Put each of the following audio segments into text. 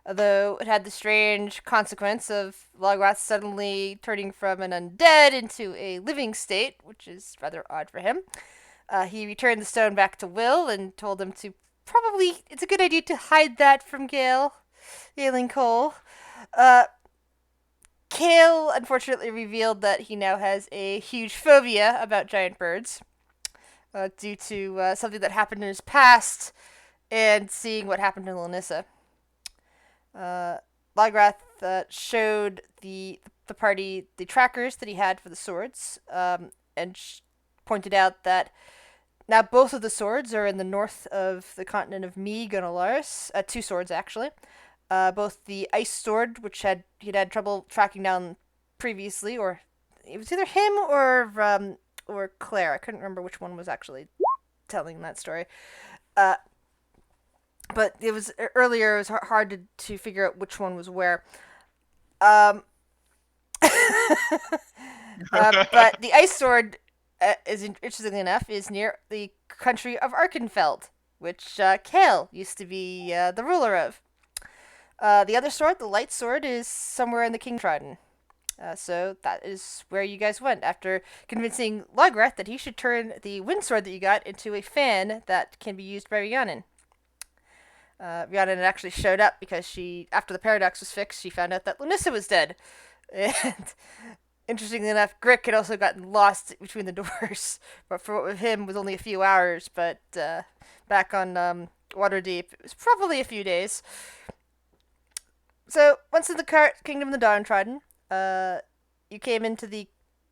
although it had the strange consequence of Lograth suddenly turning from an undead into a living state, which is rather odd for him. He returned the stone back to Will and told him to it's a good idea to hide that from Ailing Cole. Uh, Kale unfortunately revealed that he now has a huge phobia about giant birds due to something that happened in his past and seeing what happened to Lanissa. Lagrath showed the party the trackers that he had for the swords, and pointed out that now both of the swords are in the north of the continent of Mi Gunalaris. Two swords actually. Both the ice sword, which he'd had trouble tracking down previously, or it was either him or Claire. I couldn't remember which one was actually telling that story. Uh, but it was earlier. It was hard to figure out which one was where. Um, but the ice sword, is interestingly enough, is near the country of Arkenfeld, which Kale used to be the ruler of. The other sword, the light sword, is somewhere in the King Trident. So that is where you guys went after convincing Lograth that he should turn the wind sword that you got into a fan that can be used by Rhiannon. Rhiannon actually showed up because after the paradox was fixed, she found out that Lunissa was dead. And interestingly enough, Grick had also gotten lost between the doors, but for him was only a few hours. But back on Waterdeep, it was probably a few days. So once in the Kingdom of the Downtrodden, you came into the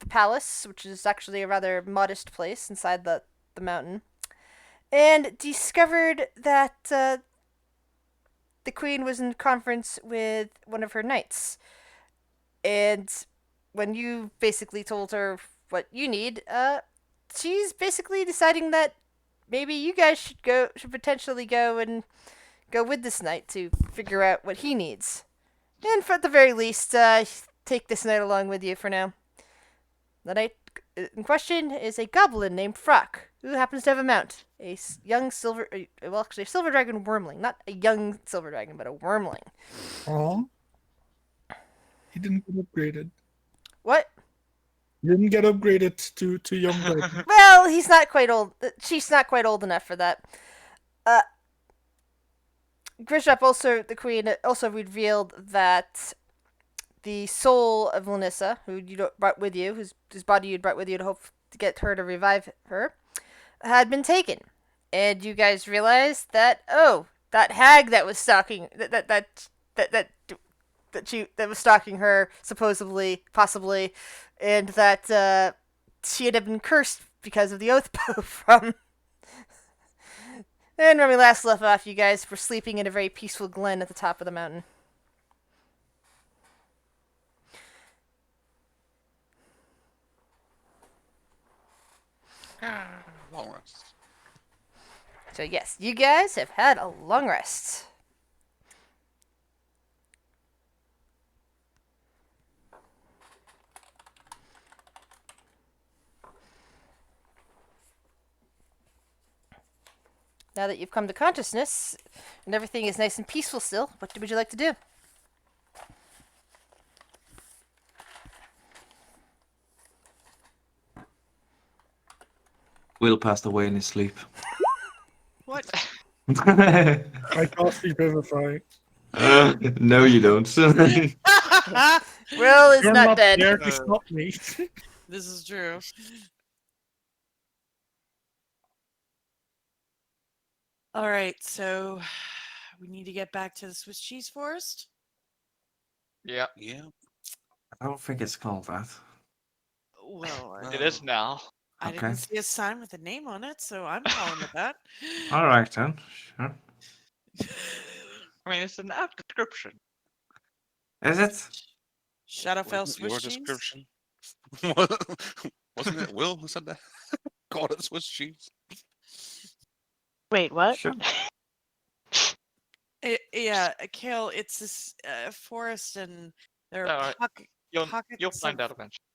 palace, which is actually a rather modest place inside the mountain, and discovered that the queen was in conference with one of her knights. And when you basically told her what you need, she's basically deciding that maybe you guys should potentially go with this knight to figure out what he needs. And for at the very least, take this knight along with you for now. The knight in question is a goblin named Frock, who happens to have a mount. A young silver... well, actually, a silver dragon wormling. Not a young silver dragon, but a wormling. Oh. He didn't get upgraded. What? He didn't get upgraded to young dragon. Well, he's not quite old. She's not quite old enough for that. Grishap also, the queen, also revealed that the soul of Lanissa, who you brought with you, whose body you brought with you to hope to get her to revive her, had been taken. And you guys realized that, that hag that was stalking, that was stalking her, supposedly, possibly, and that she had been cursed because of the oath bow from. And when we last left off, you guys were sleeping in a very peaceful glen at the top of the mountain. Long rest. So yes, you guys have had a long rest. Now that you've come to consciousness and everything is nice and peaceful still, what would you like to do? Will passed away in his sleep. What? I cast Revivify. No, you don't. Will is You're not not dead. there to stop me. This is true. All right, so we need to get back to the Swiss cheese forest. Yeah. I don't think it's called that. Well, It is now. I Okay. didn't see a sign with a name on it, so I'm calling it that. All right then. Sure. I mean, it's an app description. Is it? Shadowfell Wasn't your Swiss cheese. description? Wasn't it Will who said that? Called it Swiss cheese. Wait, what? Sure. Yeah, Kale, it's this forest, and there are You'll pockets find out eventually.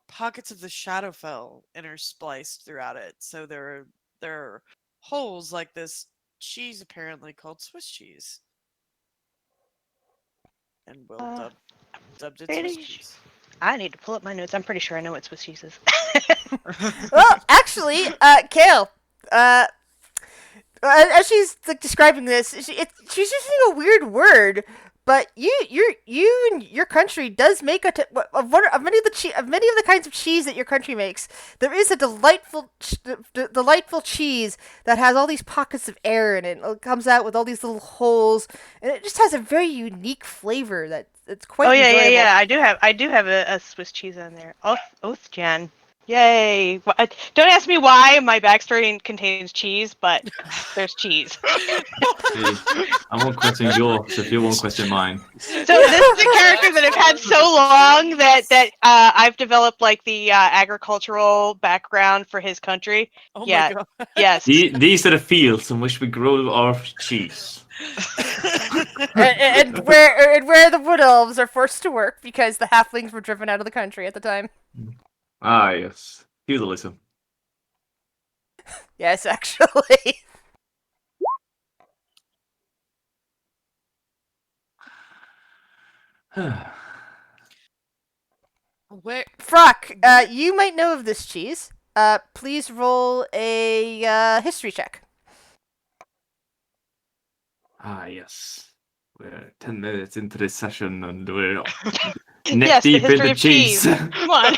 pockets of the Shadowfell interspliced throughout it. So there are holes like this cheese apparently called Swiss cheese. and we'll Uh, dubbed it pretty Swiss sh- cheese. I need to pull up my notes. I'm pretty sure I know what Swiss cheese is. Well, actually, Kale, as she's like describing this, she's using a weird word, but you and your country does make of many of the kinds of cheese that your country makes. There is a delightful cheese that has all these pockets of air in it. It comes out with all these little holes, and it just has a very unique flavor it's quite Oh yeah, enjoyable. yeah. I do have a Swiss cheese on there. Oathjan. Yay! Don't ask me why my backstory contains cheese, but there's cheese. Hey, I won't question yours if you won't question mine. So this is a character that I've had so long that I've developed like the agricultural background for his country. Oh Yeah. my god. Yes. These are the fields in which we grow our cheese. and where the wood elves are forced to work because the halflings were driven out of the country at the time. Ah, yes. Feudalism. Yes, actually. Where? Frock, you might know of this cheese. Please roll a history check. Ah, yes. We're 10 minutes into this session and we're neck Yes, the deep in history the of cheese. Come on.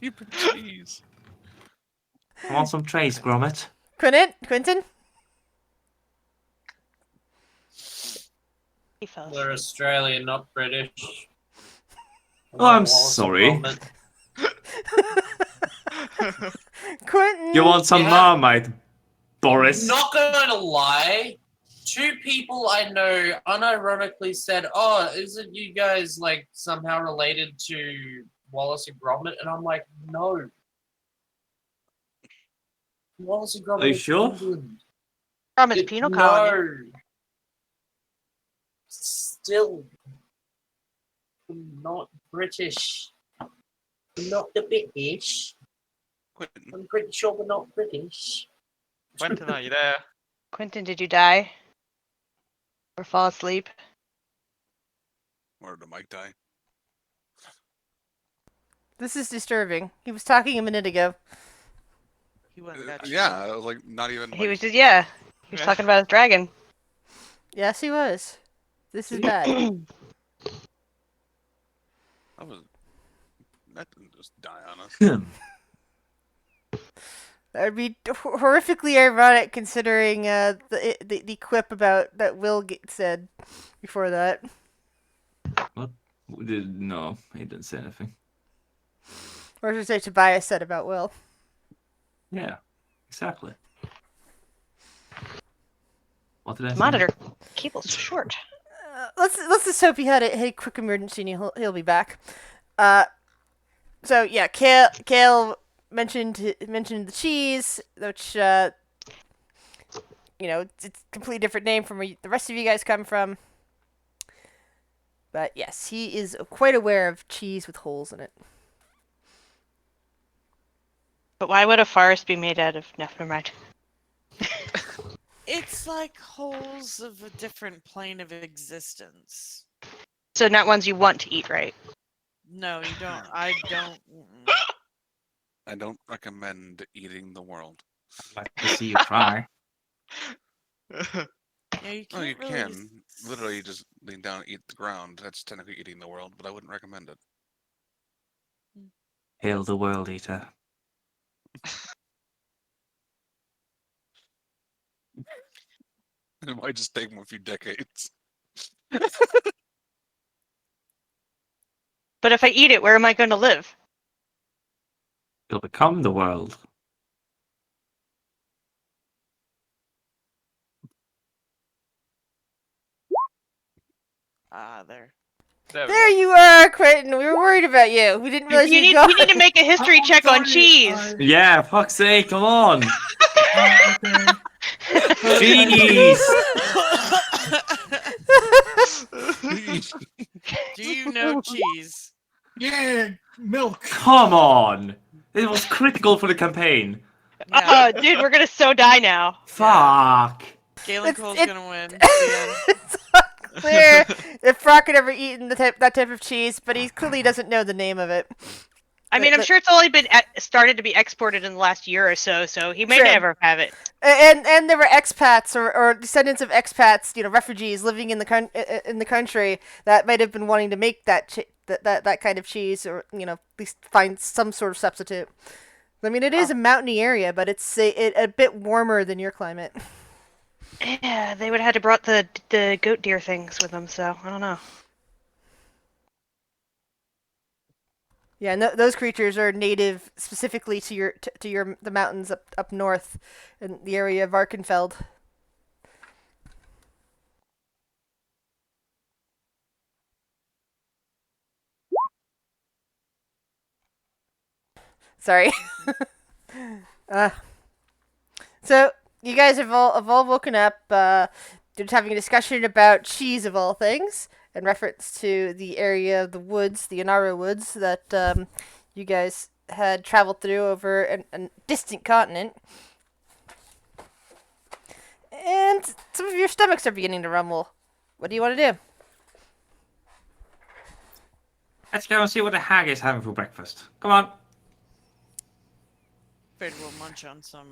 Deep in cheese. I want some trays, Gromit. Quentin? He fell We're asleep. Australian, not British. Oh, I'm Wallace and sorry. Gromit. Quentin? You want some Yeah. Marmite, Boris? Not gonna lie, two people I know unironically said, "Oh, isn't you guys like somehow related to Wallace and Gromit?" And I'm like, "No, Wallace and Gromit Are you is sure? England. From his penal colony. No, still not British. We're not the British. Quentin. I'm pretty sure we're not British." Quentin, are you there? Quentin, did you die? Or fall asleep? Or did Mike die? This is disturbing. He was talking a minute ago. He wasn't that Yeah, I was like, not even. He Like, was just, yeah. He was talking about his dragon. Yes, he was. This is bad. that was. That didn't just die on us. That would be horrifically ironic considering the quip about that Will said before that. No, he didn't say anything. Or should I say Tobias said about Will. Yeah, exactly. What did I say? Monitor. Cable's too short. Let's just hope he had a quick emergency and he'll be back. So yeah, Kale mentioned the cheese, which it's a completely different name from where the rest of you guys come from. But yes, he is quite aware of cheese with holes in it. But why would a forest be made out of... No, never mind. It's like holes of a different plane of existence. So not ones you want to eat, right? No, you don't. I don't. I don't recommend eating the world. I'd like to see you try. Yeah, you can't Oh, you really can. just- Literally just lean down and eat the ground. That's technically eating the world, but I wouldn't recommend it. Hail the world eater. It might just take him a few decades. But if I eat it, where am I going to live? You'll become the world. Ah, there. There we There go. you are, Quentin. We were worried about you. We didn't realize You you'd need to make a history check on cheese. Yeah, fuck's sake, come on! Okay. Jeez! Do you know cheese? Yeah, milk. Come on! It was critical for the campaign. Yeah, Oh, dude, we're going to so die now. Fuck! Galen It's- Cole's it- gonna win. The end. It's unclear if Brock had ever eaten that type of cheese, but he clearly doesn't know the name of it. I mean, I'm sure it's only been started to be exported in the last year or so, so he may True. never have it. And there were expats or descendants of expats, refugees living in the country that might have been wanting to make that kind of cheese, or at least find some sort of substitute. I mean, it is a mountainy area, but it's a bit warmer than your climate. Yeah, they would have had to brought the goat deer things with them, so I don't know. Yeah, and those creatures are native specifically to the mountains up north in the area of Arkenfeld. Sorry. So you guys have all woken up, just having a discussion about cheese of all things, in reference to the area of the woods, the Inara woods, that you guys had traveled through over a distant continent. And some of your stomachs are beginning to rumble. What do you want to do? Let's go and see what the hag is having for breakfast. Come on. Afraid we'll munch on some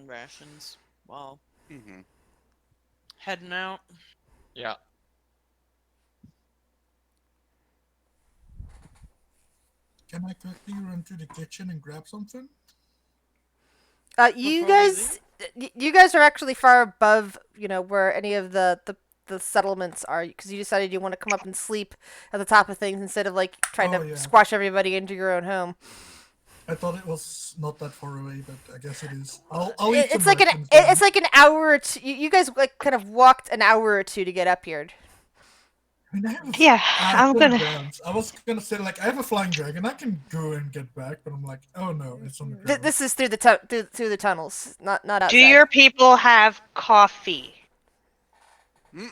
rations while Mm-hmm. heading out. Yeah. Can I quickly run to the kitchen and grab something? You Before we guys, you guys are actually far above, where any of the settlements are, because you decided you want to come up and sleep at the top of things instead of trying Oh, to yeah. squash everybody into your own home. I thought it was not that far away, but I guess it is. I'll eat It's some like rations then. it's like an hour or two. You guys kind of walked an hour or two to get up here. I mean, I have a- Yeah, I I'm could gonna. dance. I was gonna say I have a flying dragon. I can go and get back, but I'm like, oh no, it's on the ground. This is through the through the tunnels, not outside. Do your people have coffee? Mm.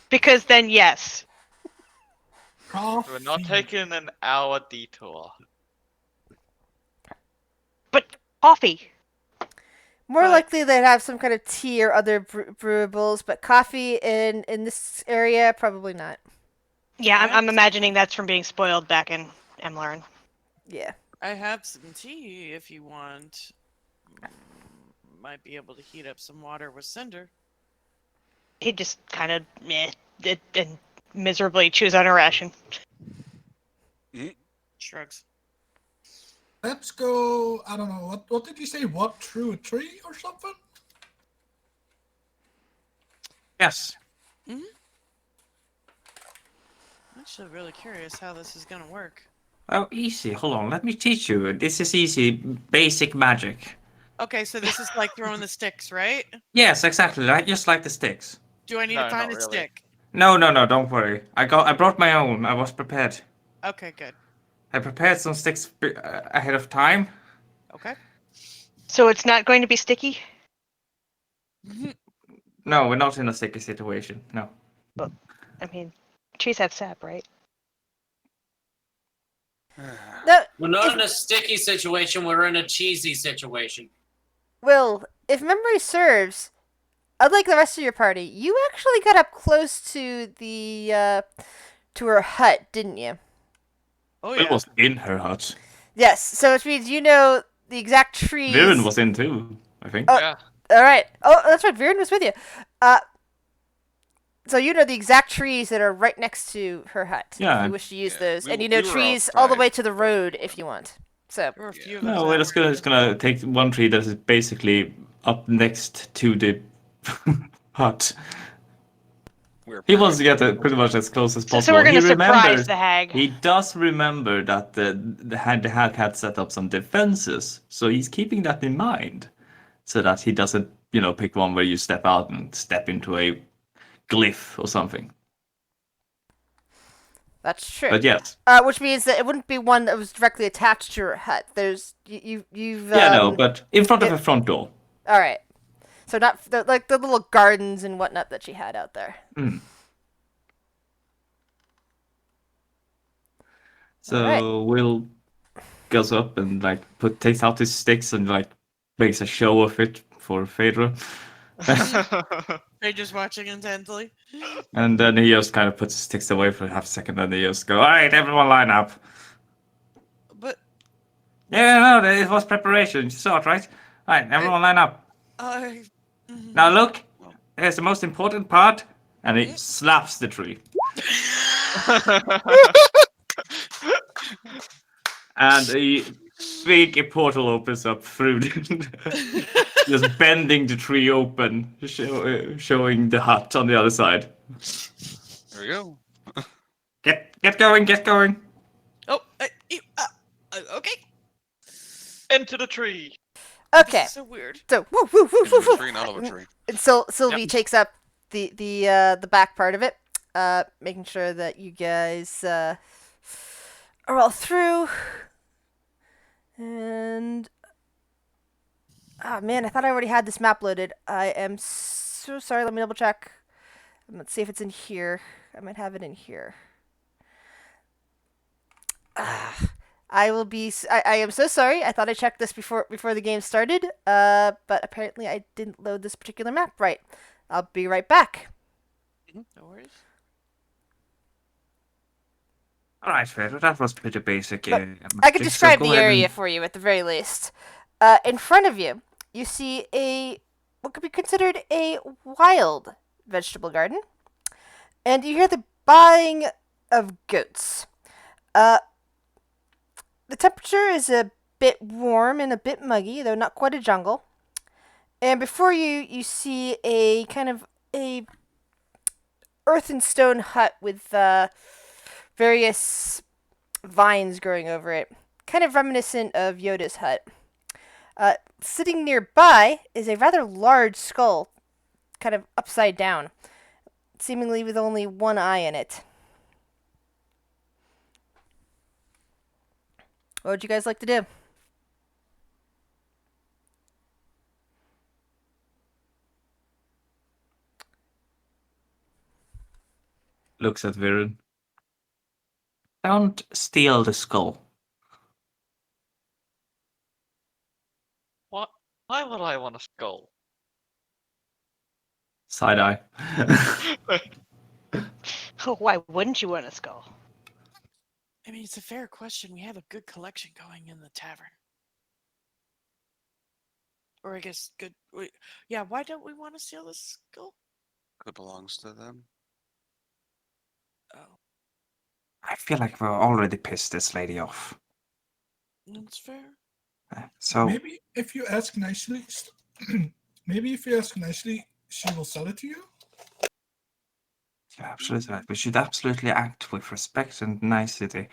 Because then yes. We're not Coffee. taking an hour detour. But coffee. More But- likely they'd have some kind of tea or other brewables, but coffee in this area probably not. Yeah, I'm What? imagining that's from being spoiled back in Emlern. Yeah. I have some tea if you want. Might be able to heat up some water with cinder. He just kind of and miserably chews on a ration. Shrugs. Let's go. I don't know. What did you say? Walk through a tree or something? Yes. I'm actually really curious how this is gonna work. Oh, easy. Hold on. Let me teach you. This is easy. Basic magic. Okay, so this is like throwing the sticks, right? Yes, exactly. Just like the sticks. Do I need No, to find a not really. stick? No, don't worry. I brought my own. I was prepared. Okay, good. I prepared some sticks ahead of time. Okay. So it's not going to be sticky? No, we're not in a sticky situation. No. I mean, trees have sap, right? No, We're not in a sticky situation. We're in a cheesy situation. Will, if memory serves, unlike the rest of your party, you actually got up close to the to her hut, didn't you? Oh It yeah. was in her hut. Yes. So which means you know the exact trees. Viren was in too, I think. Oh. Yeah. All right. Oh, that's right. Viren was with you. So you know the exact trees that are right next to her hut. Yeah. If you wish to use Yeah, those, we- and you know we were trees all the outside. way to the road if you want. So There were a few of No, us we're out. just gonna take one tree that is basically up next to the hut. We're He wants to perfect. get pretty much as close as So, possible. so we're going He to surprise remembers- the hag. He does remember that the hag had set up some defenses, so he's keeping that in mind, so that he doesn't, pick one where you step out and step into a glyph or something. that's true. But yes, Which means that it wouldn't be one that was directly attached to her hut. There's you've but in front of yeah. a front door. all right. So not like the little gardens and whatnot that she had out there. Mm. So Alright. Will goes up and takes out his sticks and makes a show of it for Phaedra. Pager's watching intently. And then he just kind of puts his sticks away for half a second, and he just go, "All right, everyone, line up." But Yeah, no, it was preparation. You saw it, right? All right, everyone, line up. I. Now look, here's the most important part, and he Yeah. slaps the tree. And a big portal opens up through, just bending the tree open, showing the hut on the other side. There we go. Get going, get going. Oh, okay. Into the tree. Okay. This is so weird. So woo woo woo Into woo a woo. tree and out of a tree. And so Sylvie Yep. takes up the back part of it, making sure that you guys are all through. And oh man, I thought I already had this map loaded. I am so sorry. Let me double check. Let's see if it's in here. I might have it in here. I will be. I am so sorry. I thought I checked this before the game started. But apparently I didn't load this particular map right. I'll be right back. No worries. All right, Fred, that was pretty basic. But I could so describe go the ahead area and- for you at the very least. In front of you, you see what could be considered a wild vegetable garden, and you hear the baaing of goats. The temperature is a bit warm and a bit muggy, though not quite a jungle. And before you, you see a kind of a earth and stone hut with various vines growing over it, kind of reminiscent of Yoda's hut. Sitting nearby is a rather large skull, kind of upside down, seemingly with only one eye in it. What would you guys like to do? Looks at Viren. Don't steal the skull. What? Why would I want a skull? Side eye. Why wouldn't you want a skull? I mean, it's a fair question. We have a good collection going in the tavern. Or I guess good. Yeah, why don't we want to steal this skull? It belongs to them. Oh, I feel like we're already pissed this lady off. that's fair. So Maybe if you ask nicely, she will sell it to you. you're absolutely right. We should absolutely act with respect and nicety.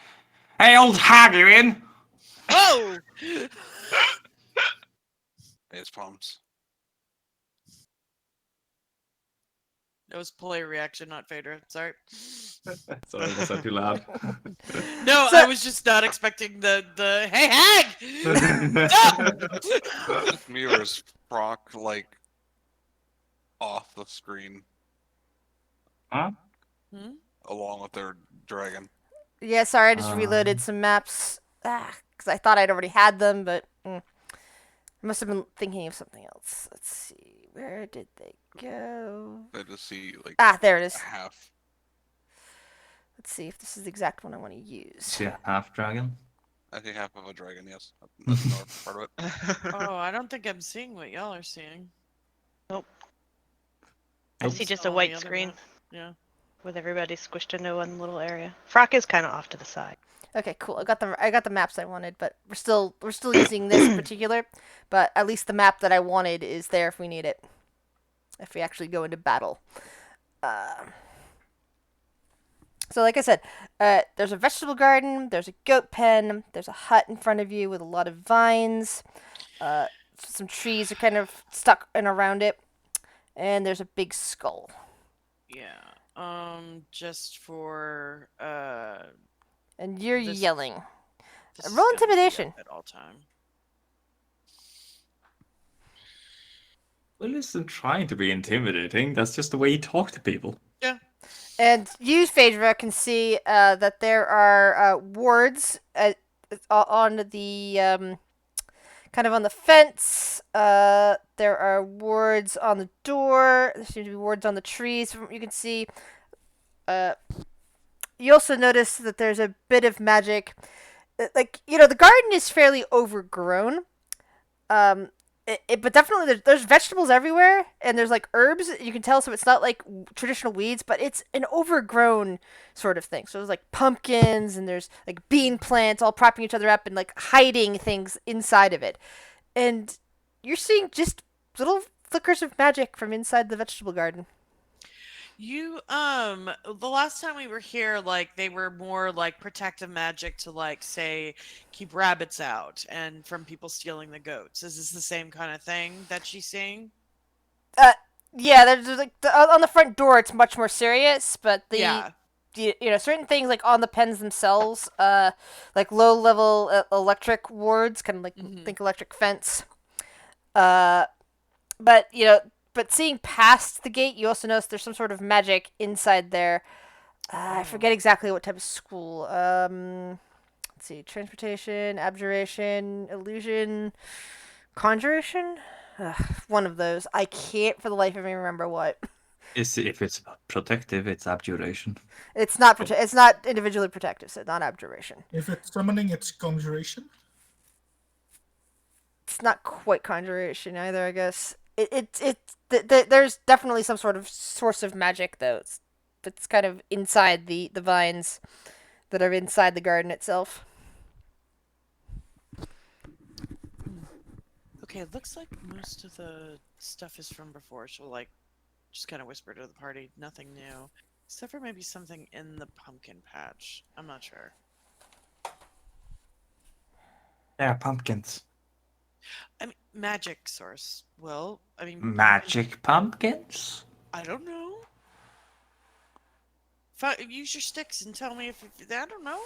Hey, old hag, you in? Oh! It's palms. That was polite reaction, not Phaedra. Sorry. Sorry, was that too loud? No, So- I was just not expecting the hey hag. Mirrors proc like off the screen Huh? Hmm? along with their dragon. Yeah, sorry, I just reloaded some maps. Because I thought I'd already had them, but I must have been thinking of something else. Let's see, where did they go? I just see like There it is. half. Let's see if this is the exact one I want to use. See a half dragon? I think half of a dragon. Yes, that's the north part of it. Oh, I don't think I'm seeing what y'all are seeing. I Nope. see just Still a on white the other screen map. Yeah. with everybody squished into one little area. Frock is kind of off to the side. Okay, cool. I got the maps I wanted, but we're still using this particular. But at least the map that I wanted is there if we need it. If we actually go into battle. So like I said, there's a vegetable garden, there's a goat pen, there's a hut in front of you with a lot of vines. Some trees are kind of stuck in around it, and there's a big skull. Yeah. Just for And you're This- yelling. this is Roll gonna be up intimidation. at all time. Will isn't trying to be intimidating. That's just the way you talk to people. And you, Phaedra, can see that there are wards on the kind of on the fence. There are wards on the door. There seem to be wards on the trees from what you can see. You also notice that there's a bit of magic. Like, the garden is fairly overgrown. But definitely there's vegetables everywhere, and there's like herbs. You can tell, so it's not like traditional weeds, but it's an overgrown sort of thing. So there's like pumpkins, and there's like bean plants all propping each other up and like hiding things inside of it. And you're seeing just little flickers of magic from inside the vegetable garden. You the last time we were here, like they were more like protective magic to like say keep rabbits out and from people stealing the goats. Is this the same kind of thing that she's seeing? Yeah, there's like on the front door, it's much more serious, but Yeah. certain things like on the pens themselves, like low level electric wards, kind of like think electric fence. But but seeing past the gate, you also notice there's some sort of magic inside there. I forget exactly what type of school. Let's see, transportation, abjuration, illusion, conjuration. One of those. I can't for the life of me remember what. If it's protective, it's abjuration. It's not it's not individually protective, so not abjuration. If it's summoning, it's conjuration. It's not quite conjuration either, I guess. There's definitely some sort of source of magic though. It's kind of inside the vines that are inside the garden itself. Okay, it looks like most of the stuff is from before. She'll like just kind of whisper to the party, nothing new, except for maybe something in the pumpkin patch. I'm not sure. Yeah, pumpkins. I mean, magic source. Well, I mean, Magic pumpkins? I don't know. Use your sticks and tell me if I don't know.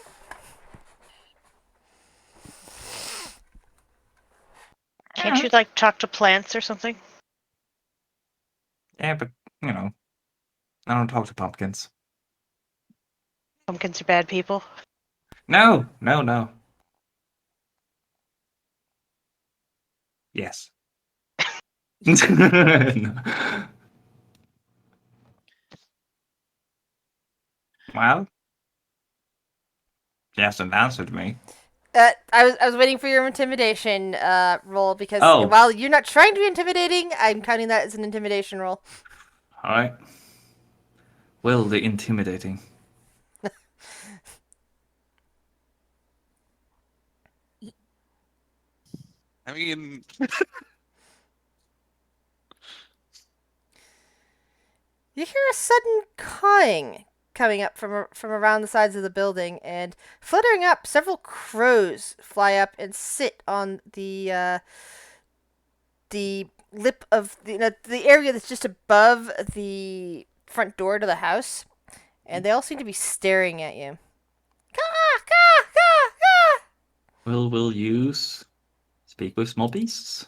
Can't you like talk to plants or something? Yeah, but I don't talk to pumpkins. Pumpkins are bad people. No. Yes. No. Well, she hasn't answered me. I was waiting for your intimidation roll because Oh. while you're not trying to be intimidating, I'm counting that as an intimidation roll. All right. Will the intimidating. I mean, You hear a sudden cawing coming up from around the sides of the building, and fluttering up, several crows fly up and sit on the lip of the area that's just above the front door to the house, and they all seem to be staring at you. Caw, caw, caw, caw. Will use speak with small beasts.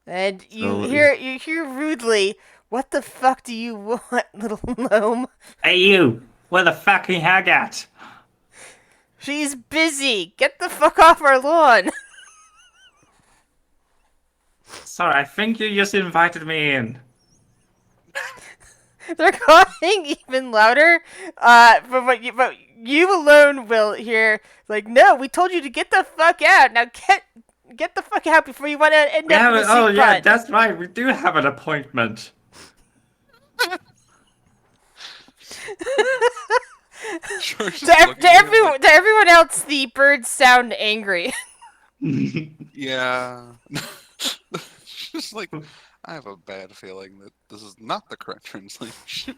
And you So hear rudely, "What the fuck do you want, little gnome?" Hey you! Where the fucking hag at? She's busy. Get the fuck off our lawn. Sorry, I think you just invited me in. They're cawing even louder. But you alone will hear like, "No, we told you to get the fuck out. Now get the fuck out before you want to end up in a soup pot." That's right. We do have an appointment. sure, just To looking at him like, everyone else, the birds sound angry. yeah. Just like, I have a bad feeling that this is not the correct translation.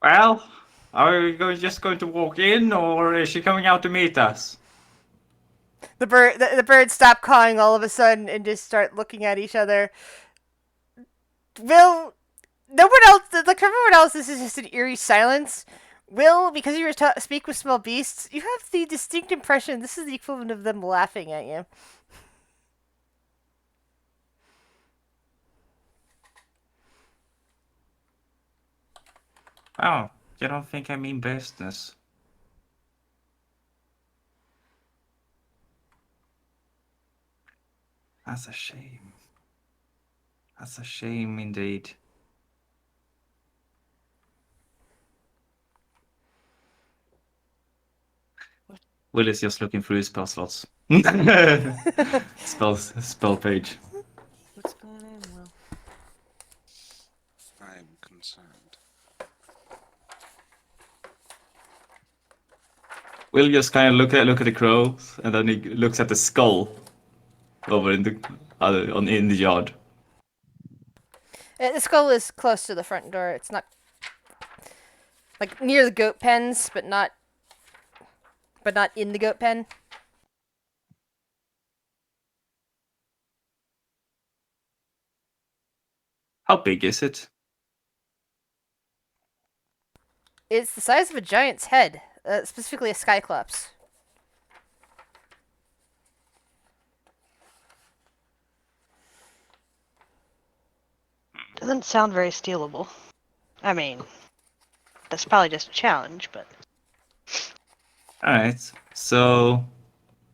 Well, are we just going to walk in, or is she coming out to meet us? The birds stop cawing all of a sudden and just start looking at each other. Will no one else? Like everyone else, this is just an eerie silence. Will, because you speak with small beasts, you have the distinct impression this is the equivalent of them laughing at you. Oh, You don't think I mean business? That's a shame. That's a shame indeed. Will is just looking through his spell slots. Spell page. What's going on, Will? I'm concerned. Will just kind of look at the crows, and then he looks at the skull over in the in the yard. The skull is close to the front door. It's not like near the goat pens, but not in the goat pen. How big is it? It's the size of a giant's head, specifically a Skyclops. Doesn't sound very stealable. I mean, that's probably just a challenge, but All right. So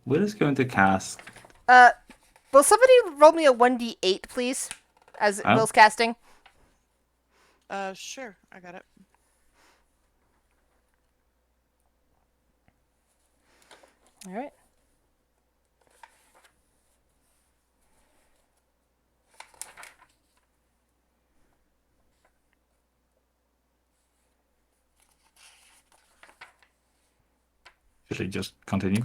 Will is going to cast. Will somebody roll me a 1d8, please? As Oh. Will's casting. Sure, I got it. All right. Should I just continue?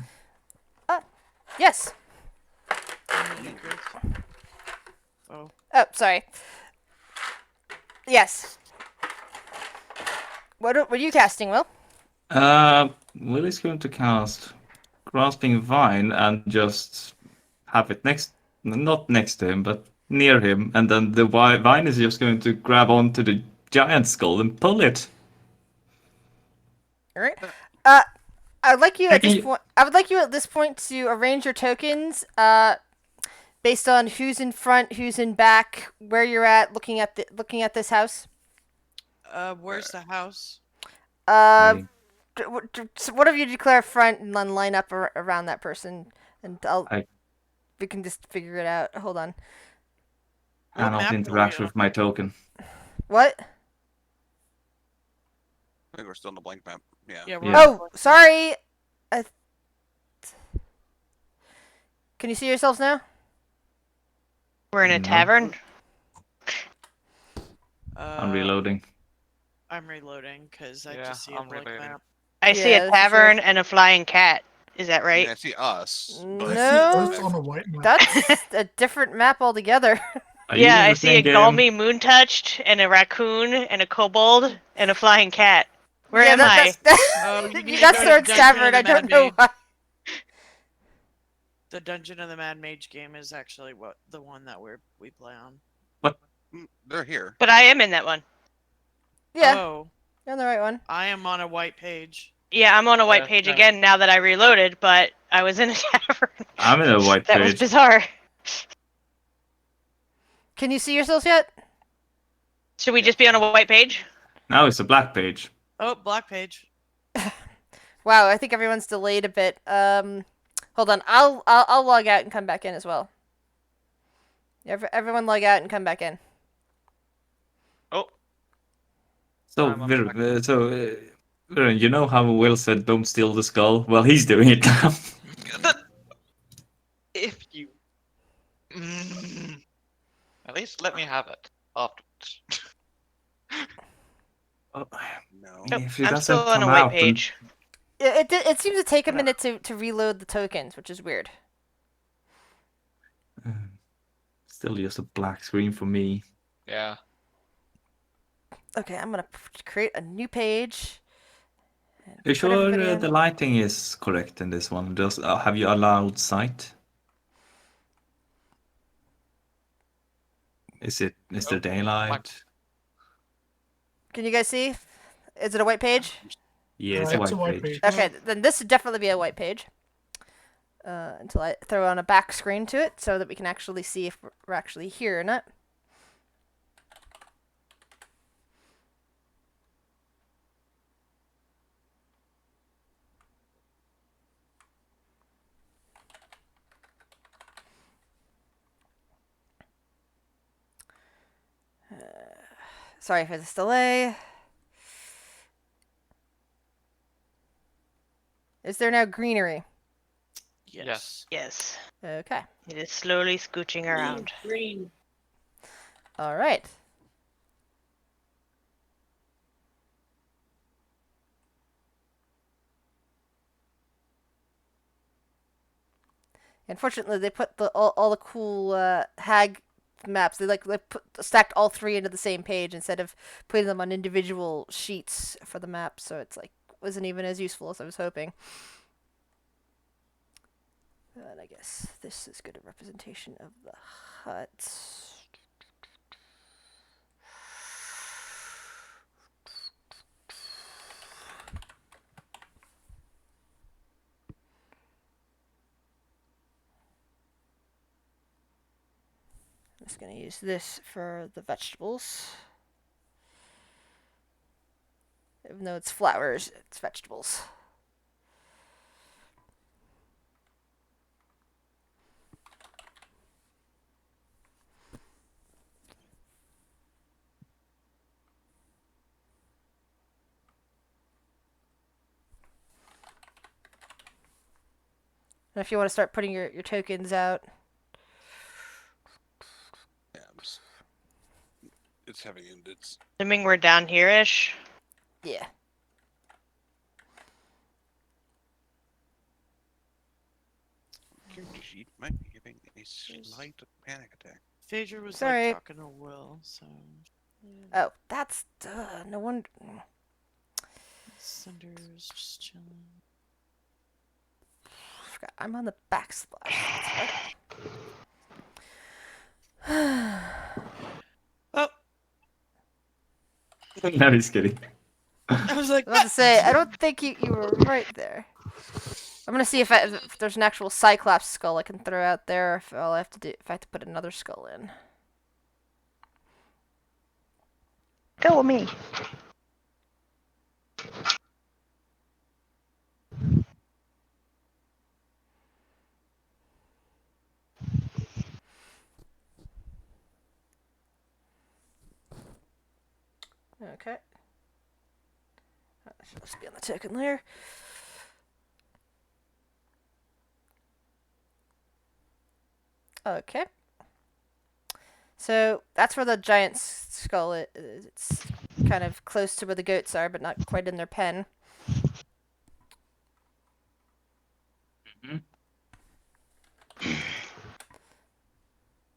Yes. Oh, Oh, sorry. Yes. What are you casting, Will? Will is going to cast Grasping Vine and just have it not next to him, but near him, and then the vine is just going to grab onto the giant skull and pull it. All right. I would like you at Can this you- point. I would like you at this point to arrange your tokens. Based on who's in front, who's in back, where you're at, looking at this house. where's the house? Uh, so what if you declare front and then line up around that person, and we can just figure it out. Hold on. What Cannot map are interact we on? with my token. What? I think we're still on the blank map. Yeah. Yeah, we're Yeah. on Oh, sorry. Can you see yourselves now? we're in a No. tavern. I'm reloading. I'm reloading because I Yeah, just see a I'm blank reloading. map. I see Yeah, a this is tavern weird. and a flying cat. Is that I right? mean, I see us. but- I see No. Earth on a white map. That's a different map altogether. Are you Yeah, in I the see a same game? Galmi moon touched and a raccoon and a kobold and a flying cat. Where yeah, am I? Oh, you need to that's go to Sword's Dungeon of Tavern. the I don't Mad know Mage. why. The Dungeon of the Mad Mage game is actually the one that we play on. They're here. But I am in that one. Yeah, Oh, you're on the right one. I am on a white page. Yeah, I'm on a white Yeah, page no. again now that I reloaded, but I was in a tavern. I'm in a white That was page. bizarre. Can you see yourselves yet? Should we just be on a white page? Now it's a black page. Oh, black page. Wow, I think everyone's delayed a bit. Hold on. I'll log out and come back in as well. Everyone log out and come back in. Oh, So, I'm on the Viren, you know how Will said don't steal the skull? Well, he's doing it now. if you. At least let me have it afterwards. Oh, No. Nope, if it I'm doesn't still on a come white out, then- page. It seems to take a minute to reload the tokens, which is weird. Still just a black screen for me. Yeah. Okay, I'm gonna create a new page. and You put sure everybody in. the lighting is correct in this one? Have you allowed sight? Is there daylight? Can you guys see? Is it a white page? Yeah, it's It's a white page. Okay, then this would definitely be a white page. Until I throw on a back screen to it so that we can actually see if we're actually here or not. Sorry for this delay. Is there now greenery? Yes. Yes. Okay. It is slowly scooching around. Green. All right. Unfortunately, they put all the cool hag maps. Stacked all three into the same page instead of putting them on individual sheets for the map. So it's like wasn't even as useful as I was hoping. And I guess this is good a representation of the hut. I'm just going to use this for the vegetables. Even though it's flowers, it's vegetables. And if you want to start putting your tokens out. Yeah, it's heavy and it's. Assuming we're down here-ish. Yeah. Character sheet might be giving a slight panic attack. Phaedra was Sorry. like talking to Will, so. Oh, that's no wonder. Cinder's just chilling. I forgot. I'm on the backsplash. Oh, No, he's kidding. I was like, I was about to say, I don't think you were right there. I'm gonna see if there's an actual Cyclops skull I can throw out there, or if all I have to do if I have to put another skull in. Go with me. Okay. That should just be on the token layer. Okay. So that's where the giant skull is. It's kind of close to where the goats are, but not quite in their pen. Mhm.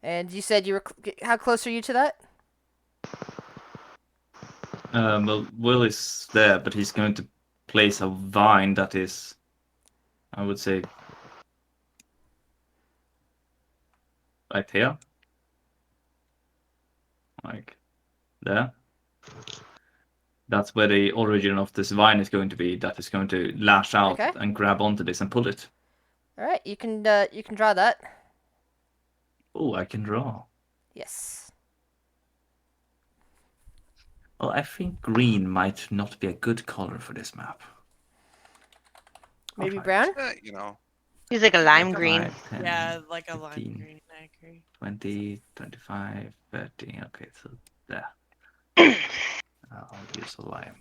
And you said you were. How close are you to that? Well, Will is there, but he's going to place a vine that is, I would say, right here. Like there. That's where the origin of this vine is going to be. That is going to lash out Okay. and grab onto this and pull it. All right, you can draw that. Oh, I can draw. Yes. Well, I think green might not be a good color for this map. Maybe Alright. brown. You know, He's like a lime Like a green. 5, 10, yeah, like a 15, lime green. I agree. 20, 25, 30. Okay, so there. I'll use a lime.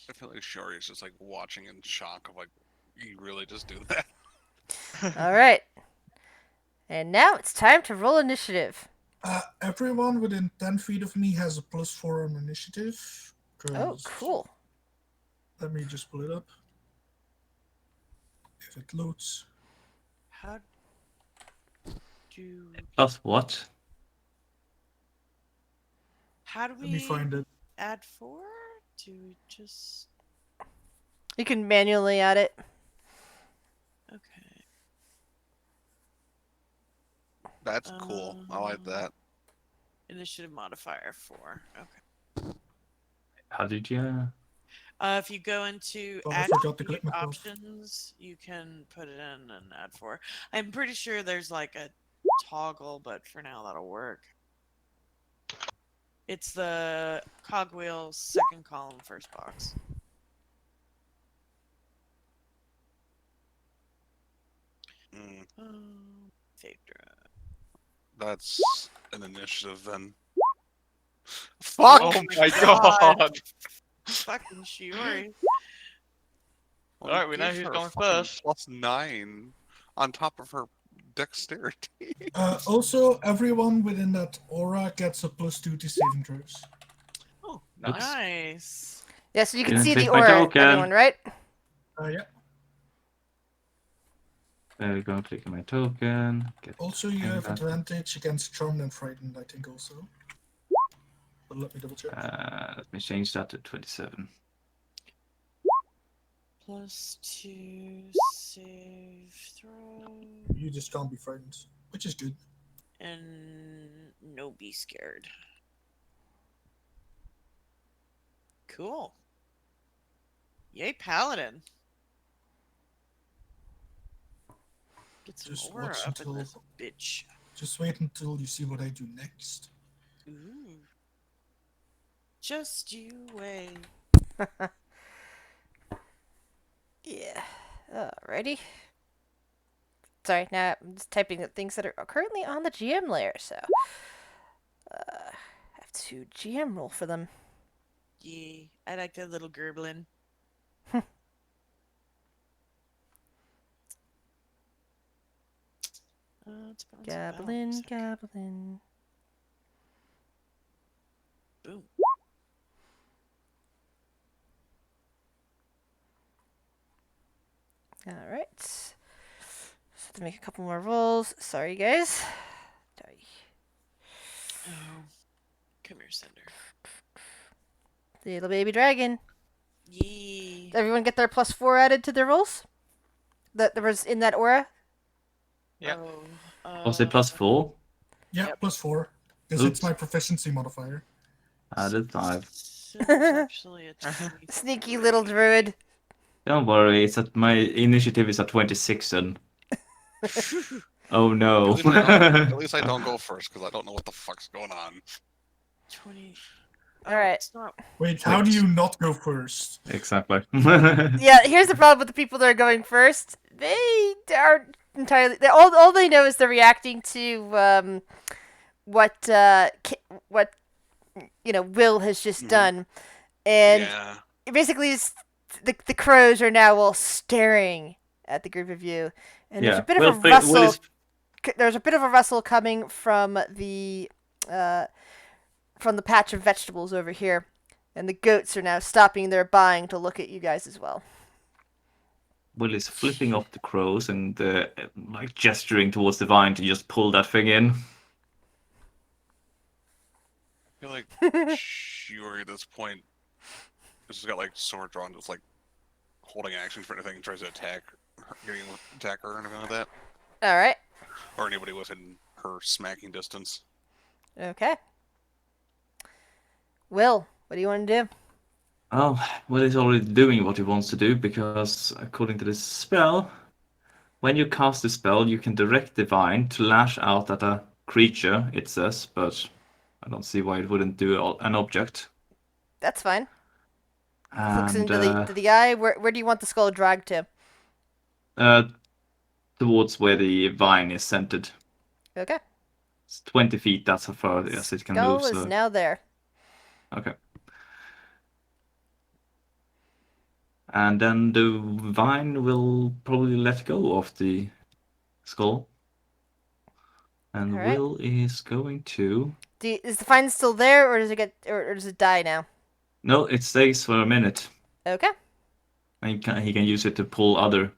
I feel like Shori is just like watching in shock of like, you really just do that? All right. And now it's time to roll initiative. Everyone within 10 feet of me has a +4 on initiative. Oh, 'cause- cool. Let me just pull it up. If it loads. How do Plus what? how do Let me we find it. add 4? Do we just You can manually add it. okay? That's cool. I like that. Initiative modifier 4. Okay. How did you? If you go into Oh, I forgot to attribute click my mouse. options, you can put it in and add 4. I'm pretty sure there's like a toggle, but for now that'll work. It's the cogwheel second column first box. Mm, Phaedra. that's an initiative then. Fuck! Oh my my God. god! Fucking Shiori. Well, Alright, we know gave who's her a going fucking first. +9 on top of her dexterity. Also, everyone within that aura gets a +2 to saving throws. Oh, Oops. nice. Nice. Yeah, so you can Didn't see the take my aura, token. everyone, right? Yeah. There we go, clicking my token. Get Also, you thing have back. advantage against Charmed and Frightened, I think, also. But let me double check. Let me change that to 27. +2 save throw. You just can't be frightened, which is good. And no be scared. Cool. Yay, Paladin. Get some Just aura watch up in until. this bitch. Just wait until you see what I do next. Ooh. Just you wait. Yeah. Alrighty. Sorry, now I'm just typing the things that are currently on the GM layer, so I have to GM roll for them. Yeah, I like that little gerblin. Let's put on some Goblin, music. goblin. Boom. Alright. Just have to make a couple more rolls. Sorry, guys. Sorry. Oh. Come here, Cinder. Little baby dragon. Yee. Did everyone get their +4 added to their rolls? That there was in that aura? Yep. Oh, Was it +4? Yeah, Yep. +4. Because it's Oops. my proficiency modifier. Added 5. Cinder's actually a 23. Sneaky little druid. Don't worry, it's at my initiative is at 26 then. Oh no. At least I don't go first because I don't know what the fuck's going on. 20. All right. It's not. Wait, how do you not go first? Exactly. Yeah, here's the problem with the people that are going first. They aren't entirely. All they know is they're reacting to what what Will has just Mhm. done, and Yeah. basically the crows are now all staring at the group of you, and there's a Yeah. bit of a Will rustle. is There's a bit of a rustle coming from the patch of vegetables over here, and the goats are now stopping their buying to look at you guys as well. Will is flipping off the crows and like gesturing towards the vine to just pull that thing in. I feel like Shiori at this point has just got like sword drawn, just like holding action for anything, and tries to attack her or anything like that. All right. Or anybody within her smacking distance. Okay. Will, what do you want to do? Oh, Will is already doing what he wants to do because according to this spell, when you cast a spell, you can direct the vine to lash out at a creature, it says, but I don't see why it wouldn't do an object. That's fine. Hooks And into the eye. Where do you want the skull dragged to? towards where the vine is centered. Okay. It's 20 feet, that's how far as it can move. Skull is So now there. okay. And then the vine will probably let go of the skull. And All right. Will is going to. Is the vine still there, or or does it die now? No, it stays for a minute. Okay. And he can use it to pull other.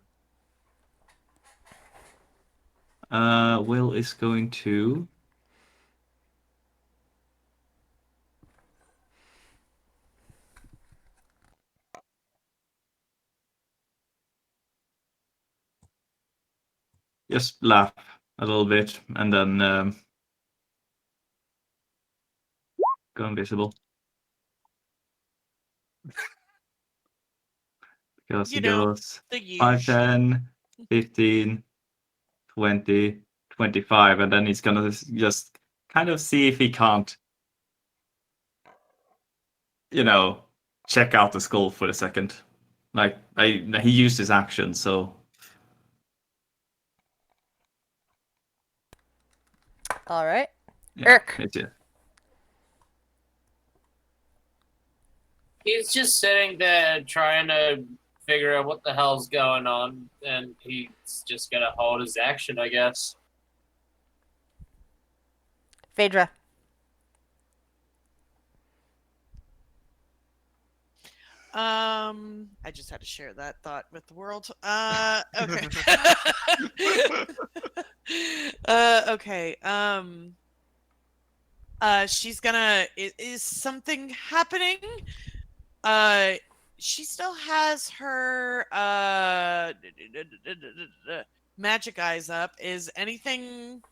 Will is going to. Just laugh a little bit and then go invisible. Because he goes The 5, usual. 10, 15, 20, 25, and then he's gonna just kind of see if he can't, check out the skull for a second. Like he used his action, so All right. Yeah, Irk. it's it. He's just sitting there trying to figure out what the hell's going on, and he's just gonna hold his action, I guess. Phaedra. I just had to share that thought with the world. Okay. Okay. She's gonna. Is something happening? She still has her magic eyes up. Is anything?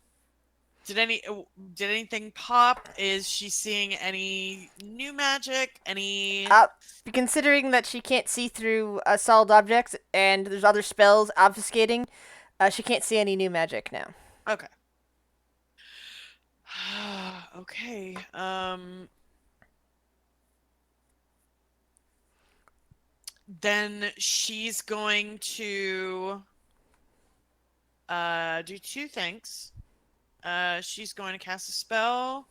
Did anything pop? Is she seeing any new magic? Any? Considering that she can't see through solid objects and there's other spells obfuscating, she can't see any new magic now. Okay. Okay. Then she's going to do two things. She's going to cast a spell,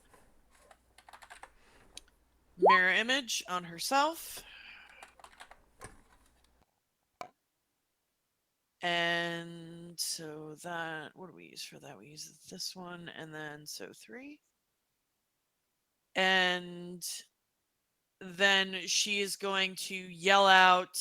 mirror image on herself. And so that, what do we use for that? We use this one, and then so 3. And then she is going to yell out,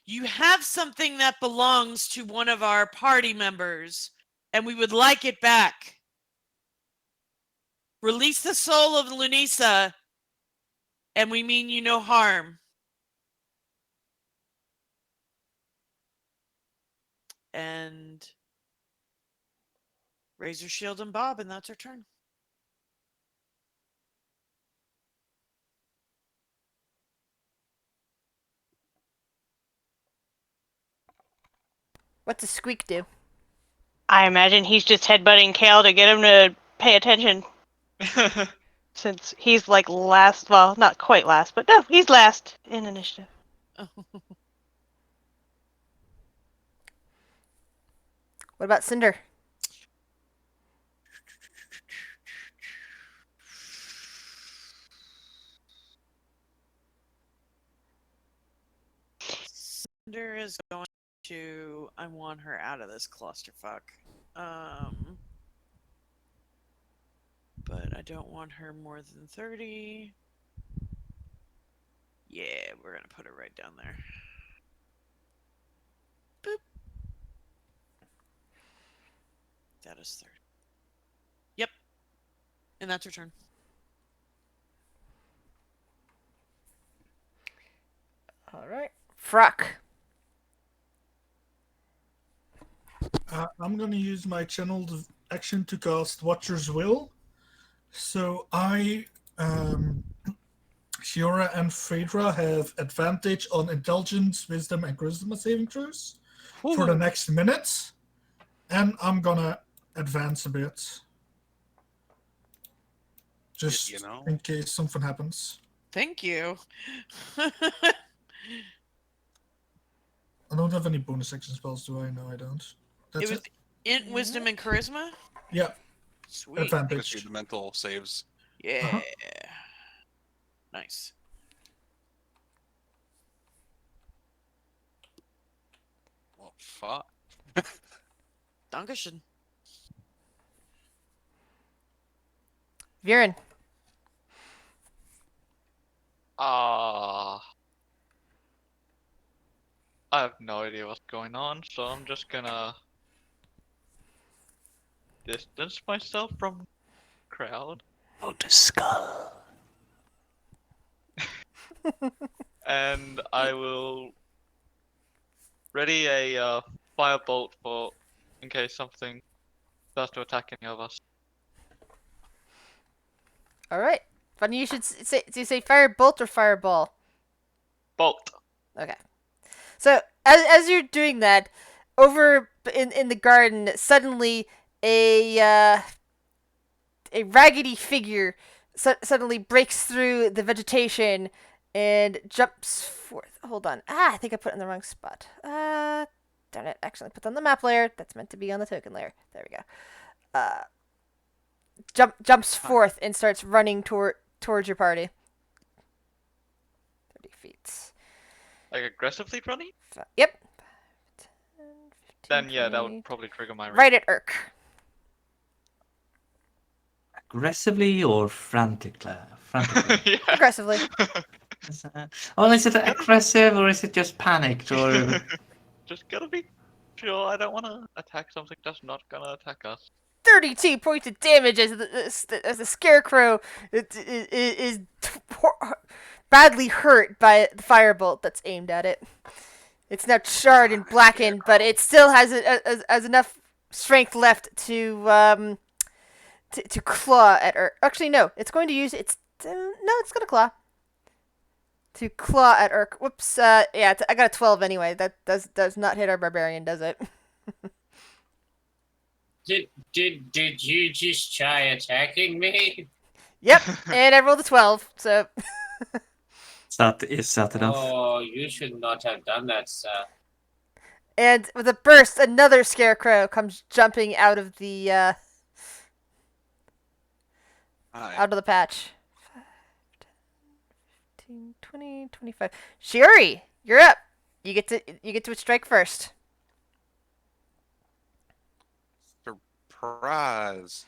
you have something that belongs to one of our party members, and we would like it back. Release the soul of Lunisa, and we mean you no harm. And Razor Shield and Bob, and that's her turn. What does Squeak do? I imagine he's just headbutting Kale to get him to pay attention. Since he's like last, well, not quite last, but no, he's last in initiative. What about Cinder? Cinder is going to. I want her out of this clusterfuck. But I don't want her more than 30. Yeah, we're gonna put her right down there. Boop. That is 30. Yep. And that's her turn. All right. Fruck. I'm gonna use my channeled action to cast Watcher's Will. So Shiora and Phaedra have advantage on intelligence, wisdom, and charisma saving throws for the next minute. And I'm gonna advance a bit. Just in case something happens. Thank you. I don't have any bonus action spells, do I? No, I don't. That's it was int, wisdom, and charisma? Yeah. Sweet. Advantage. The mental saves. Yeah. Nice. Well, fuck. Dankeschön. Viren. I have no idea what's going on, so I'm just gonna distance myself from crowd. Oh, the skull. And I will ready a firebolt for in case something starts to attack any of us. All right. Funny you should say. Do you say firebolt or fireball? Bolt. Okay. So as you're doing that, over in the garden, suddenly a raggedy figure suddenly breaks through the vegetation and jumps forth. Hold on. I think I put it in the wrong spot. darn it, accidentally put on the map layer. That's meant to be on the token layer. There we go. Jumps forth and starts running towards your party. 30 feet. Like aggressively running? Yep. 10, 15, Then yeah, that 20. would probably trigger my Right at Urk. Aggressively or frantically? Yeah. Aggressively. Well, is it aggressive or is it just panicked or? Just gotta be sure I don't want to attack something that's not gonna attack us. 32 points of damage as the scarecrow is badly hurt by the firebolt that's aimed at it. It's now charred and blackened, but it still has enough strength left to claw at Urk. Actually, no, it's going to use its it's gonna claw. To claw at Urk. Whoops. Yeah, I got a 12 anyway. That does not hit our barbarian, does it? Did you just try attacking me? Yep. And I rolled a 12. So. Is that enough? Oh, you should not have done that, sir. And with a burst, another scarecrow comes jumping out of the Hi. out of the patch. 5, 10, 15, 20, 25. Shiori, you're up. You get to strike first. Surprise.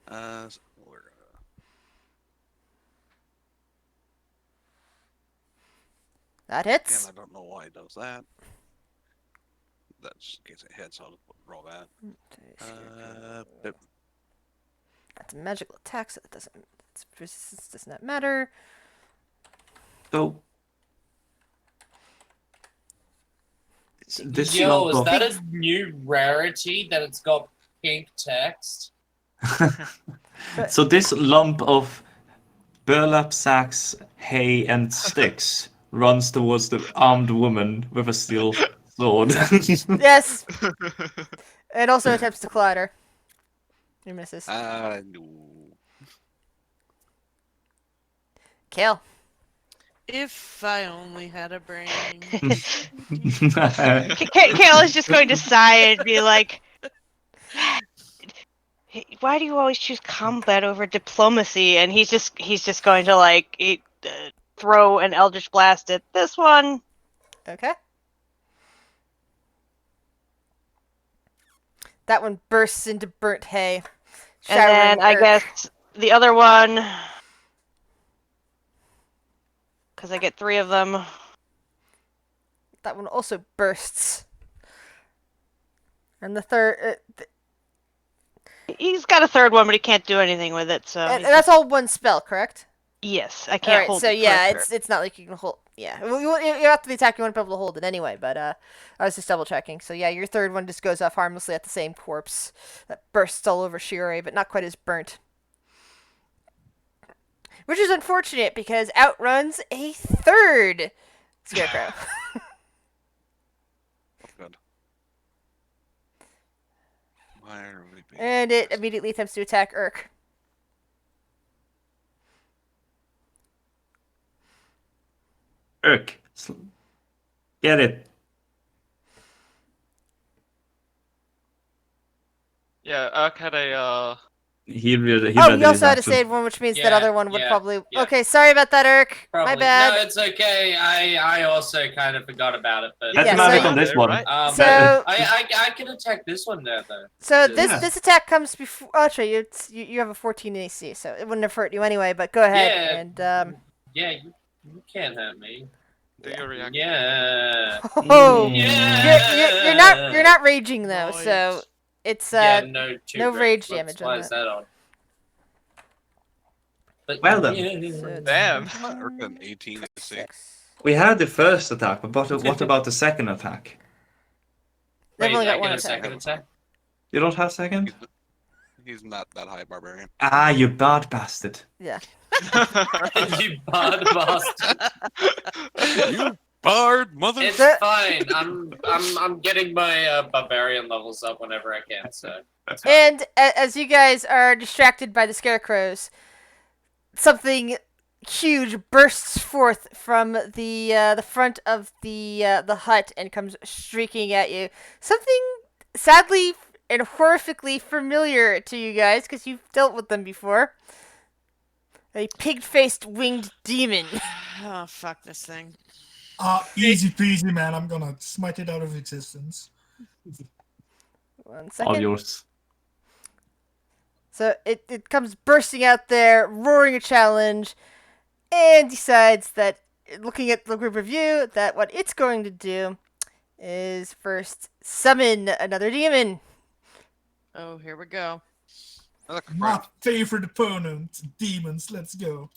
So we're gonna. That Again, hits. I don't know why it does that. That's in case it hits, I'll just roll that. But That's a magical attack, so resistance does not matter. So this Yo, is lump that a new rarity that it's got pink text? So this lump of burlap sacks, hay, and sticks runs towards the armed woman with a steel sword. Yes. It also attempts to claw at her. He misses. no. Kale. If I only had a brain. Kale is just going to sigh and be like, "Why do you always choose combat over diplomacy?" And he's just going to throw an Eldritch Blast at this one. Okay. That one bursts into burnt hay. And then I Urk. guess the other one, because I get 3 of them. That one also bursts. And the third... He's got a third one, but he can't do anything with it. So and that's all one spell, correct? yes, I can't Alright, hold so it. yeah, for a it's not like you can hold... Yeah, well, you have to the attack, you want to be able to hold it anyway, but I was just double checking. So yeah, your third one just goes off harmlessly at the same corpse that bursts all over Shiori, but not quite as burnt. Which is unfortunate because outruns a third scarecrow. Good. Why are we being And it immediately attempts to attack Urk. Urk, get it. Yeah, Urk had a He You read also had a his save one, which means that Yeah, other one would yeah, probably... yeah. Okay, sorry about that, Urk. Probably. My bad. No, it's okay. I also kind of forgot about it, but That's Yeah, magic so- on this one. Right? So- I can attack this one now though. So Yeah. this attack comes before... Oh, actually, you have a 14 AC, so it wouldn't have hurt you anyway, but go ahead. Yeah. And, Yeah, you can't hurt me. do your reaction. Yeah. Oh! Yeah. You're not raging, though, so... Nice. It's, Yeah, no, no rage Whoops, damage why on is that. that on? But Well then. yeah. Damn. Urk got an 18 to see. 6. We had the first attack, but what about the second attack? They've Wait, only got I one get a attack. second attack? You don't have second? He's not that high barbarian. Ah, you bad bastard. Yeah. You bad bastard. You bard mother. It's That- fine. I'm getting my barbarian levels up whenever I can. So And as you guys are distracted by the scarecrows, something huge bursts forth from the front of the hut and comes streaking at you. Something sadly and horrifically familiar to you guys because you've dealt with them before. A pig-faced winged demon. Oh, fuck this thing. Easy peasy, man. I'm gonna smite it out of existence. 1 All second. yours. So it comes bursting out there, roaring a challenge, and decides that, looking at the group of you, that what it's going to do is first summon another demon. Oh, here we go. I look My right. favorite opponent, demons. Let's go.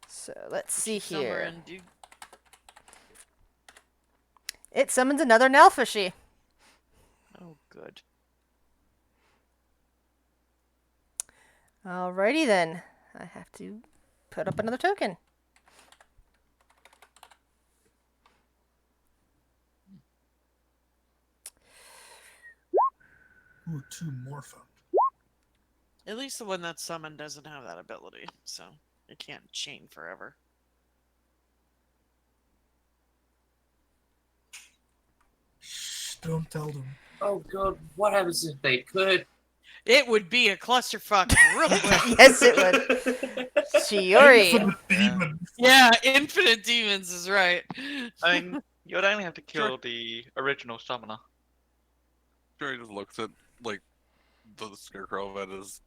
So let's see Somewhere here. in dude. It summons another Nalfishy. Oh, good. Alrighty then. I have to put up another token. Ooh, 2 more fun. At least the one that's summoned doesn't have that ability, so it can't chain forever. Shh, don't tell them. Oh god, what happens if they could? It would be a clusterfuck real quick. Yes, it would. Shiori. Infinite demon. Yeah, infinite demons is right. I mean, you would only have to kill Sure. the original summoner. Sure, he just looks at like the scarecrow that is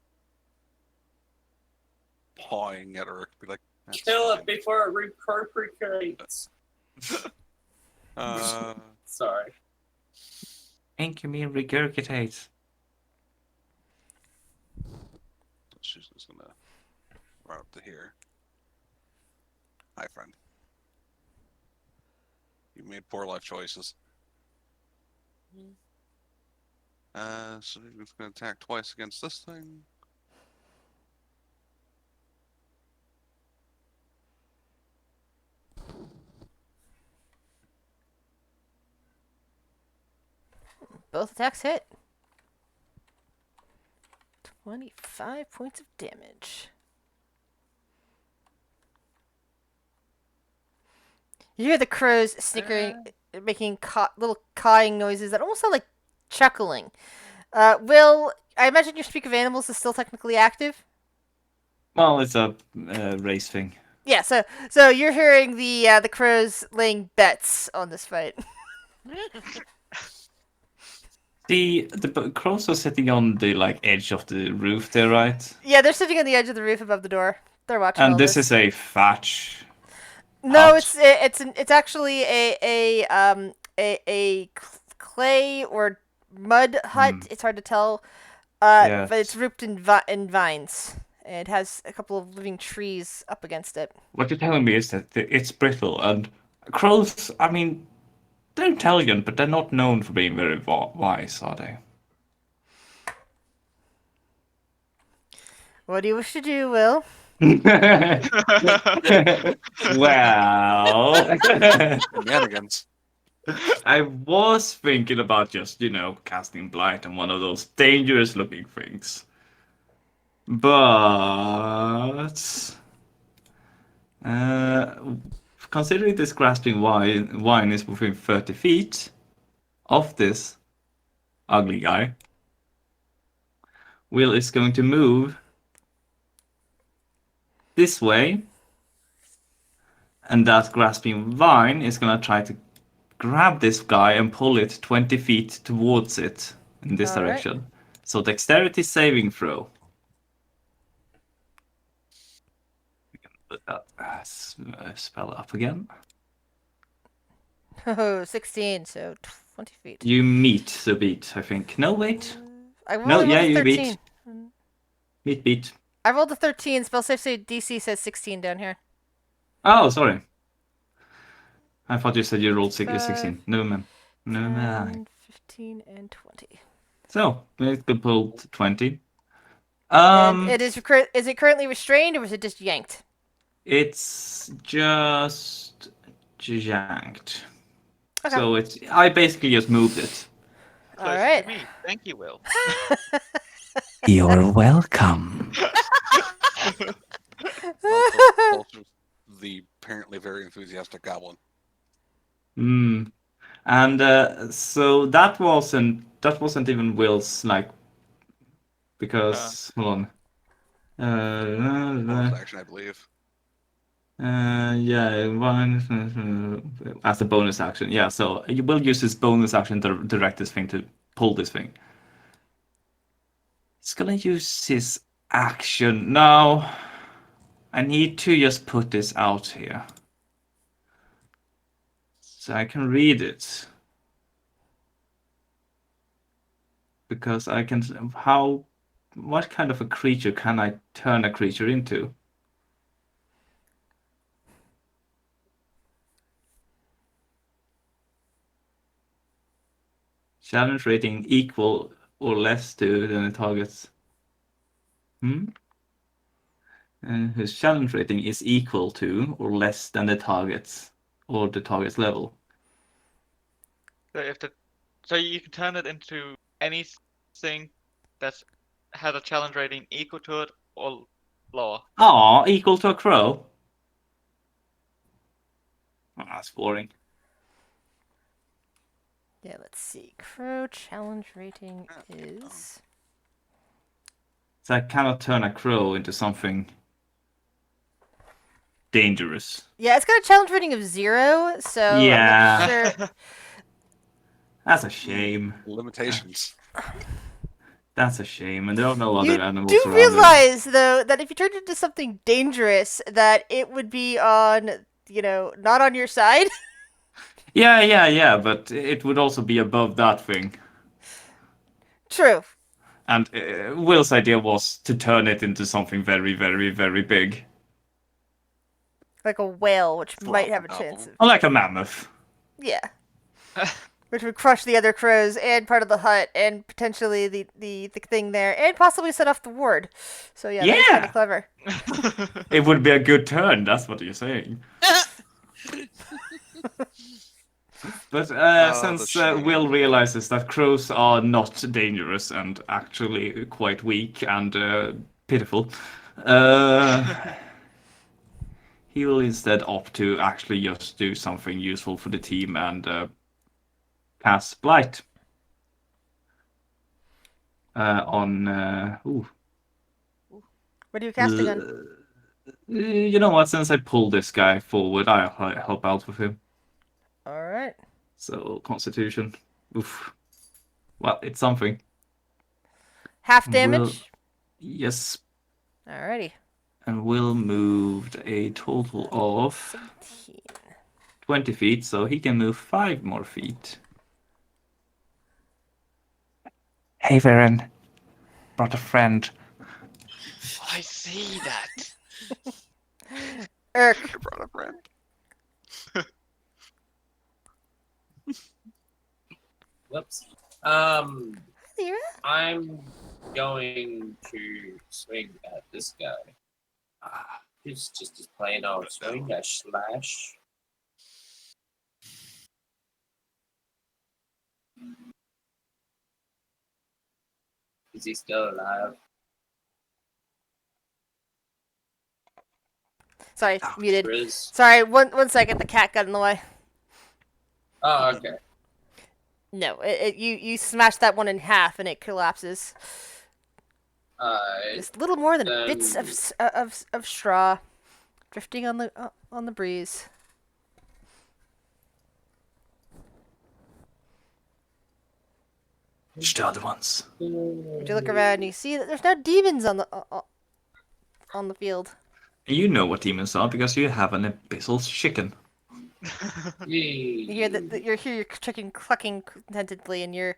pawing at Urk, be like, "That's Kill fine." it before it reprocreates. Sorry. Think you mean regurgitate? She's just gonna run up to here. Hi, friend. You made poor life choices. So he's gonna attack twice against this thing. Both attacks hit. 25 points of damage. You hear the crows snickering, making little cawing noises that almost sound like chuckling. Will, I imagine your Speak of Animals is still technically active? Well, it's a race thing. Yeah, so you're hearing the crows laying bets on this fight. The crows are sitting on the edge of the roof there, right? Yeah, they're sitting on the edge of the roof above the door. They're watching all And this this. is a thatch. No, hut. it's actually a clay or mud hut. It's hard to tell. Yes. But it's roofed in vines. It has a couple of living trees up against it. What you're telling me is that it's brittle, and crows, I mean, they're intelligent, but they're not known for being very wise, are they? What do you wish to do, Will? Well, Shenanigans. I was thinking about just, casting Blight on one of those dangerous looking things. But considering this grasping wine is within 30 feet of this ugly guy, Will is going to move this way, and that grasping vine is going to try to grab this guy and pull it 20 feet towards it in this All right. direction. So dexterity saving throw. We can put that spell up again. Oh, 16, so 20 feet. You meet the beat, I think. No, wait. I No, rolled yeah, a you 13. beat. I rolled a 13. Spell safe DC says 16 down here. Oh, sorry. I thought you said you rolled 16. 5, No, man. No, man. 10, 15, and 20. So, it could pull 20. And it is it currently restrained or was it just yanked? It's just yanked. Okay. So I basically just moved it. All Close right. to me. Thank you, Will. You're welcome. enthusiastic goblin. Hmm. And so that wasn't even Will's like because hold on. Bonus action, I believe. Yeah, one as a bonus action. Yeah, so you will use his bonus action to direct this thing to pull this thing. He's gonna use his action. No, I need to just put this out here so I can read it. Because I can. What kind of a creature can I turn a creature into? Challenge rating equal or less to than the target's. Whose challenge rating is equal to or less than the target's or the target's level. So you can turn it into anything that has a challenge rating equal to it or lower. Ah, equal to a crow. Oh, that's boring. Yeah, let's see. Crow challenge rating is. So I cannot turn a crow into something dangerous. Yeah, it's got a challenge rating of 0, so Yeah. I'm not sure. That's a shame. Limitations. That's a shame, and there are no You other animals do around. realize, though, that if you turned it into something dangerous, that it would be on, not on your side. Yeah, but it would also be above that thing. True. And Will's idea was to turn it into something very, very, very big. Like a whale, which might have a Problem. chance of. Like a mammoth. Yeah. Which would crush the other crows and part of the hut and potentially the thing there and possibly set off the ward. So yeah, that's kind Yeah! of clever. It would be a good turn, that's what you're saying. But since shame. Will realizes that crows are not dangerous and actually quite weak and pitiful, he will instead opt to actually just do something useful for the team and cast Blight on. What are you casting on? You know what? Since I pulled this guy forward, I'll help out with him. All right. So Constitution. Oof. Well, it's something. Half damage. Yes, Alrighty. and Will moved a total of 17. 20 feet, so he can move 5 more feet. Hey, Varen. Brought a friend. I see that. Erk. I brought a friend. Whoops. Here. I'm going to swing at this guy. It's just a plain old swing, a slash. Is he still alive? Sorry, muted. Riz? Sorry, one second. The cat got in the way. Oh, okay. No, you smash that one in half and it collapses. Alright. Just little more than Then- bits of straw drifting on the breeze. Which the other ones? Would you look around and you see that there's no demons on the field. You know what demons are because you have an abyssal chicken. You hear that you're chicken clucking contentedly in your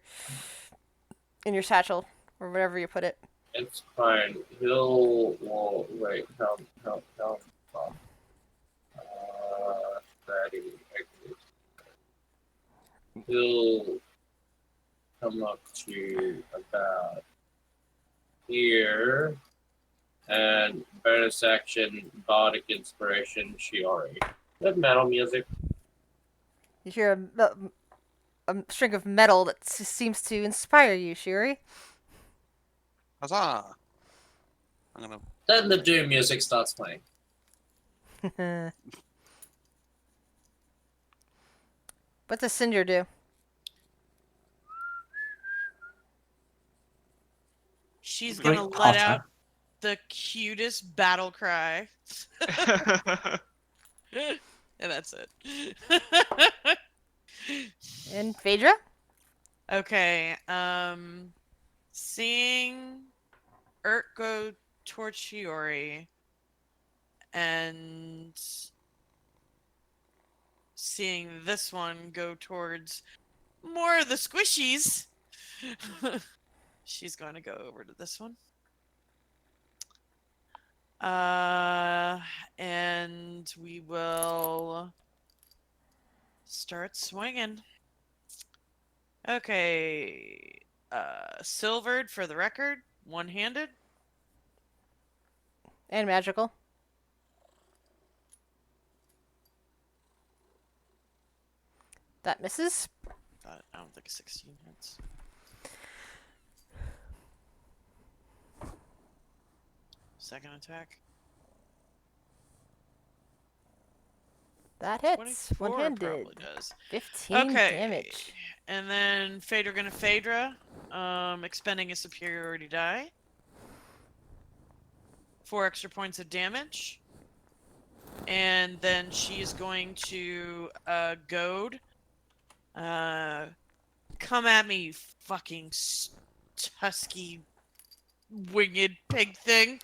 satchel or wherever you put it. It's fine. Well, wait, help. Ready. He'll come up to about here, and bonus action, bardic inspiration, Shiori. With metal music. You hear a string of metal that seems to inspire you, Shuri. Huzzah! I'm gonna. Then the doom music starts playing. What does Cinder do? She's Great gonna let Potter. out the cutest battle cry. And that's it. And Phaedra? Okay, seeing Urt go towards Shiori and seeing this one go towards more of the squishies, she's going to go over to this one. And we will start swinging. Okay. Silvered for the record, one-handed. And magical. That misses. I don't think 16 hits. Second attack. That hits. 24 One-handed. probably does. 15 Okay. damage. And then Phaedra gonna Phaedra, expending a superiority die. 4 extra points of damage. And then she is going to goad. Come at me, you fucking tusky winged pig thing.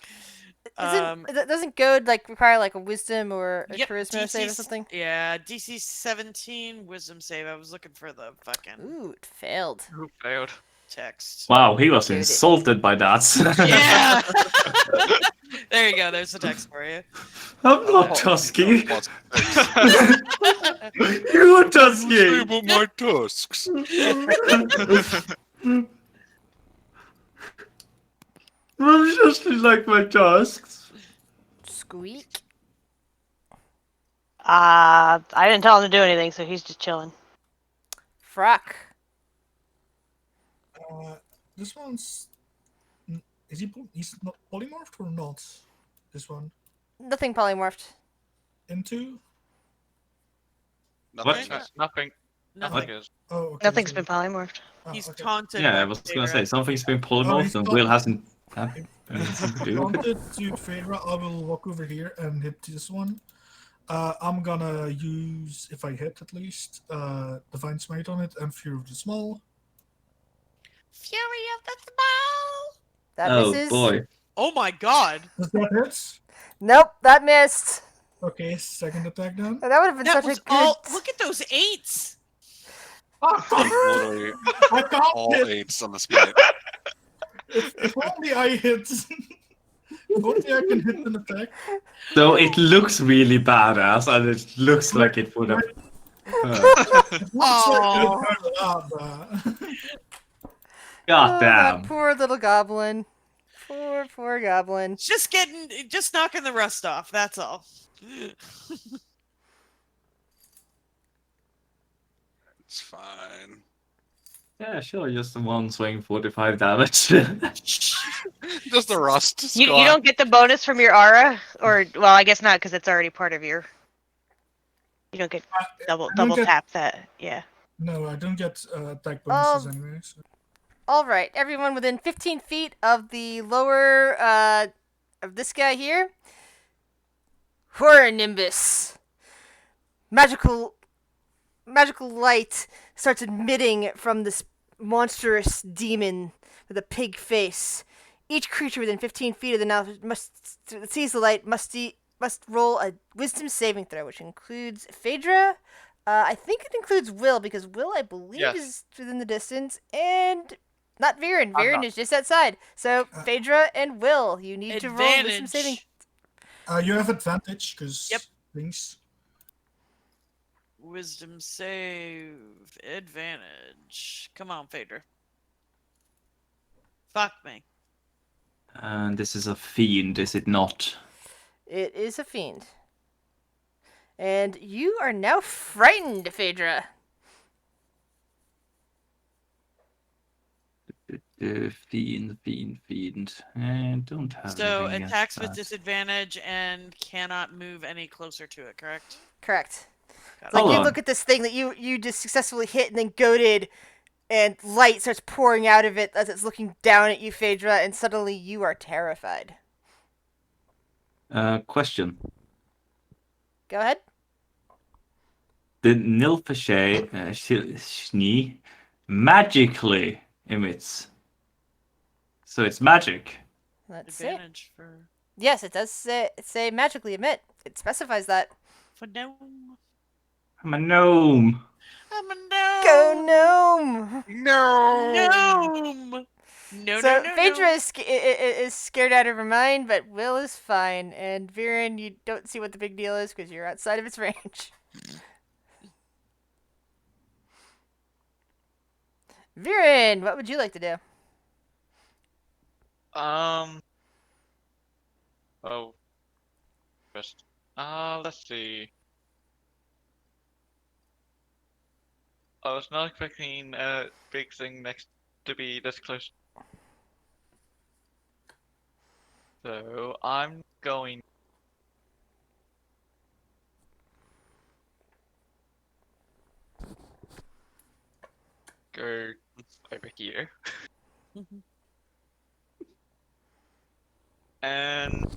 Doesn't goad like require like a wisdom or a Yep, charisma save or something? Yeah, DC 17 wisdom save. I was looking for the fucking Ooh, it failed. Who failed? text. Wow, he was Dude, insulted by that. Yeah. There you go. There's the text for you. I'm not Oh, Tusky. Plus, You're say Tusky. about my tusks. I'm just like my tusks. Squeak. I didn't tell him to do anything, so he's just chilling. Frack. This one's. Is he? He's not polymorphed or not? This one Nothing polymorphed. into. Nothing. What? Nothing. Nothing. Nothing is. Oh, okay. Nothing's so- been polymorphed. He's okay. taunted. Yeah, I by was gonna Phaedra. say something's been Oh, polymorphed he's and not- Will hasn't had anything to do. Wanted to Phaedra, I will walk over here and hit this one. I'm gonna use, if I hit at least, Divine Smite on it and Fury of the Small. Fury of the Small. That Oh misses. boy. Oh my god. Does that hit? Nope, that missed. Okay, second attack then. And that would have been That such was a good. all. Look at those 8s. Literally I can't all hit. 8s on the smite. If only I hit. If only I can hit an attack. So it looks really badass and it looks like it would have. It looks like Oh. it hurt, but- God Oh, damn. that poor little goblin. Poor goblin. Just knocking the rust off. That's all. It's fine. Yeah, sure, just one swing, 45 damage. Just the rust. You don't get the bonus from your aura, or well, I guess not because it's already part of your. You don't get double I don't get- tap that. Yeah. No, I don't get attack bonuses anyway. So. All right, everyone within 15 feet of the lower of this guy here. Horror Nimbus. Magical light starts emitting from this monstrous demon with a pig face. Each creature within 15 feet of the now sees the light must roll a Wisdom saving throw, which includes Phaedra. I think it includes Will because Will, I believe, Yes. is within the distance, and not Viren. I'm Viren not. is just outside. So Phaedra and Will, you need to roll Wisdom saving. Advantage. You have advantage because Yep. things. Wisdom save. Advantage. Come on, Phaedra. Fuck me. And this is a fiend, is it not? It is a fiend. And you are now frightened, Phaedra. Fiend. I don't have So anything attacks against with that. disadvantage and cannot move any closer to it, correct? Correct. It's like Hold you on. look at this thing that you just successfully hit and then goaded, and light starts pouring out of it as it's looking down at you, Phaedra, and suddenly you are terrified. Question. Go ahead. The Nilfishay Shni magically emits. So it's magic. Let's see. Advantage for Yes, it does say magically emit. It specifies that. gnome. I'm a gnome. I'm a gnome. Go gnome! No. Gnome. No, So no, no, Phaedra no. is scared out of her mind, but Will is fine. And Viren, you don't see what the big deal is because you're outside of its range. Viren, what would you like to do? Oh. First. Let's see. I was not expecting a big thing next to be this close. So I'm going. Go over here. And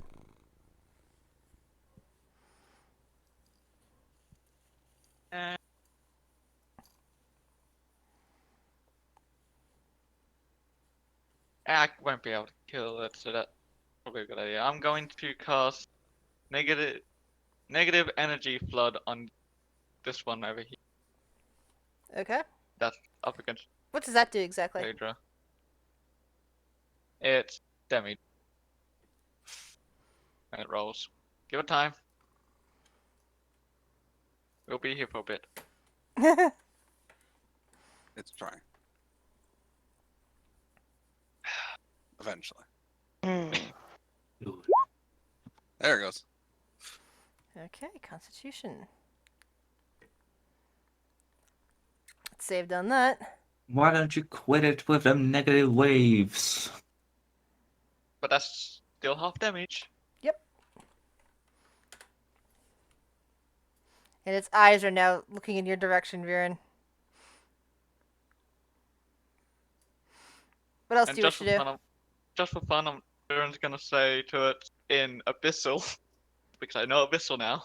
I won't be able to kill it, so that's probably a good idea. I'm going to cast negative energy flood on this one over here. Okay. That's up against What does that do exactly? Phaedra. It's damage. And it rolls. Give it time. We'll be here for a bit. It's trying. Eventually. Mm. There it goes. Okay, Constitution. Let's save on that. Why don't you quit it with them negative waves? But that's still half damage. And its eyes are now looking in your direction, Viren. What else And do you wish to do? just for fun, I'm Aaron's gonna say to it in Abyssal, because I know Abyssal now.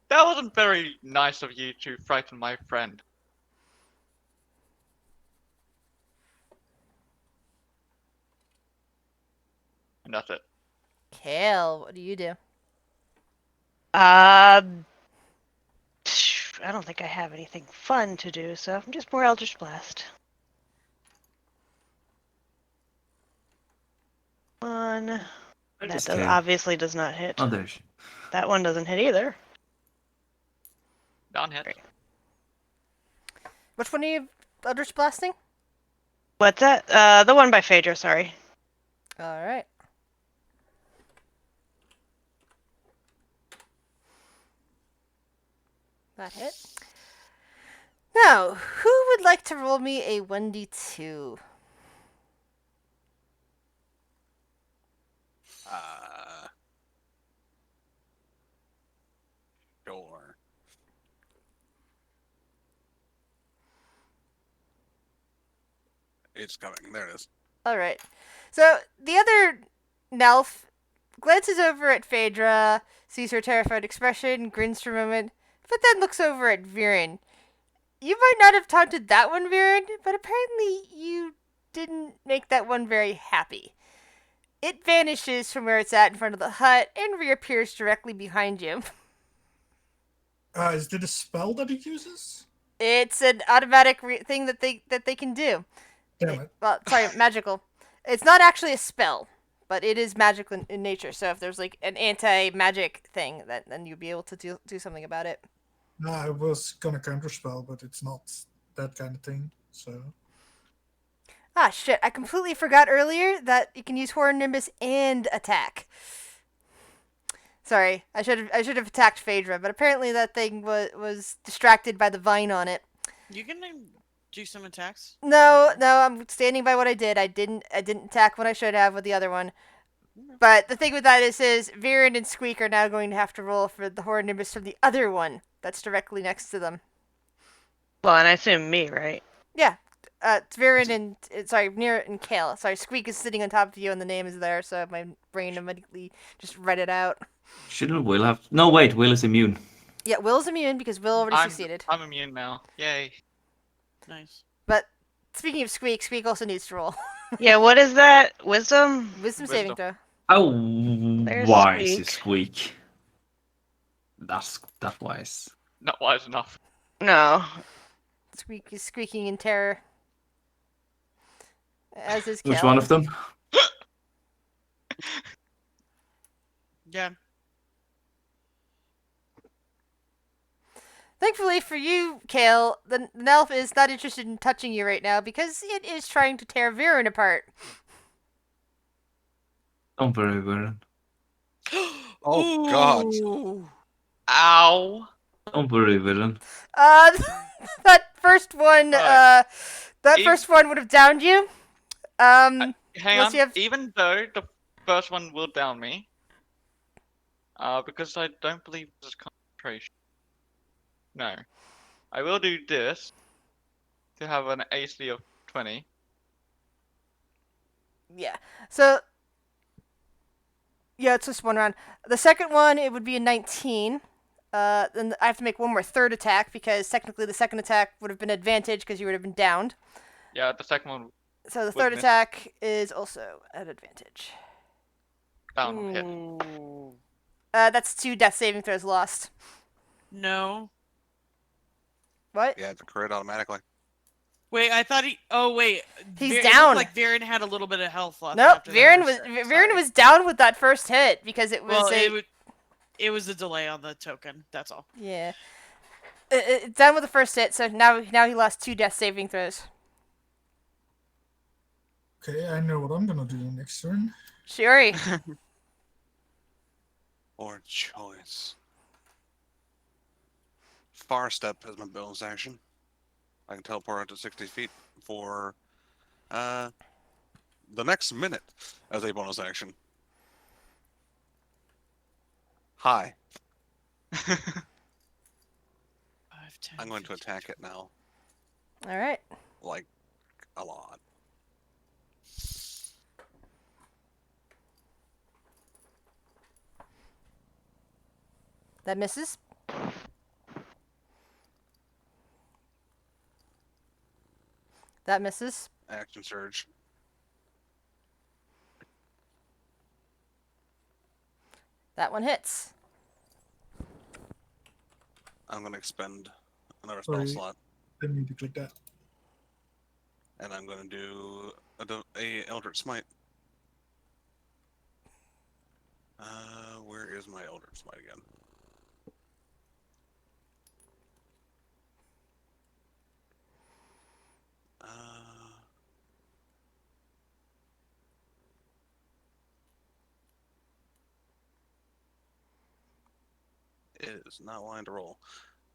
That wasn't very nice of you to frighten my friend. And that's it. Kale, what do you do? I don't think I have anything fun to do, so I'm just more Eldritch Blast. One. That obviously does not hit. Oh, there's. That one doesn't hit either. Down hit. Great. Which one are you Eldritch Blasting? What's that? The one by Phaedra, sorry. Alright. That hit. Now, who would like to roll me a 1d2? Sure. It's coming. There it is. Alright. So, the other Nelf glances over at Phaedra, sees her terrified expression, grins for a moment, but then looks over at Viren. You might not have taunted that one, Viren, but apparently you didn't make that one very happy. It vanishes from where it's at in front of the hut and reappears directly behind you. Is it a spell that it uses? It's an automatic thing that they can do. Damn it. Well, sorry, magical. It's not actually a spell, but it is magical in nature. So if there's like an anti-magic thing, then you'd be able to do something about it. No, I was gonna counterspell, but it's not that kind of thing. So Ah, shit! I completely forgot earlier that you can use Horror Nimbus and attack. Sorry, I should have attacked Phaedra, but apparently that thing was distracted by the vine on it. You can do some attacks. No, I'm standing by what I did. I didn't attack when I should have with the other one. But the thing with that is Viren and Squeak are now going to have to roll for the Horror Nimbus from the other one that's directly next to them. Well, and I assume me, right? Yeah. It's Viren and sorry, Near and Kale. Sorry, Squeak is sitting on top of you and the name is there, so my brain immediately just read it out. Shouldn't Will have? No, wait. Will is immune. Yeah, Will's immune because Will already succeeded. I'm immune now. Yay. Nice. But speaking of Squeak, Squeak also needs to roll. Yeah, what is that? Wisdom? Wisdom saving Wisdom. throw. How There's wise is Squeak. Squeak? That's that wise. Not wise enough. No. Squeak is squeaking in terror. As is Kale. Which one of them? Yeah. Thankfully for you, Kale, the elf is not interested in touching you right now because it is trying to tear Viren apart. Don't worry, Viren. Oh, God. Ooh. Ow. Don't worry, Viren. That first one, first one would have downed you. Hang Unless on. you have- Even though the first one will down me, because I don't believe this is concentration. No. I will do this to have an AC of 20. Yeah. So, yeah, it's just one round. The second one, it would be a 19. Then I have to make one more third attack because technically the second attack would have been advantage because you would have been downed. Yeah, the second one So the Would third miss. attack is also at advantage. down will hit. Ooh. That's 2 death saving throws lost. No. What? Yeah, it's a crit automatically. Wait, I thought he. Oh wait, He's it looked down. like Viren had a little bit of health left. Nope, after Viren that. was Sorry. Viren was down with that first hit because it was Well, a it was a delay on the token. That's all. yeah. It's down with the first hit, so now he lost 2 death saving throws. Okay, I know what I'm gonna do next turn. Shuri. Or choice. Far step as my bonus action. I can teleport out to 60 feet for the next minute as a bonus action. Hi. 5, 10, I'm going to 15. attack it now. All right. Like, a lot. That misses. That misses. Action surge. That one hits. I'm going to expend another spell Sorry. slot. Didn't need to click that. And I'm going to do a Eldritch Smite. Where is my Eldritch Smite again? It is not wanting to roll.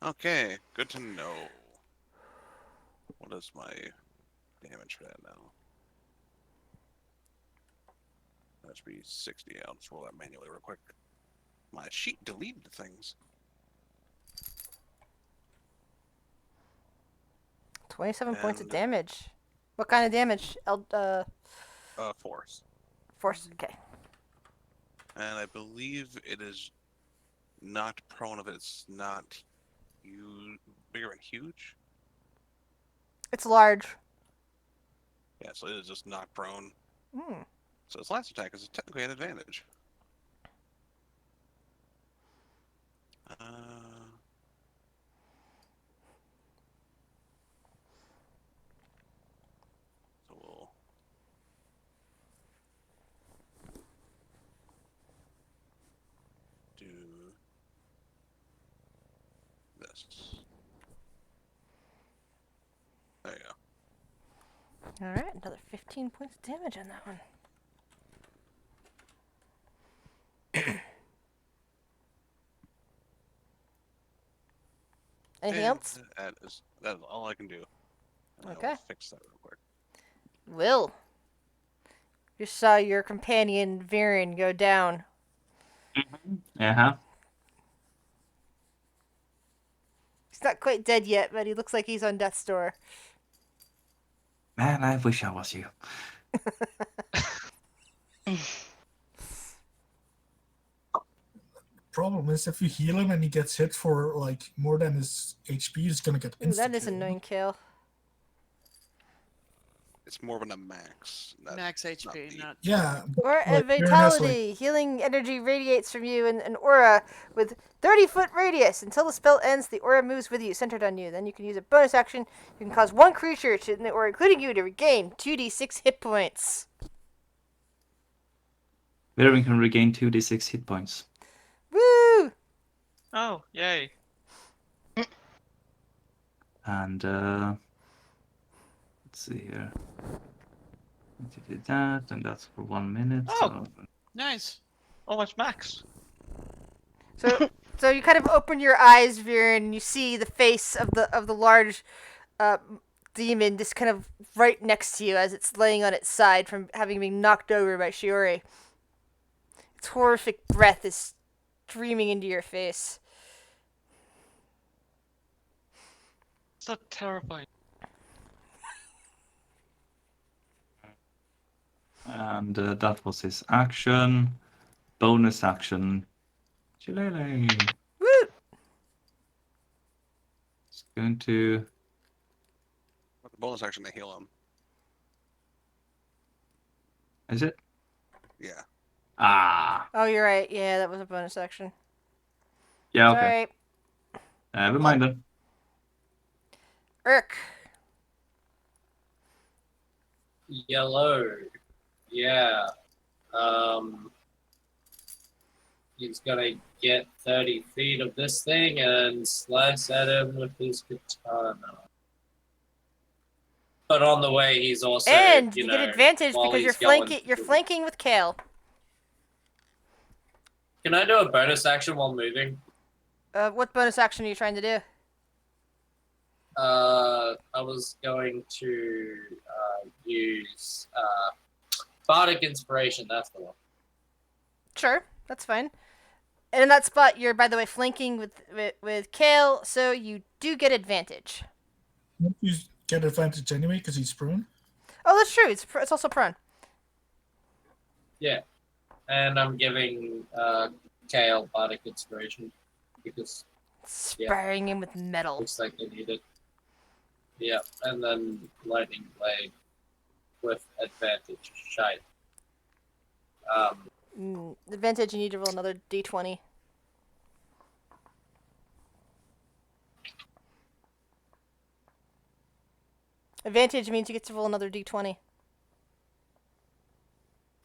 Okay, good to know. What is my damage for that now? That should be 60. I'll just roll that manually real quick. My sheet deleted things. 27 points of And- damage. What kind of damage? Force. Force. Okay. And I believe it is not prone if it's not bigger and huge. It's large. Yeah, so it is just not prone. Hmm. So its last attack is technically an advantage. So we'll do this. There you go. All right. Another 15 points of damage on that one. Anything And else? that is all I can do. And I will Okay. fix that real quick. Will. You saw your companion Viren go down. Uh-huh. He's not quite dead yet, but he looks like he's on death's door. Man, I wish I was you. Problem is, if you heal him and he gets hit for like more than his HP, he's gonna get Ooh, that insta is annoying, Kale. It's more of a max. Max HP, the- not. Yeah, but, Or a like, Viren has, like, vitality. Healing energy radiates from you in an aura with 30-foot radius. Until the spell ends, the aura moves with you, centered on you. Then you can use a bonus action. You can cause one creature in the aura, including you, to regain 2d6 hit points. Viren can regain 2d6 hit points. Woo! Oh, yay. And let's see here. You did that, and that's for 1 minute. Oh. So Nice. Almost max. So you kind of open your eyes, Viren, and you see the face of the large demon just kind of right next to you as it's laying on its side from having been knocked over by Shiori. Its horrific breath is streaming into your face. It's not terrifying. and that was his action. Bonus action. Shillelagh. Woo! It's going to. With the bonus action, they heal him. Is it? Yeah. Ah. Oh, you're right. Yeah, that was a bonus action. Yeah. Okay. Sorry. Never mind then. Urk. Yellow. Yeah. He's gonna get 30 feet of this thing and slice at him with his katana. But on the way, he's also And you you know, get advantage while because you're he's going flanking. You're through- flanking with Kale. Can I do a bonus action while moving? What bonus action are you trying to do? I was going to use bardic inspiration. That's the one. Sure, that's fine. And in that spot, you're, by the way, flanking with Kale, so you do get advantage. don't you get advantage anyway because he's prone? Oh, that's true. It's also prone. Yeah, and I'm giving Kale bardic inspiration because Sparring him with metal. looks like they need it. Yeah, and then lightning blade with advantage. Shite. Advantage, you need to roll another d20. Advantage means you get to roll another d20.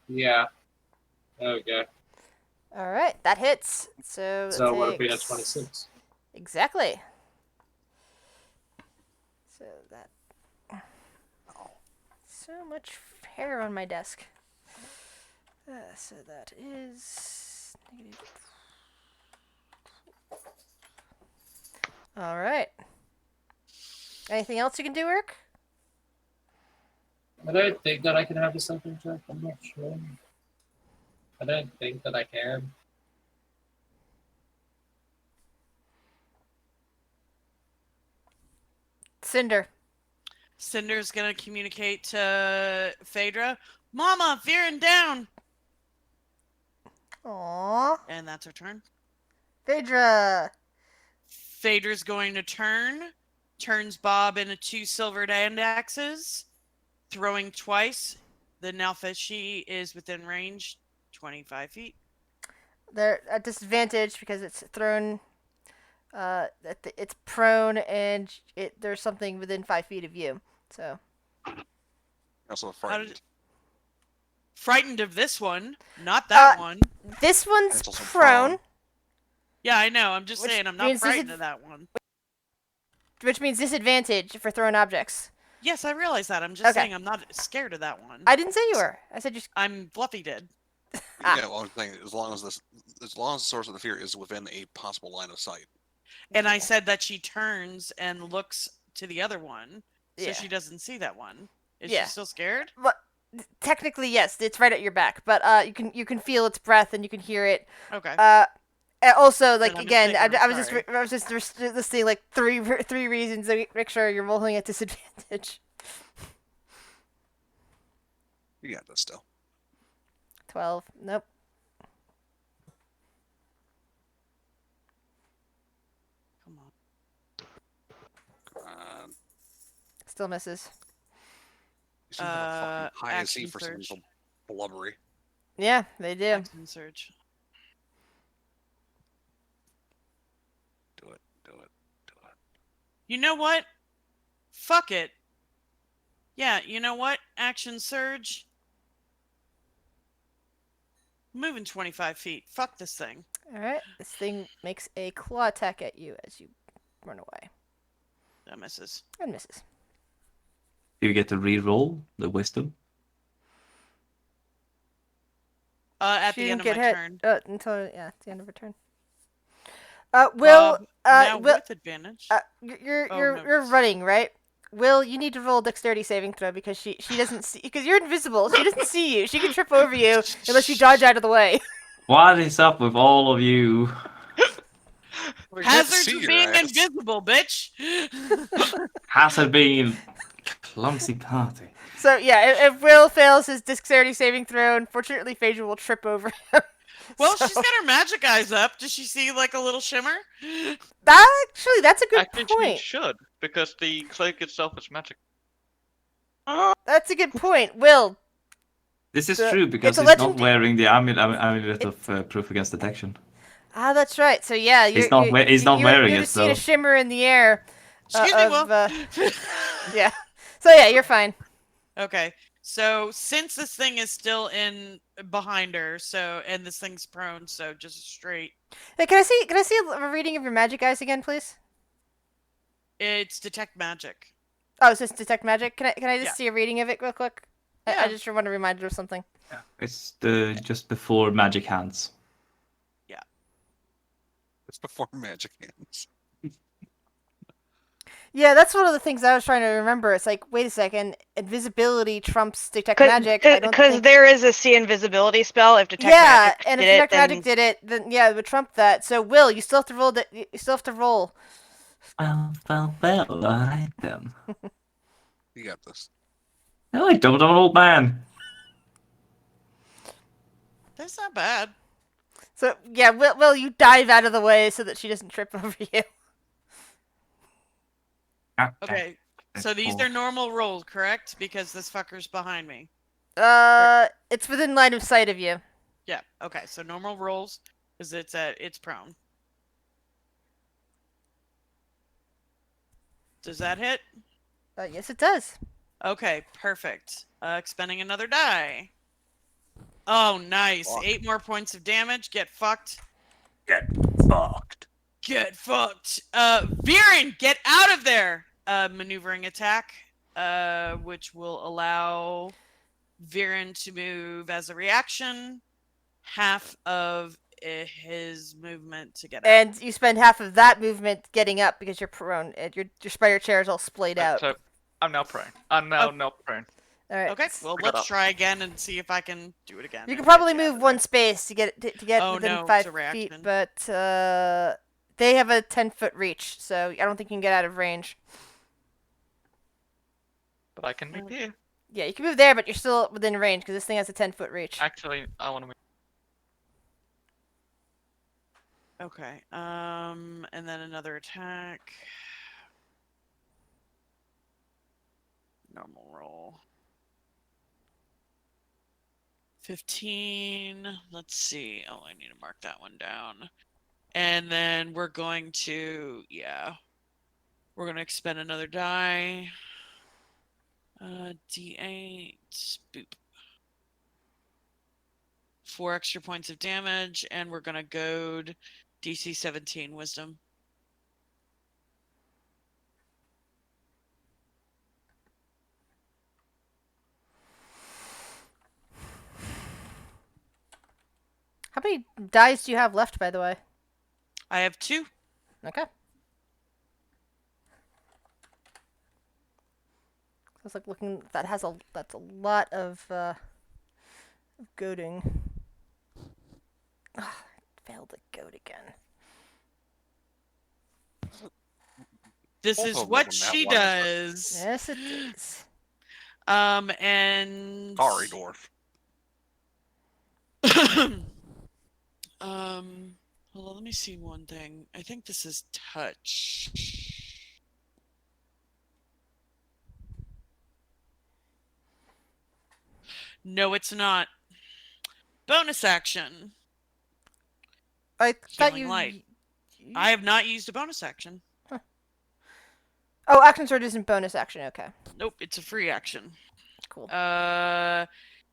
Yeah. Okay. All right, that hits. So So what if we had takes- 26? Exactly. So that. So much hair on my desk. So that is negative. All right. Anything else you can do, Urk? I don't think that I can have a second check. I'm not sure. I don't think that I can. Cinder. Cinder's gonna communicate to Phaedra, Mama, Viren down! Aww. And that's her turn. Phaedra. Phaedra's going to turns Bob into 2 silvered hand axes, throwing twice. The Nalfashi is within range, 25 feet. They're at disadvantage because it's thrown. It's prone and there's something within 5 feet of you. So. Also How frightened. did... Frightened of this one, not that one. This one's It's also prone, prone. Yeah, I know. I'm just Which saying I'm not means this frightened is- of that one. which means disadvantage for thrown objects. Yes, I realize that. I'm just Okay. saying I'm not scared of that one. I didn't say you were. I said you. I'm Fluffy did. Ah. Yeah, well, I'm saying as long as the source of the fear is within a possible line of sight. And I said that she turns and looks to the other one, so Yeah. she doesn't see that one. Is Yeah. she still scared? But technically, yes, it's right at your back, but you can feel its breath and you can hear it. Okay. And also, like I'm again, mistaken, I was sorry. just listing like three reasons to make sure you're rolling at disadvantage. You got this still. 12. Nope. Come on. Still misses. You seem kind of fucking high as Action for something so surge. blubbery. Yeah, they do. Action surge. Do it. You know what? Fuck it. Yeah, you know what? Action surge. Moving 25 feet. Fuck this thing. All right. This thing makes a claw attack at you as you run away That misses. and misses. Do you get to re-roll the wisdom? At She the end didn't of my get hit turn. until at the end of her turn. Will now Will with advantage. you're Oh, you're no, you're it's- running, right? Will, you need to roll a dexterity saving throw because she doesn't see, because you're invisible. She doesn't see you. She can trip over you unless you dodge out of the way. What is up with all of you? We can't Hazards see of your being ass. invisible, bitch. Has it been clumsy party? So yeah, if Will fails his dexterity saving throw, unfortunately Phaedra will trip over him. Well, So- she's got her magic eyes up. Does she see like a little shimmer? Actually, that's a good Actually, she point. should, because the cloak itself is magic. That's a good point. Will, This is The- true because it's a he's not legend- wearing the amulet of proof against detection. that's right. So yeah, He's not wearing you're it, just seeing a so shimmer in the air. Excuse me, Will. Yeah. So yeah, you're fine. Okay. So since this thing is still in behind her, and this thing's prone, so just straight. Hey, can I see a reading of your magic eyes again, please? It's detect magic. Oh, it's just detect magic. Can I just Yeah. see a reading of it real quick? I Yeah. just want to remind you of something. it's just before magic hands. It's before magic hands. Yeah, that's one of the things I was trying to remember. It's like, wait a second, invisibility trumps detect magic. I don't Because think... there is a see invisibility spell if detect Yeah, magic and if did detect it, magic then did it, then yeah, it would trump that. So Will, you still have to roll. You still have to roll. Well, alright then. You got this. No, I don't. I'm an old man. That's not bad. So yeah, Will, you dive out of the way so that she doesn't trip over you. Okay. So these are normal rolls, correct? Because this fucker's behind me. It's within line of sight of you. Yeah. Okay. So normal rolls, because it's prone. Does that hit? Yes, it does. Okay, perfect. Expending another die. Oh, nice. Fuck. 8 more points of damage. Get fucked. Get fucked. Get fucked. Viren, get out of there. Maneuvering attack, which will allow Viren to move as a reaction, half of his movement to get out. And you spend half of that movement getting up because you're prone. And your spider chair is all splayed out. So I'm now prone. I'm now not prone. All right. Okay, well, I got let's up. try again and see if I can do it again. You can and probably get you out move of one there. space to get Oh, within no, 5 it's a feet, reaction. but they have a 10-foot reach, so I don't think you can get out of range. But I can move here. Yeah, you can move there, but you're still within range because this thing has a 10-foot reach. Actually, I want to move. Okay, and then another attack. Normal roll. 15. Let's see. Oh, I need to mark that one down. And then we're going to, we're going to expend another die. D8. Boop. 4 extra points of damage, and we're going to goad DC 17 Wisdom. How many dice do you have left, by the way? I have 2. Okay. I was like looking. That's a lot of goading. Ah, failed to goad again. This Also is love what when that she one is does. Yes, it is. And Sorry, dwarf. Hold on, let me see one thing. I think this is touch. No, it's not. Bonus action. I thought Healing you. light. I have not used a bonus action. Oh, action sword isn't bonus action. Okay, Nope, it's a free action. cool.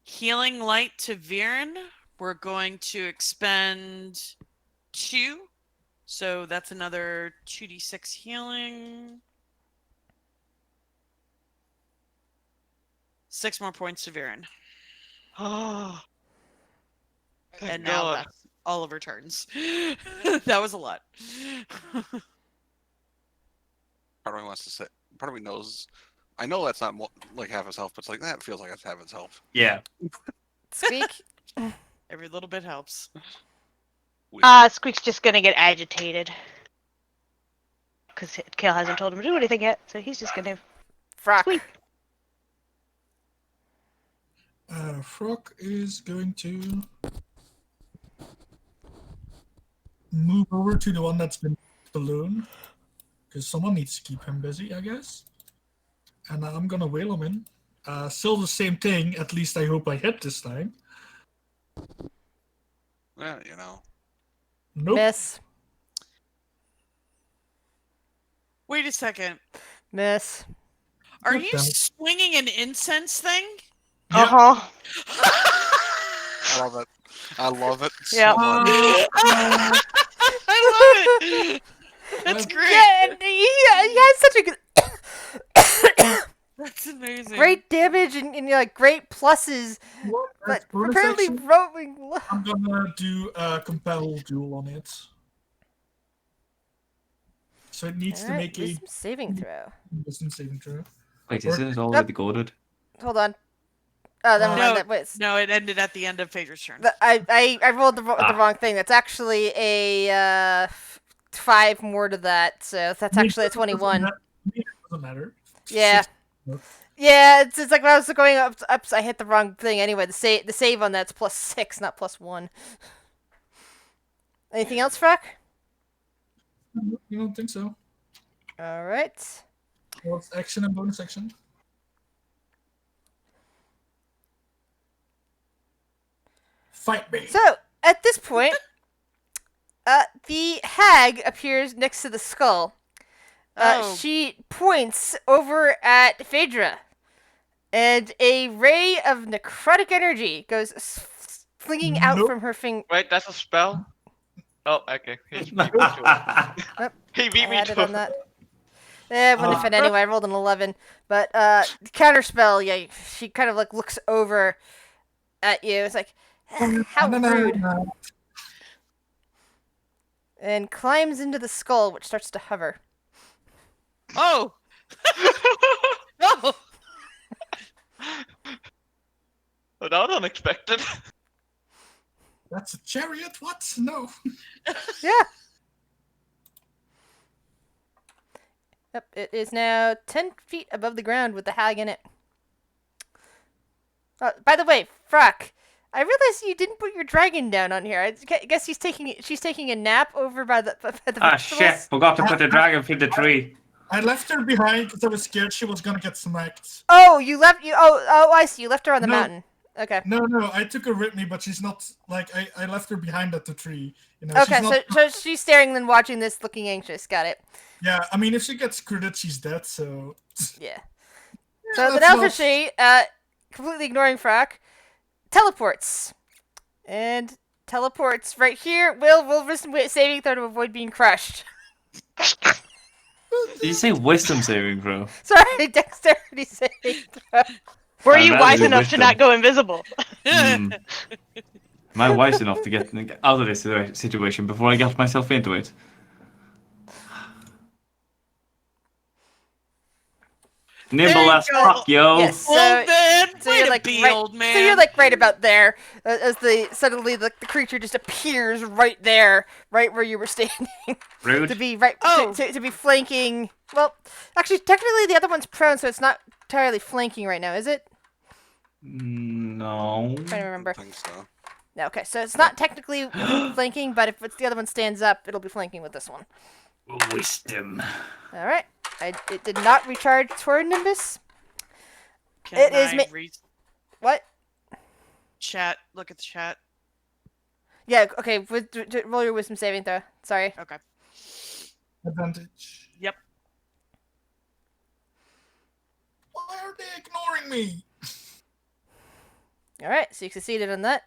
Healing light to Viren. We're going to expend 2. So that's another 2d6 healing. 6 more points to Viren. Oh, thank And now God. that's all of her turns. That was a lot. Part of me wants to say. Part of me knows. I know that's not like half his health, but it's like that feels like it's half his health. Yeah. Squeak. Every little bit helps. Squeak's just gonna get agitated. Because Kale hasn't told him to do anything yet, so he's just gonna Frock. squeak. Frog is going to move over to the one that's been balloon, because someone needs to keep him busy, I guess. And I'm gonna whale him in. Still the same thing. At least I hope I hit this time. Yeah, you know. Nope. Miss. Wait a second. Miss. Are God you damn it. swinging an incense thing? Yeah. Uh-huh. I love it. I love it Yeah. so much. I love it. That's great. Yeah, and he has such a good. That's amazing. Great damage and like great pluses, Well, but as bonus apparently action, rolling. I'm gonna do a compel duel on it. So it needs to make a Wisdom saving throw. wisdom saving throw. Wait, isn't it already goaded? Hold on. Oh, never mind. No, That wait. no, it ended at the end of Phaedra's turn. I rolled the Ah. wrong thing. That's actually a 5 more to that. So that's actually a 21. It doesn't matter. Yeah. Six- Yeah, it's like when I was going up, I hit the wrong thing. Anyway, the save on that's +6, not +1. Anything else, Frack? You don't think so? All right. Well, it's action and bonus action. Fight me. So at this point, the hag appears next to the skull. Oh. She points over at Phaedra, and a ray of necrotic energy goes flinging out Nope. from her finger. Wait, that's a spell? Oh, okay. He beat me to it. He beat I me had it to on that. It wouldn't have fit anyway. I rolled an 11, but counterspell. Yeah, she kind of like looks over at you. It's like, how rude, and climbs into the skull, which starts to hover. Oh. Oh. Oh, that was unexpected. That's a chariot? What? No. Yeah. Yep, it is now 10 feet above the ground with the hag in it. By the way, Frack, I realized you didn't put your dragon down on here. I guess she's taking a nap over by the Ah, vegetables. shit. Forgot to put the dragon through the tree. I left her behind because I was scared she was gonna get smacked. Oh, you left you. Oh, I see. You left her on the No. mountain. Okay. No, I took her with me, but she's not like I left her behind at the tree. You know, Okay, she's not, so she's staring and watching this, looking anxious. Got it. yeah. I mean, if she gets critted, she's dead. So Yeah. yeah, So the that's not- Elfishi, completely ignoring Frack, teleports. And teleports right here. Will wisdom saving throw to avoid being crushed. Did you say wisdom saving throw? Sorry, dexterity saving throw. Were I'd you rather wise do enough to wisdom. not go invisible? Hmm. Am I wise enough to get out of this situation before I got myself into it? Nimble you as go. fuck, yo. Yes. Well, then, So way you're to like be, right, old man. So you're like right about there, as suddenly the creature just appears right there, right where you were standing, Rude. to be right Oh. to be flanking. Well, actually, technically the other one's prone, so it's not entirely flanking right now, is it? No. I'm trying to I remember. think so. No, okay, so it's not technically flanking, but if it's the other one stands up, it'll be flanking with this one. Wisdom. All right, it did not recharge Toward Nimbus. Can It is I ma- read What? chat? Look at the chat. Yeah, okay. Roll your wisdom saving throw. Sorry. Okay. Advantage. Yep. Why are they ignoring me? All right, so you succeeded on that.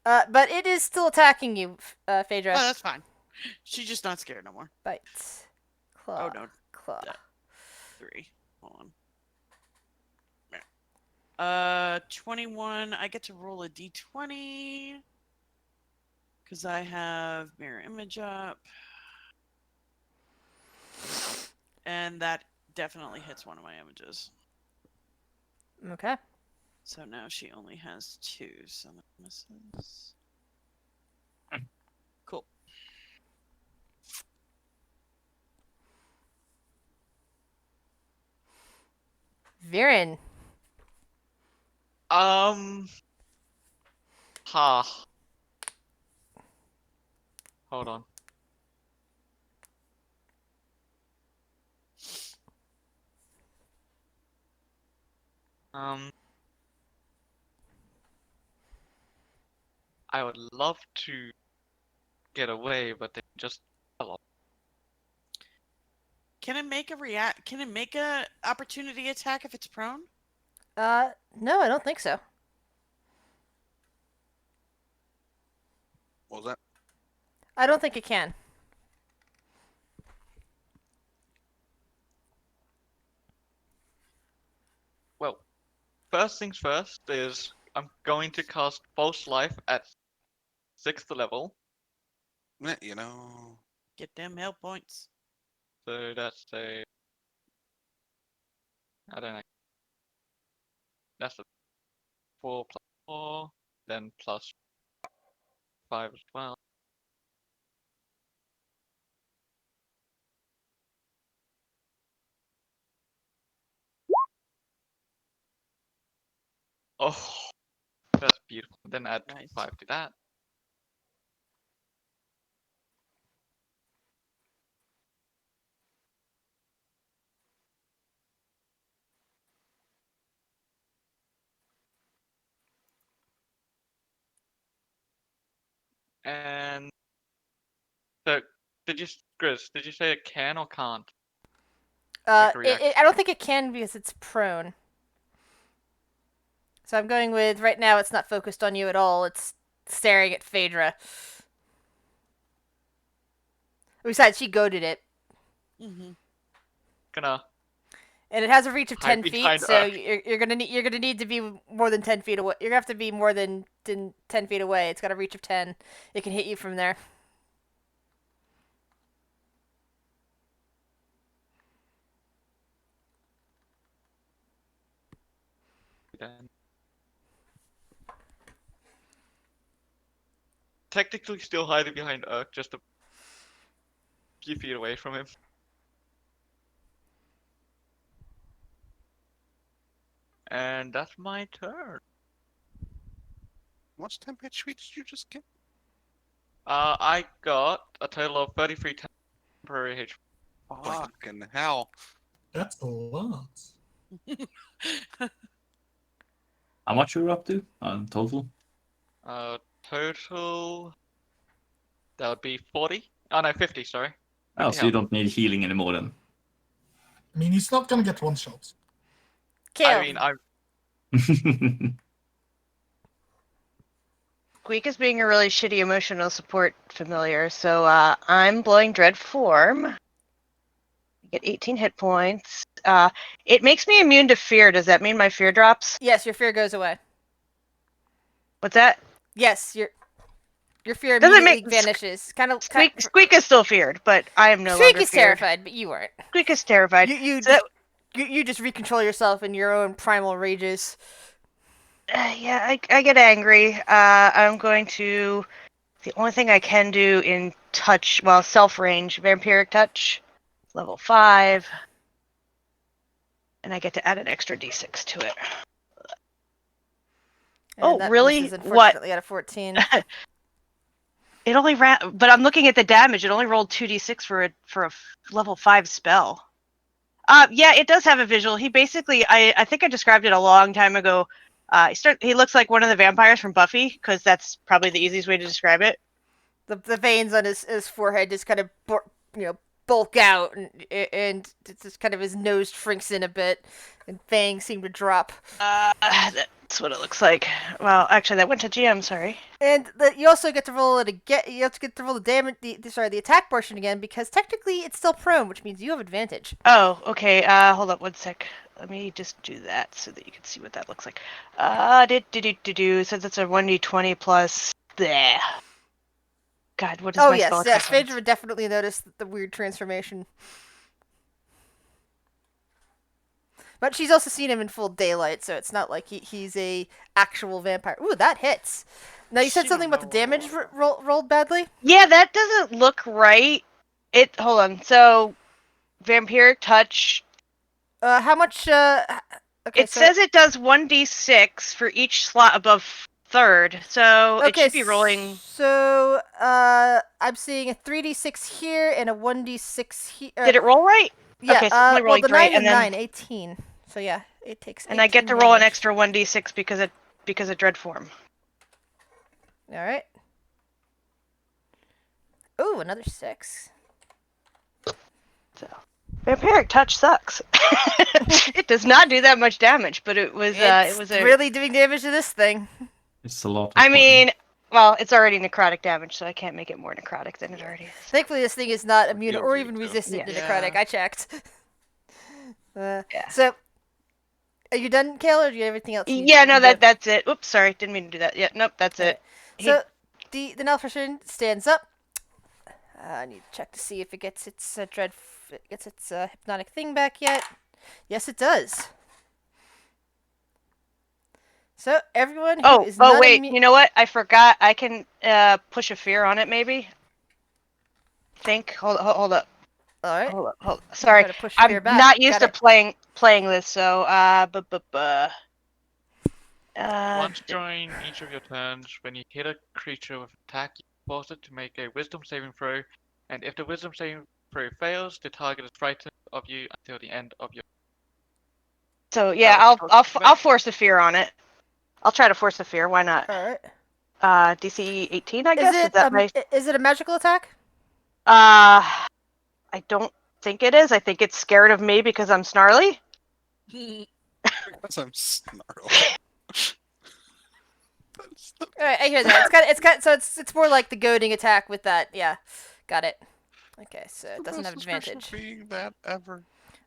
But it is still attacking you, Phaedra. Oh, that's fine. She's just not scared no more. Bite. Claw. Oh no, Claw. Yeah. 3. Hold on. 21. I get to roll a d20 because I have mirror image up, and that definitely hits one of my images. Okay. So now she only has 2, so that misses. Cool. Viren. Ha. Hold on. I would love to get away, but they just fell off. Can it make a react? Can it make a opportunity attack if it's prone? No, I don't think so. What was that? I don't think it can. Well, first things first is I'm going to cast False Life at 6th level. You know. Get them health points. So that's I don't know. That's a 4 plus 4, then plus 5 as well. Oh, that's beautiful. Then add Nice. 5 to that. And so, Grizz, did you say it can or can't? Make a reaction. I don't think it can because it's prone. So I'm going with right now. It's not focused on you at all. It's staring at Phaedra. Besides, she goaded it, Mm-hmm. Gonna and it has a reach of hide 10 feet. behind So Urk. you're gonna need to be more than 10 feet away. You're gonna have to be more than 10 feet away. It's got a reach of 10. It can hit you from there. Then. Technically still hiding behind Urk, just a few feet away from him. And that's my turn. How much temp HP did you just get? I got a total of 33 temporary HP. Fucking hell. That's a lot. How much you're up to total? Total. That would be 40. Oh no, 50. Sorry. Oh, 50 so you health. don't need healing anymore then. I mean, he's not gonna get one shot. Kale. I mean, I Squeak is being a really shitty emotional support familiar, so I'm blowing dread form. Get 18 hit points. It makes me immune to fear. Does that mean my fear drops? Yes, your fear goes away. What's that? Yes, your fear Doesn't immediately make- vanishes. Kind of. Squeak is still feared, but I am no Squeak longer is feared. terrified, but you weren't. Squeak is terrified. You So you just recontrol yourself in your own primal rages. Yeah, I get angry. I'm going to. The only thing I can do in touch, well, self range, vampiric touch, level 5. And I get to add an extra d6 to it. And Oh, that really? misses, What? unfortunately, out of 14. It only ran, but I'm looking at the damage. It only rolled 2d6 for a level 5 spell. Yeah, it does have a visual. He basically, I think I described it a long time ago. He looks like one of the vampires from Buffy, because that's probably the easiest way to describe it. The veins on his forehead just kind of bulk out, and it's just kind of his nose shrinks in a bit, and fangs seem to drop. That's what it looks like. Well, actually, that went to GM. Sorry. And you also get to roll it again. You have to get to roll the damage. The attack portion again, because technically it's still prone, which means you have advantage. Oh, okay. Hold up one sec. Let me just do that so that you can see what that looks like. So that's a 1d20 plus. There. God, what is Oh my yes, spell yes. attack? Phaedra would definitely notice the weird transformation. But she's also seen him in full daylight, so it's not like he's a actual vampire. Ooh, that hits. Now you said She something don't about the know. damage rolled badly. Yeah, that doesn't look right. Hold on. So, vampiric touch. How much? Okay, It says it does 1d6 for each slot above third, so it should be rolling. So, I'm seeing a 3d6 here and a 1d6 here. Did it roll right? Yeah. Okay, so it's only Well, rolling the 3, 9 and and then 9, 18. So yeah, it takes. and I get 18 to roll an damage. extra 1d6 because of dread form. All right. Ooh, another 6. So, vampiric touch sucks. It does not do that much damage, but it was really doing damage to this thing. It's a lot. I mean, well, it's already necrotic damage, so I can't make it more necrotic than it already is. Thankfully, this thing is not immune don't or need even to. resistant to Yeah. necrotic. I checked. Yeah. So, are you done, Kale, or do you have anything else? Yeah, no, you do? that's it. Oops, sorry, didn't mean to do that. Yeah, nope, that's it. So, the Nelfrishan stands up. I need to check to see if it gets its hypnotic thing back yet. Yes, it does. So everyone who is Oh not wait, immune. you know what? I forgot. I can push a fear on it, maybe. Hold up. All right. Hold up. Sorry, Try to push I'm fear back. not used Got to it. playing this, so Once during each of your turns, when you hit a creature with attack, you force it to make a wisdom saving throw, and if the wisdom saving throw fails, the target is frightened of you until the end of your. So yeah, I'll force a fear on it. I'll try to force a fear. Why not? All right. DC 18, I guess. Is that my? Is it a magical attack? I don't think it is. I think it's scared of me because I'm snarly. Because I'm snarly. All right, I hear that. So it's more like the goading attack with that. Yeah, got it. Okay, so it doesn't have advantage. Being that ever.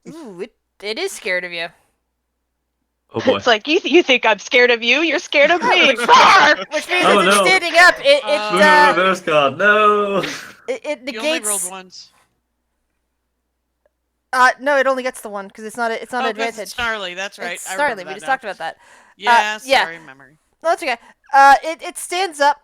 Ooh, it is scared of you. Oh boy. It's like you think I'm scared of you. You're scared of me. Which means Oh, as it's no. standing up, Reverse card. No. it You only rolled negates. once. No, it only gets the one because it's not an 'cause advantage. it's snarly. That's right. It's I snarly. remember We that just now. talked about that. Yeah, yeah. sorry, memory. No, that's okay. It stands up.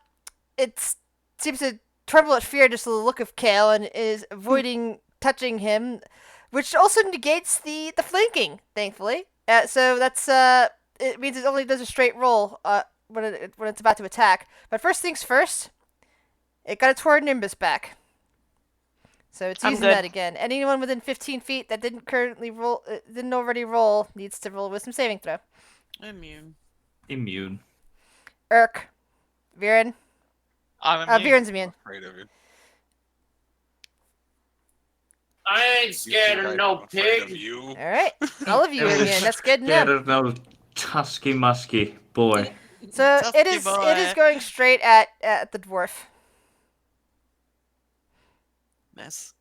It seems to tremble at fear just at the look of Kale and is avoiding touching him, which also negates the flanking. Thankfully, so that's it means it only does a straight roll when it's about to attack. But first things first, it got its horrid nimbus back. So it's I'm using good. that again. Anyone within 15 feet that didn't already roll, needs to roll a wisdom saving throw. Immune. Immune. Urk, Viren. I'm immune. Viren's immune. Afraid of you. I ain't scared think of I'm no afraid of pig. you. All right, all of you are immune. That's good Scared enough. of no tusky musky boy. So Toughy it is boy. going straight at the dwarf. Miss.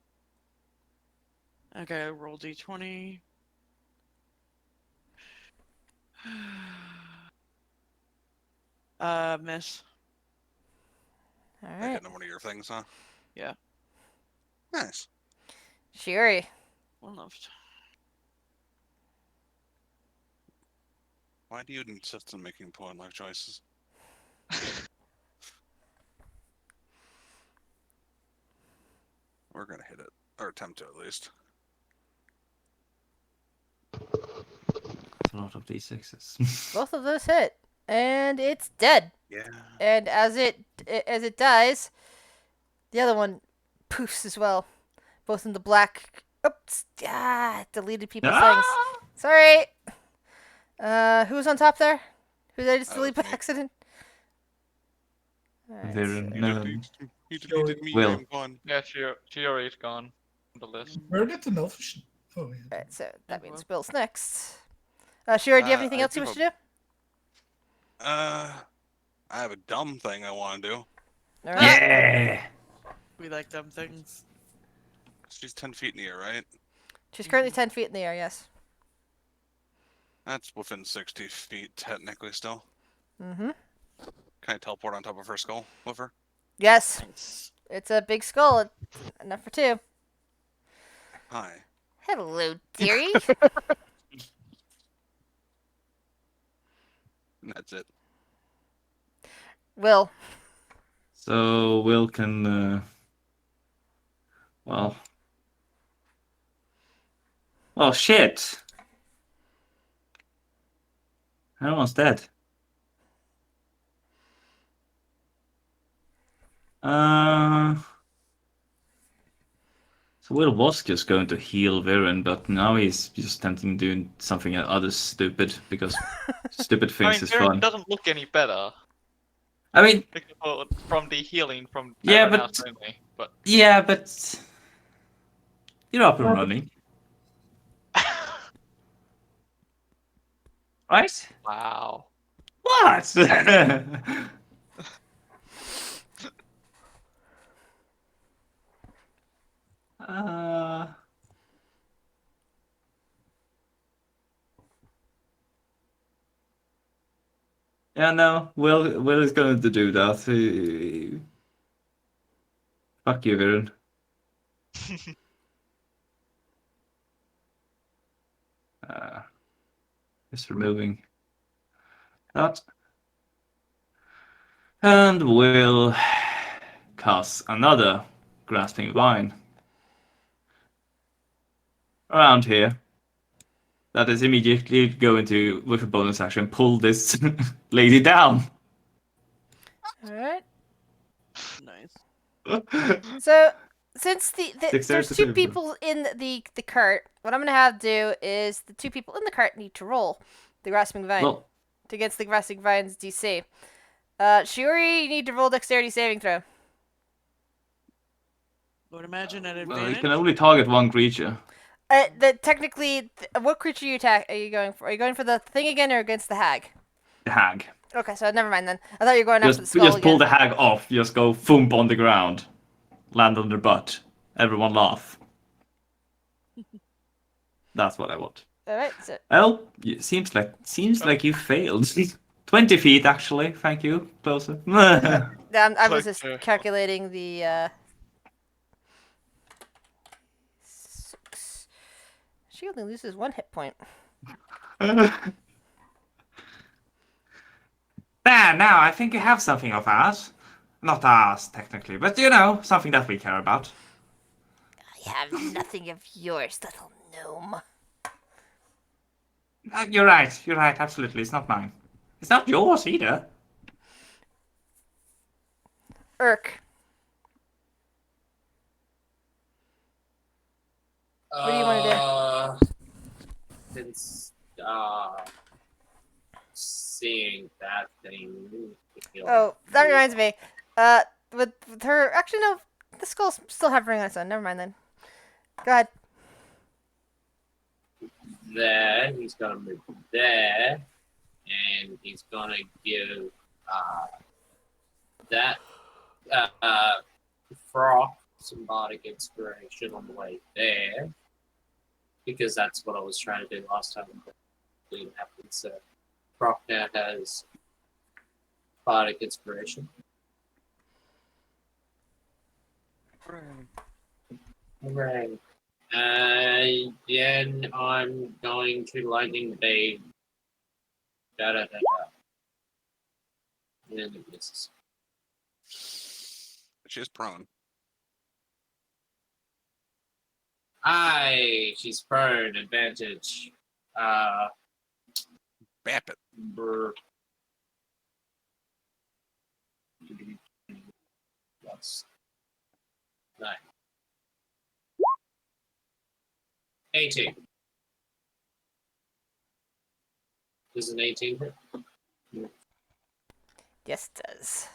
Okay, roll d20. Miss. All That right, hitting one of your things, huh? Yeah. Nice. Shiri. One left. Why do you insist on making important life choices? We're gonna hit it, or attempt to at least. It's a lot of d6s. Both of those hit, and it's dead. Yeah. And as it dies, the other one poofs as well, both in the black. Oops! Deleted people's things. Ah! Sorry. Who was on top there? Who did I just That delete was by me. accident? Alright, Viren, so- no. You deleted me. Will. I'm gone. Yeah, Chiori is gone from the list. Where did the Elfish? Oh, yeah. Alright, so that Okay. means Bill's next. Shira, do you have anything I else you do wish to do? I have a dumb thing I want to do. Alright. Yeah! We like dumb things. She's 10 feet in the air, right? She's currently 10 feet in the air, yes. That's within 60 feet, technically, still. Mm-hmm. Can I teleport on top of her skull with her? Yes. It's a big skull. Enough for two. Hi. Hello, dearie. And that's it. Will. So Will can, well... Oh shit! Everyone's dead. So Will was just going to heal Viren, but now he's just tempting to do something other stupid, because stupid I things mean, is Viren fun. doesn't look any better I mean, from the healing from Yeah, everyone but- else only. But yeah, but... You're up and running. Right? wow. What? uh... Yeah, no. Will is going to do that. Fuck you, Viren. Just removing that. And we'll cast another Grasping Vine around here. That is immediately going to, with a bonus action, pull this lady down. Alright. Nice. So, since there's Dexterity two saving throw. people in the cart, what I'm going to have do is the two people in the cart need to roll the Grasping Vine Well, against the Grasping Vine's DC. Shiori, you need to roll Dexterity saving throw. I would imagine at well, you advantage. can only target one creature. Technically, what creature are you going for? Are you going for the thing again or against the hag? The hag. Okay, so never mind then. I thought you were going after the skull Just pull again. the hag off. Just go thump on the ground. Land on their butt. Everyone laugh. That's what I want. Alright, so Well, seems like you failed. 20 feet, actually. Thank you. Closer. I was just Closer. calculating the 6. She only loses 1 hit point. There, now I think you have something of ours. Not ours, technically, but you know, something that we care about. I have nothing of yours, little gnome. You're right, absolutely. It's not mine. It's not yours either. Urk. What do you wanna do? Since seeing that thing. Oh, that reminds me. With her, actually no, the skull's still hovering on its own. Never mind then. Go ahead. There, he's gonna move there, and he's gonna give that Frock symbiotic inspiration on the way there, because that's what I was trying to do last time. But it didn't happen. So Frock now has symbiotic inspiration. Hooray. Then I'm going to lightning blade Da da da da. And it misses. She is prone. Aye, she's prone. Advantage. Bap it. Brr. Plus 9. 18. Is an 18 hit? Yes, it does.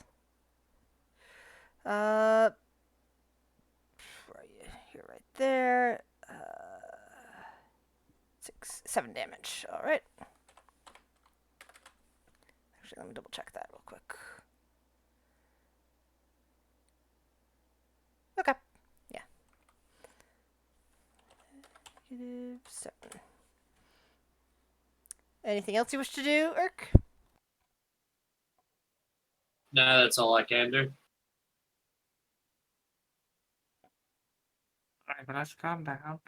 Where are you? You're right there. 7 damage. All right. Actually, let me double check that real quick. Okay. Yeah. -7. Anything else you wish to do, Urk? No, that's all I can do. Alright, let's calm down.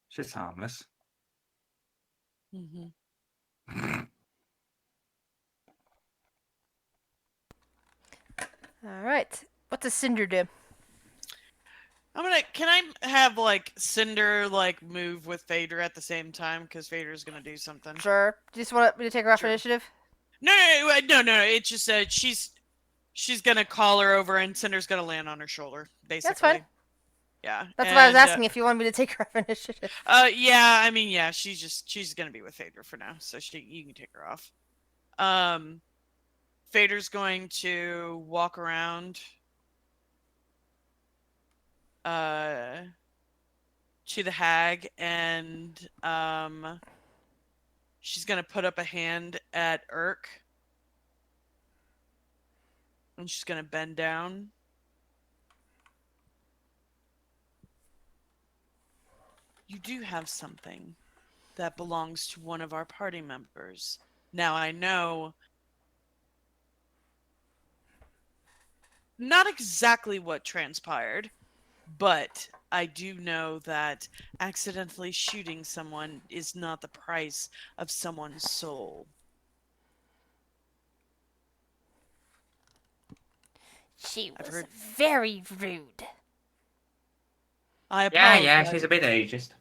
She's harmless. Mm-hmm. All right. What does Cinder do? Can I have like Cinder like move with Vader at the same time? Because Vader's gonna do something. Sure. Do you just want me to take her off Sure. initiative? No. It's just she's gonna call her over, and Cinder's gonna land on her shoulder. Basically. That's fine. Yeah. That's why I was asking if you wanted me to take her off initiative. Yeah. I mean, yeah. She's gonna be with Vader for now, so you can take her off. Vader's going to walk around to the hag, and she's gonna put up a hand at Urk, and she's gonna bend down. You do have something that belongs to one of our party members. Now I know not exactly what transpired, but I do know that accidentally shooting someone is not the price of someone's soul. She I've was heard- very rude. I apologize. Yeah, she's a bit ageist.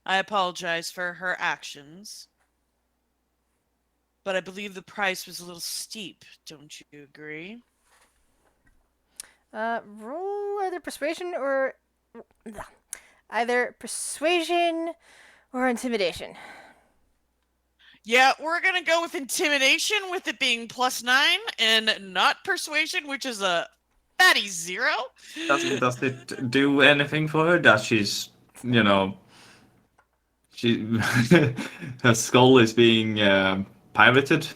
I apologize for her actions. But I believe the price was a little steep, don't you agree? Roll either persuasion or intimidation. Yeah, we're gonna go with intimidation, with it being +9, and not persuasion, which is a fatty 0. Does it do anything for her that she's, she her skull is being pirated,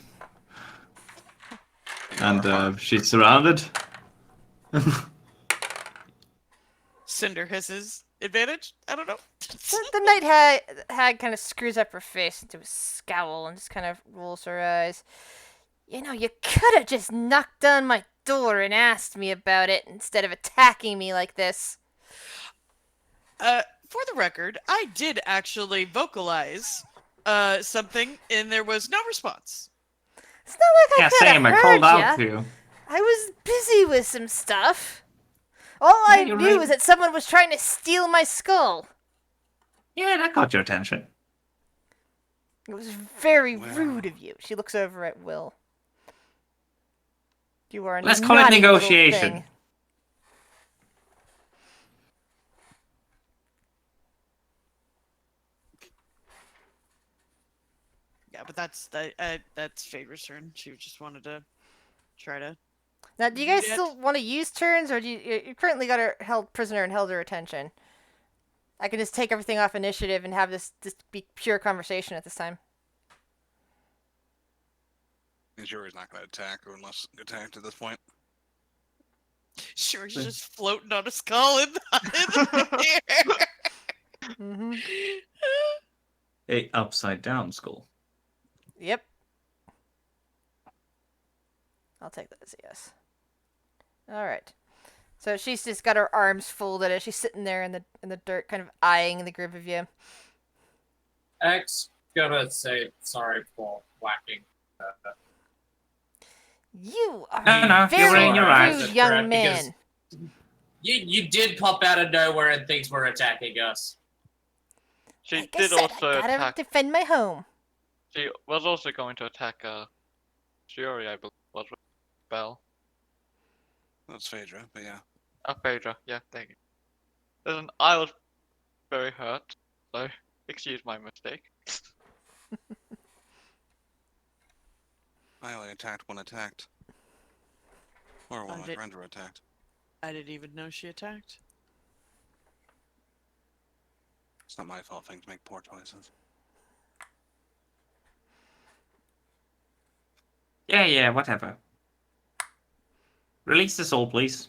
and she's surrounded? Cinder hisses. Advantage? I don't know. The night hag kind of screws up her face into a scowl and just kind of rolls her eyes. You know, you could have just knocked on my door and asked me about it instead of attacking me like this. For the record, I did actually vocalize something, and there was no response. It's not like I Yeah, could same. have I heard called ya. out to you. I was busy with some stuff. All I you're knew right. was that someone was trying to steal my skull. Yeah, that caught your attention. It was very Well. rude of you. She looks over at Will. You are a Let's call it naughty little negotiation. thing. Yeah, but that's Favor's turn. She just wanted to try to. Now, do you guys Yeah. still want to use turns, or do you currently got her held prisoner and held her attention? I can just take everything off initiative and have this be pure conversation at this time. And Jury's not going to attack or unless attacked at this point. Sure, she's just floating on a skull in the air. Mm-hmm. A upside down skull. Yep. I'll take that as a yes. All right. So she's just got her arms folded as she's sitting there in the dirt, kind of eyeing the group of you. X gonna say sorry for whacking. You are No, no, very you were in your right. rude, young Correct, because man. You did pop out of nowhere and things were attacking us. She Like I did said, also I gotta attack. defend my home. She was also going to attack Shiori, I believe, was with Bell. That's Phaedra, but yeah. Phaedra, yeah, thank you. Listen, I was very hurt, so excuse my mistake. I only attacked when attacked. Or when I my did- friends were attacked. I didn't even know she attacked. It's not my fault things make poor choices. Yeah, whatever. Release the soul, please.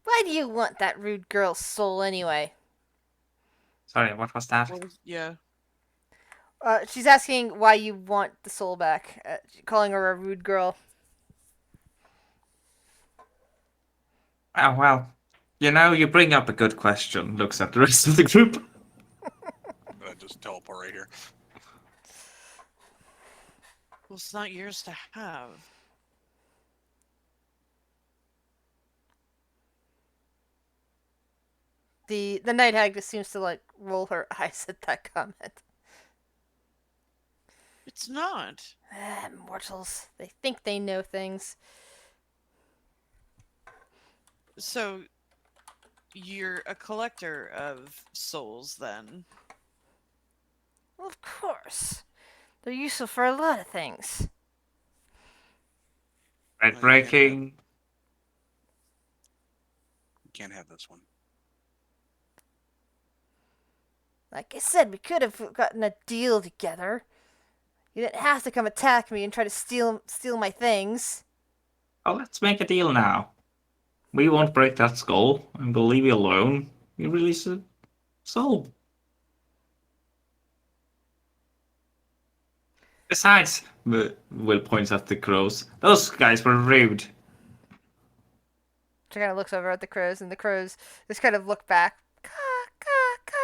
Why do you want that rude girl's soul anyway? Sorry, what was that? Yeah. She's asking why you want the soul back, calling her a rude girl. Oh, well, you bring up a good question. Looks at the rest of the group. Just teleport right here. Well, it's not yours to have. The night hag just seems to like roll her eyes at that comment. It's not. Mortals, they think they know things. So, you're a collector of souls, then? Well, of course. They're useful for a lot of things. Red breaking. You can't have this one. Like I said, we could have gotten a deal together. You didn't have to come attack me and try to steal my things. Oh, let's make a deal now. We won't break that skull, and we'll leave you alone. You release the soul. Besides, Will points at the crows. Those guys were rude. She kind of looks over at the crows, and the crows just kind of look back. Caw, caw, caw.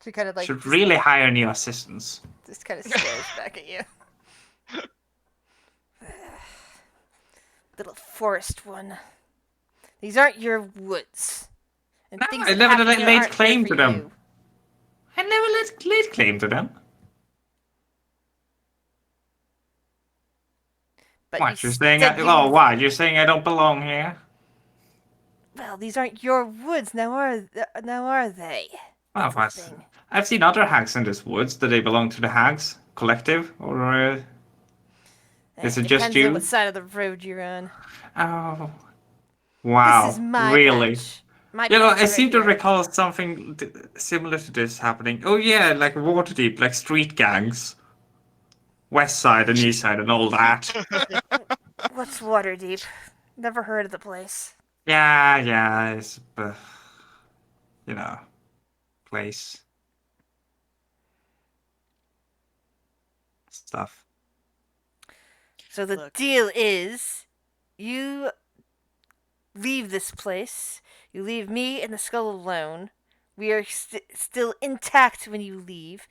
She kind of like Should really hire new assistants. just kind of stares back at you. Little forest one. These aren't your woods. And No, things I that never happen here laid aren't claim here for to them. you. I never laid claim to them. But What, you you're saying said oh, why? You're saying I don't belong here? Well, these aren't your woods, now are they? Well, That's the what? thing. I've seen other hags in this woods. Do they belong to the hags collective, or is it just Depends on you? what side of the road you're on. Oh, wow! This is my Really? patch. My You know, patch I right seem to here. recall something similar to this happening. Oh yeah, like Waterdeep, like street gangs, west side and east side, and all that. What's Waterdeep? Never heard of the place. Yeah, it's place stuff. So the Look. deal is, you leave this place. You leave me and the skull alone. We are still intact when you leave.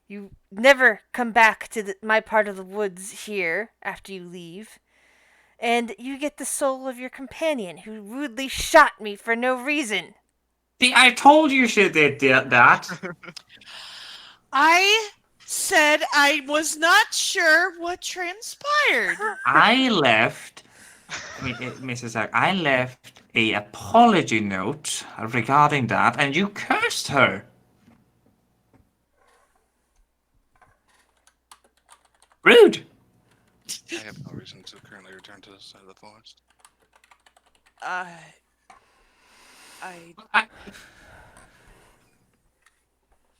You never come back to my part of the woods here after you leave. And you get the soul of your companion who rudely shot me for no reason. See, I told you she did that. I said I was not sure what transpired. I left, Mrs. Hack, I left a apology note regarding that, and you cursed her. Rude. I have no reason to currently return to this side of the forest. I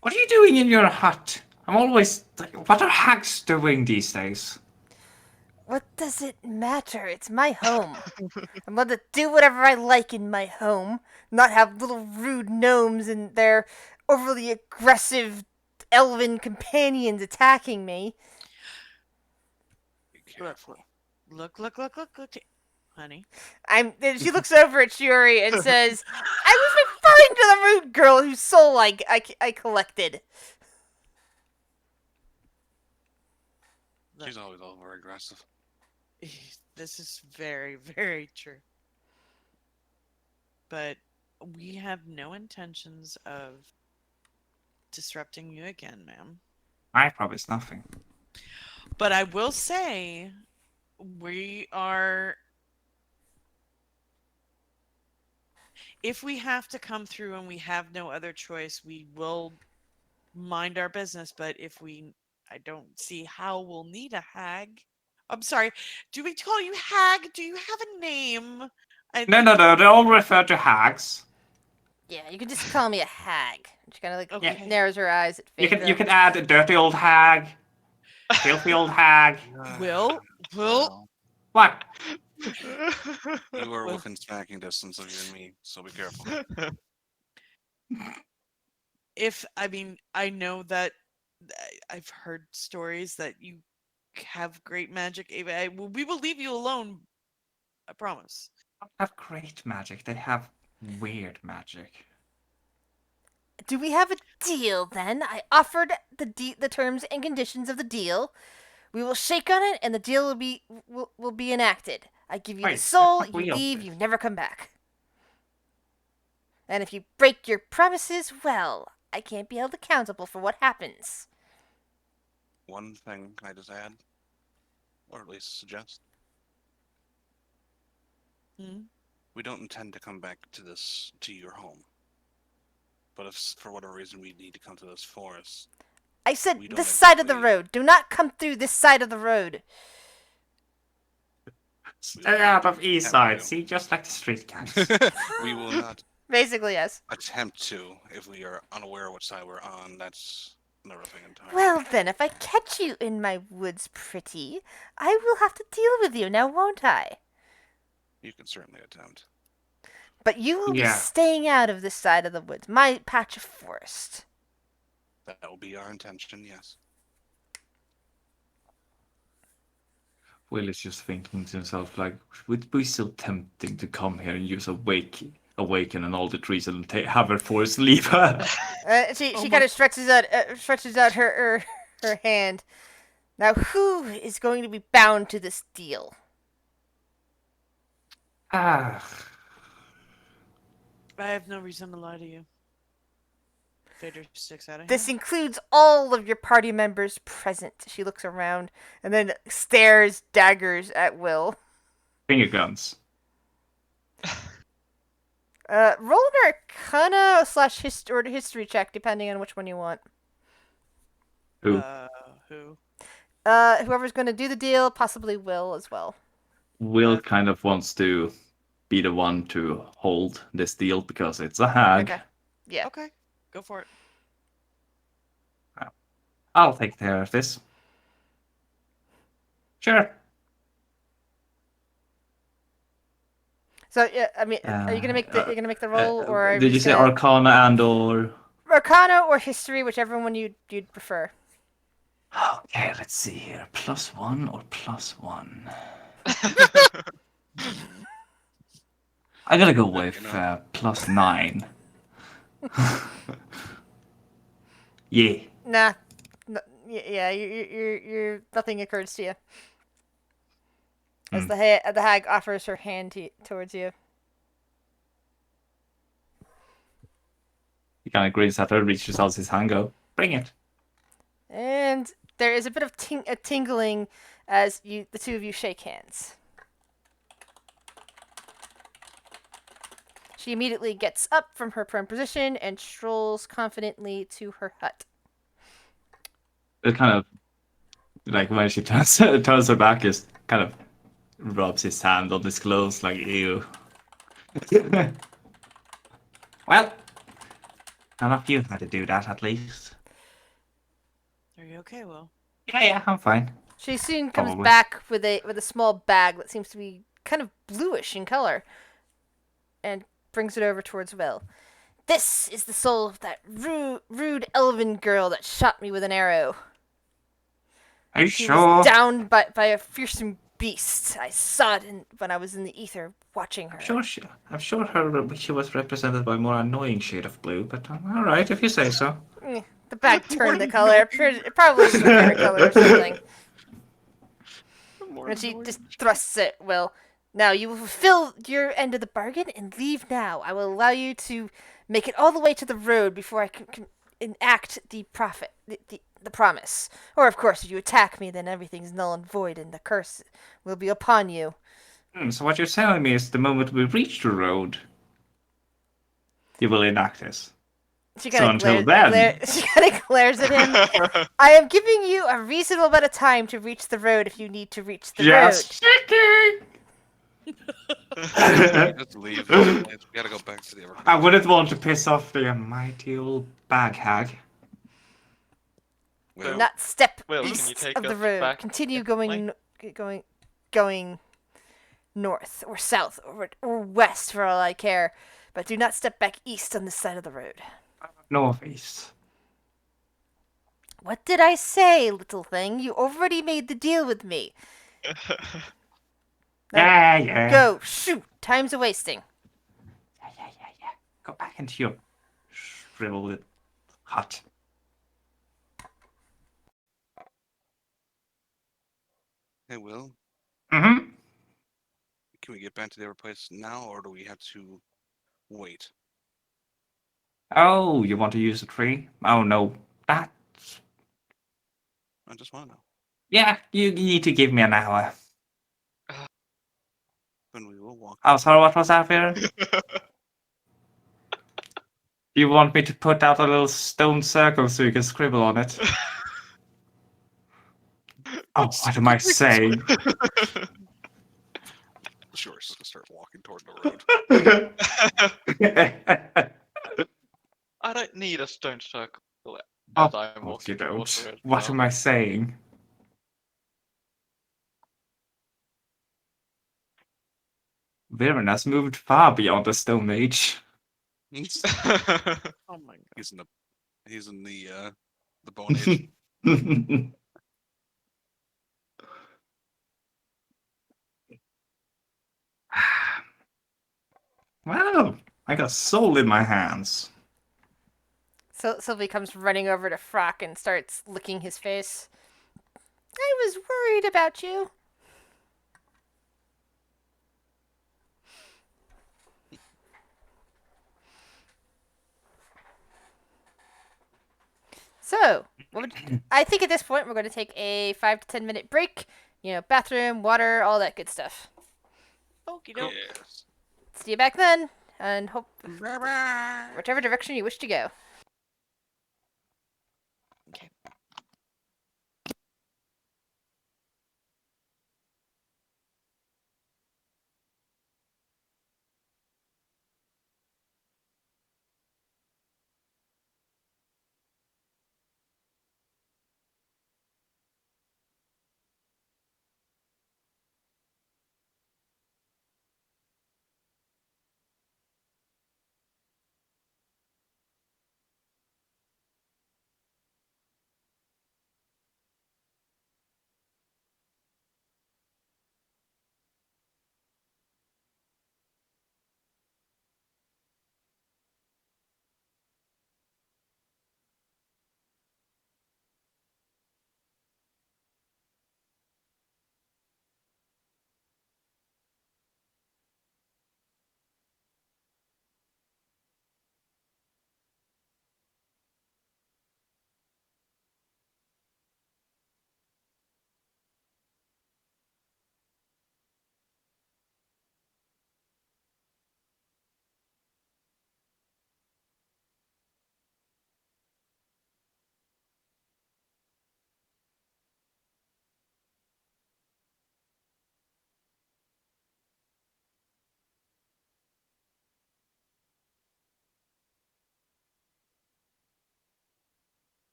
What are you doing in your hut? I'm always like, what are hags doing these days? What does it matter? It's my home. I'm allowed to do whatever I like in my home, not have little rude gnomes and their overly aggressive elven companions attacking me. careful. Look, honey. She looks over at Shiori and says, "I was referring to the rude girl whose soul I collected." She's always over aggressive. This is very, very true. But we have no intentions of disrupting you again, ma'am. I promise nothing. But I will say, we are. If we have to come through and we have no other choice, we will mind our business. But I don't see how we'll need a hag. I'm sorry. Do we call you hag? Do you have a name? No. They all refer to hags. Yeah, you can just call me a hag. She kind of like Okay. narrows her eyes at You Phaedra. can add a dirty old hag, filthy old hag. Will? Well, What? you are Well- within smacking distance of you and me, so be careful. I know that I've heard stories that you have great magic. We will leave you alone. I promise. They have great magic. They have weird magic. Do we have a deal then? I offered the terms and conditions of the deal. We will shake on it, and the deal will be enacted. I give you the Wait, soul. I thought You we leave. offered. You never come back. And if you break your promises, well, I can't be held accountable for what happens. One thing can I just add, or at least suggest? Hmm? We don't intend to come back to your home. But if for whatever reason we need to come to this forest, I said We don't this side of the exactly- road. Do not come through this side of the road. Stay out of east side. to. See, just like the street guys. we will not Basically, yes. attempt to if we are unaware of which side we're on. That's another thing entirely. Well, then, if I catch you in my woods, pretty, I will have to deal with you now, won't I? You can certainly attempt. But you will be Yeah. staying out of this side of the woods, my patch of forest. That will be our intention, yes. Will is just thinking to himself, like, would it be so tempting to come here and use awaken and all the trees and have her force leave her? She Oh kind of stretches out her hand. Now, who is going to be bound to this deal? Ah, I have no reason to lie to you. Vader sticks out of This here. includes all of your party members present. She looks around and then stares daggers at Will. finger guns. Roll an Arcana / history check, depending on which one you want. Who? Who? Whoever's going to do the deal, possibly Will as well. Will kind of wants to be the one to hold this deal because it's a hag. Okay. Yeah. Okay, go for it. I'll take care of this. Sure. So yeah, I mean, are you gonna make the roll, or are we did you just say gonna- Arcana and or? Arcana or history, whichever one you'd prefer? Okay, let's see here. +1 or +1? I'm gonna go with +9. Yeah. Nah. Yeah, you're nothing occurs to you. As the hag offers her hand towards you. He kind of grins at her, reaches out his hand, go, bring it. And there is a bit of a tingling as the two of you shake hands. She immediately gets up from her prone position and strolls confidently to her hut. It kind of, like when she turns her back, is kind of rubs his hand on his clothes, like, ew. Well, none of you had to do that, at least. Are you okay, Will? Yeah, I'm fine. She soon comes Probably. back with a small bag that seems to be kind of bluish in color, and brings it over towards Will. This is the soul of that rude elven girl that shot me with an arrow. Are you He sure? was downed by a fearsome beast. I saw it when I was in the ether watching her. I'm sure she was represented by a more annoying shade of blue, but all right, if you say so. The bag turned the color. It probably was her favorite color or something. And she just thrusts it. Well, now you will fulfill your end of the bargain and leave now. I will allow you to make it all the way to the road before I can enact the promise. Or, of course, if you attack me, then everything's null and void, and the curse will be upon you. So what you're telling me is the moment we reach the road, you will enact this. She So kind of until then, she kind of glares at him. I am giving you a reasonable amount of time to reach the road if you need to reach the just road. checking. Just leave. We gotta go back to the other. I wouldn't want to piss off the mighty old bag hag. Well, Not step Will, can you east take of the us road. back Continue differently? going north or south or west for all I care, but do not step back east on this side of the road. Northeast. What did I say, little thing? You already made the deal with me. Now Yeah. go, shoot. Time's a wasting. Yeah. Go back into your shriveled hut. hey, Will, Mm-hmm. can we get back to the other place now, or do we have to wait? Oh, you want to use a tree? Oh no, that. I just want to know. Yeah, you need to give me an hour. Then we will walk. Oh, sorry, what was that, Vera? You want me to put out a little stone circle so you can scribble on it? Oh, what am I saying? Sure, just gonna start walking toward the road. I don't need a stone circle Oh, as I'm what you walking towards the don't. road as What well. am I saying? Viren has moved far beyond the Stone Age. he's Oh my god. he's in the Bone Age. Well, I got soul in my hands. So Sylvie comes running over to Frock and starts licking his face. I was worried about you. So, I think at this point we're going to take a 5 to 10 minute break. You know, bathroom, water, all that good stuff. Okie doke. Yes. See you back then, and hope whichever direction you wish to go. Okay.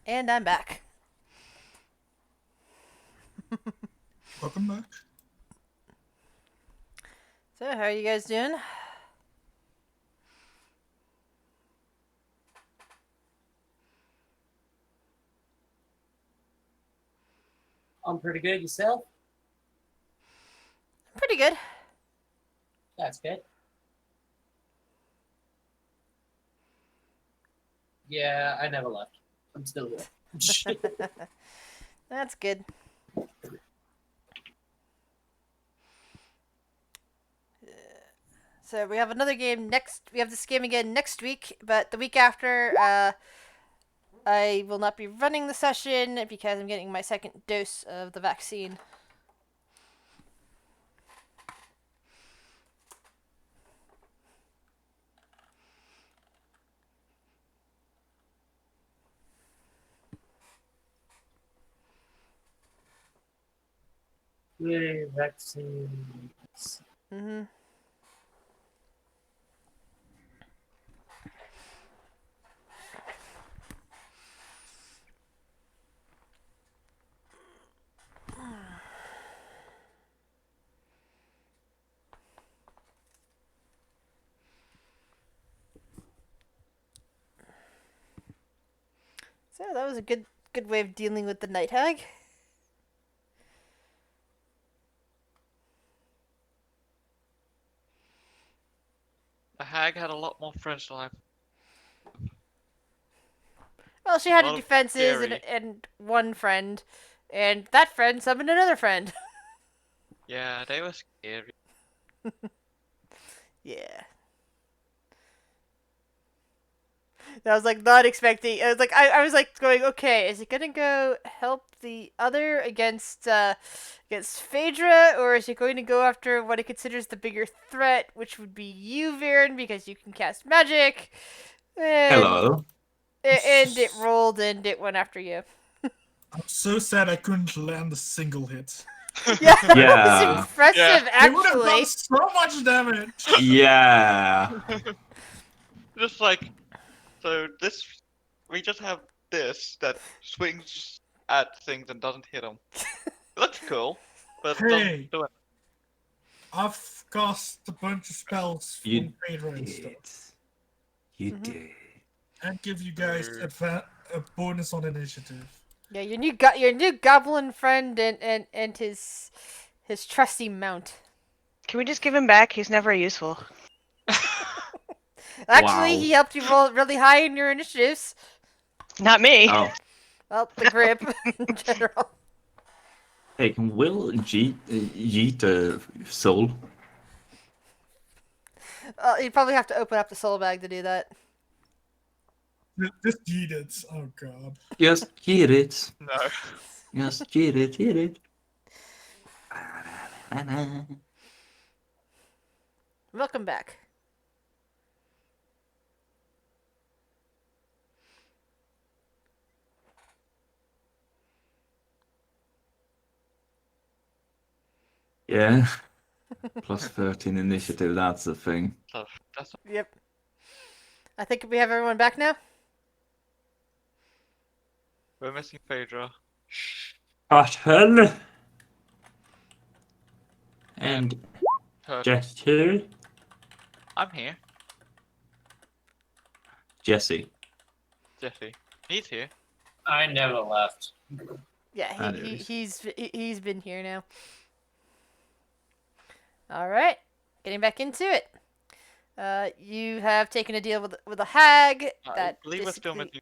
And I'm back. Welcome back. So, how are you guys doing? I'm pretty good. Yourself? Pretty good. That's good. Yeah, I never left. I'm still here. That's good. So we have another game next. We have this game again next week, but the week after, I will not be running the session because I'm getting my second dose of the vaccine. Yay, vaccines. Mm-hmm. So that was a good way of dealing with the night hag. The hag had a lot more friends than I. Well, she had lot her of defenses scary. and one friend, and that friend summoned another friend. Yeah, they were scary. Yeah. I was like not expecting. I was like going, okay, is he gonna go help the other against Phaedra, or is he going to go after what he considers the bigger threat, which would be you, Viren, because you can cast magic? And Hello. and it rolled and it went after you. I'm so sad I couldn't land a single hit. Yeah, that Yeah. was impressive, They would have done actually. so much damage. Yeah. Just like, so this, we just have this that swings at things and doesn't hit them. Looks cool, but Hey. doesn't do it. I've cast a bunch of spells You from Phaedra and stuff. did. You Mhm. did. And give you guys a bonus on initiative. Yeah, your new goblin friend and his trusty mount. Can we just give him back? He's never useful. Actually, Wow. he helped you roll really high in your initiatives. Not me. Oh. Well, the grip in general. Hey, can Will yeet a soul? You'd probably have to open up the soul bag to do that. Just eat it. Oh god. Just get it. No. Just get it. Get it. Welcome back. Yeah. Plus 13 initiative, that's the thing. So that's Yep. I think we have everyone back now. we're missing Phaedra. Cotton! And Turtle. Jester. I'm here. Jesse. Jesse. He's here. I never left. Yeah, Ah, there he is. he's been here now. All right, getting back into it. You have taken a deal with a hag I that believe we're still basically-